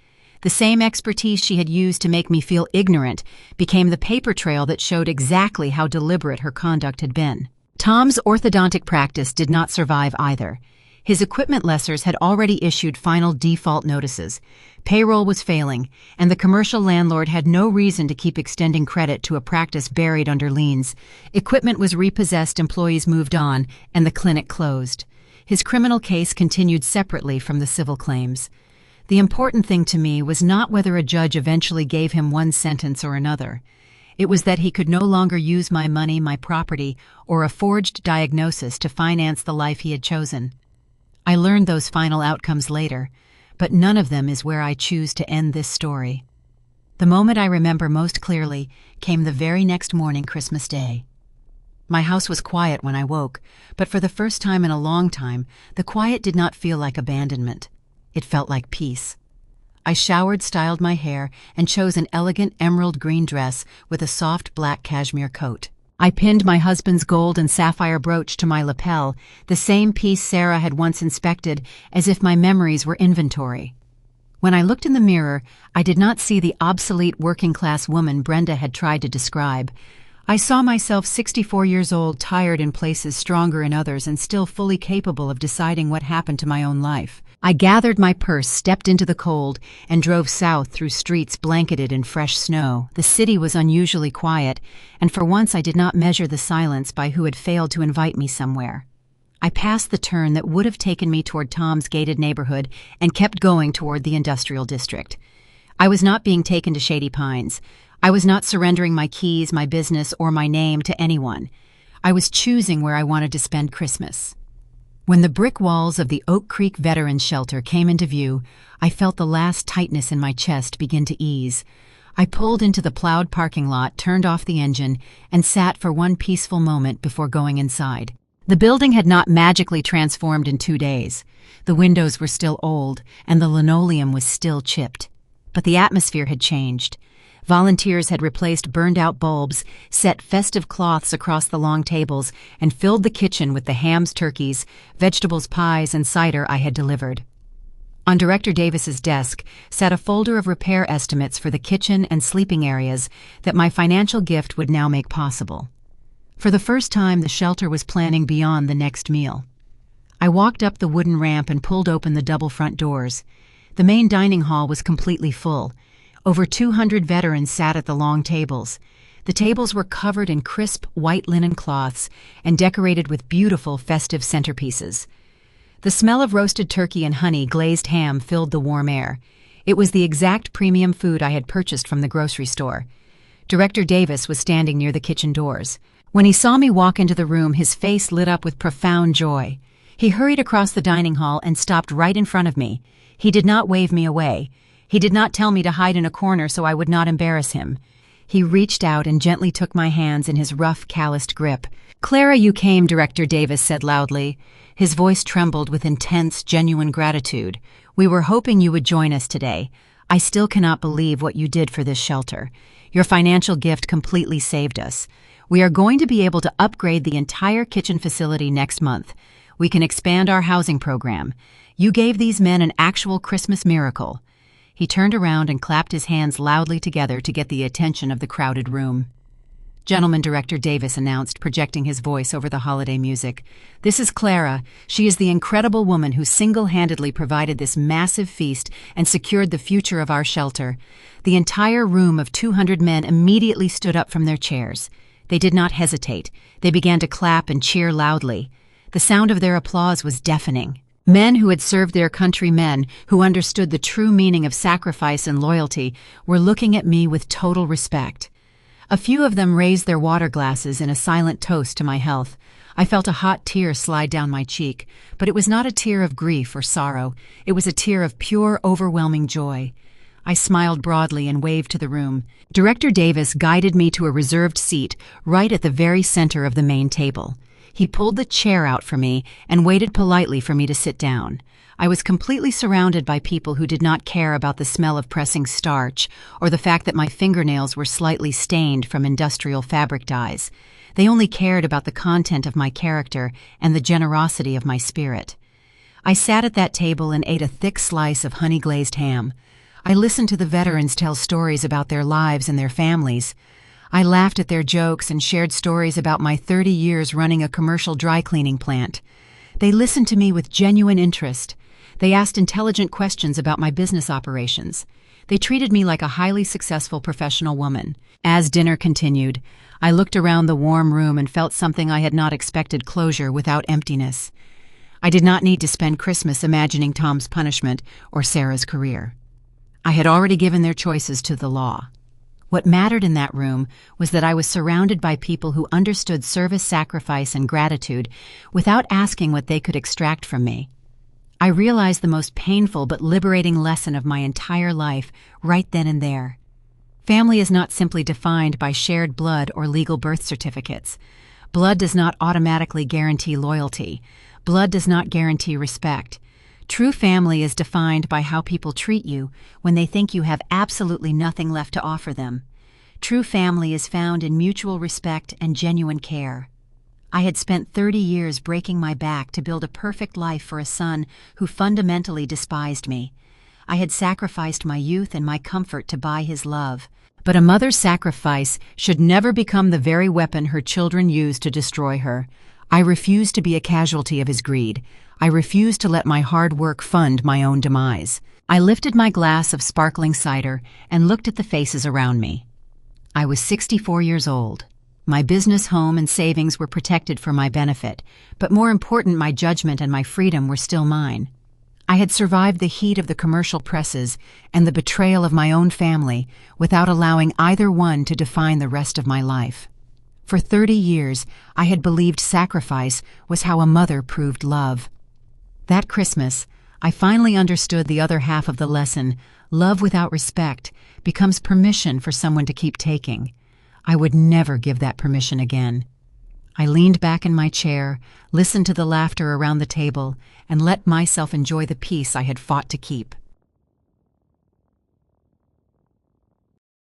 The same expertise she had used to make me feel ignorant became the paper trail that showed exactly how deliberate her conduct had been. Tom's orthodontic practice did not survive either. His equipment lessors had already issued final default notices. Payroll was failing, and the commercial landlord had no reason to keep extending credit to a practice buried under liens. Equipment was repossessed, employees moved on, and the clinic closed. His criminal case continued separately from the civil claims. The important thing to me was not whether a judge eventually gave him one sentence or another. It was that he could no longer use my money, my property, or a forged diagnosis to finance the life he had chosen. I learned those final outcomes later, but none of them is where I choose to end this story. The moment I remember most clearly came the very next morning, Christmas Day. My house was quiet when I woke, but for the first time in a long time, the quiet did not feel like abandonment. It felt like peace. I showered, styled my hair, and chose an elegant emerald green dress with a soft black cashmere coat. I pinned my husband's gold and sapphire brooch to my lapel, the same piece Sarah had once inspected, as if my memories were inventory. When I looked in the mirror, I did not see the obsolete working-class woman Brenda had tried to describe. I saw myself 64 years old, tired in places, stronger in others, and still fully capable of deciding what happened to my own life. I gathered my purse, stepped into the cold, and drove south through streets blanketed in fresh snow. The city was unusually quiet, and for once I did not measure the silence by who had failed to invite me somewhere. I passed the turn that would have taken me toward Tom's gated neighborhood and kept going toward the industrial district. I was not being taken to Shady Pines. I was not surrendering my keys, my business, or my name to anyone. I was choosing where I wanted to spend Christmas. When the brick walls of the Oak Creek Veterans Shelter came into view, I felt the last tightness in my chest begin to ease. I pulled into the plowed parking lot, turned off the engine, and sat for one peaceful moment before going inside. The building had not magically transformed in 2 days. The windows were still old, and the linoleum was still chipped. But the atmosphere had changed. Volunteers had replaced burned-out bulbs, set festive cloths across the long tables, and filled the kitchen with the hams, turkeys, vegetables, pies, and cider I had delivered. On Director Davis's desk sat a folder of repair estimates for the kitchen and sleeping areas that my financial gift would now make possible. For the first time, the shelter was planning beyond the next meal. I walked up the wooden ramp and pulled open the double front doors. The main dining hall was completely full. Over 200 veterans sat at the long tables. The tables were covered in crisp white linen cloths and decorated with beautiful festive centerpieces. The smell of roasted turkey and honey-glazed ham filled the warm air. It was the exact premium food I had purchased from the grocery store. Director Davis was standing near the kitchen doors. When he saw me walk into the room, his face lit up with profound joy. He hurried across the dining hall and stopped right in front of me. He did not wave me away. He did not tell me to hide in a corner so I would not embarrass him. He reached out and gently took my hands in his rough, calloused grip. "Clara, you came," Director Davis said loudly. His voice trembled with intense, genuine gratitude. "We were hoping you would join us today. I still cannot believe what you did for this shelter. Your financial gift completely saved us. We are going to be able to upgrade the entire kitchen facility next month. We can expand our housing program. You gave these men an actual Christmas miracle." He turned around and clapped his hands loudly together to get the attention of the crowded room. "Gentlemen," Director Davis announced, projecting his voice over the holiday music. "This is Clara. She is the incredible woman who single-handedly provided this massive feast and secured the future of our shelter." The entire room of 200 men immediately stood up from their chairs. They did not hesitate. They began to clap and cheer loudly. The sound of their applause was deafening. Men who had served their countrymen, who understood the true meaning of sacrifice and loyalty, were looking at me with total respect. A few of them raised their water glasses in a silent toast to my health. I felt a hot tear slide down my cheek, but it was not a tear of grief or sorrow. It was a tear of pure, overwhelming joy. I smiled broadly and waved to the room. Director Davis guided me to a reserved seat right at the very center of the main table. He pulled the chair out for me and waited politely for me to sit down. I was completely surrounded by people who did not care about the smell of pressing starch or the fact that my fingernails were slightly stained from industrial fabric dyes. They only cared about the content of my character and the generosity of my spirit. I sat at that table and ate a thick slice of honey-glazed ham. I listened to the veterans tell stories about their lives and their families. I laughed at their jokes and shared stories about my 30 years running a commercial dry cleaning plant. They listened to me with genuine interest. They asked intelligent questions about my business operations. They treated me like a highly successful professional woman. As dinner continued, I looked around the warm room and felt something I had not expected: closure without emptiness. I did not need to spend Christmas imagining Tom's punishment or Sarah's career. I had already given their choices to the law. What mattered in that room was that I was surrounded by people who understood service, sacrifice, and gratitude without asking what they could extract from me. I realized the most painful but liberating lesson of my entire life right then and there. Family is not simply defined by shared blood or legal birth certificates. Blood does not automatically guarantee loyalty. Blood does not guarantee respect. True family is defined by how people treat you when they think you have absolutely nothing left to offer them. True family is found in mutual respect and genuine care. I had spent 30 years breaking my back to build a perfect life for a son who fundamentally despised me. I had sacrificed my youth and my comfort to buy his love. But a mother's sacrifice should never become the very weapon her children use to destroy her. I refused to be a casualty of his greed. I refused to let my hard work fund my own demise. I lifted my glass of sparkling cider and looked at the faces around me. I was 64 years old. My business, home, and savings were protected for my benefit, but more important, my judgment and my freedom were still mine. I had survived the heat of the commercial presses and the betrayal of my own family without allowing either one to define the rest of my life. For 30 years, I had believed sacrifice was how a mother proved love. That Christmas, I finally understood the other half of the lesson. Love without respect becomes permission for someone to keep taking. I would never give that permission again. I leaned back in my chair, listened to the laughter around the table, and let myself enjoy the peace I had fought to keep.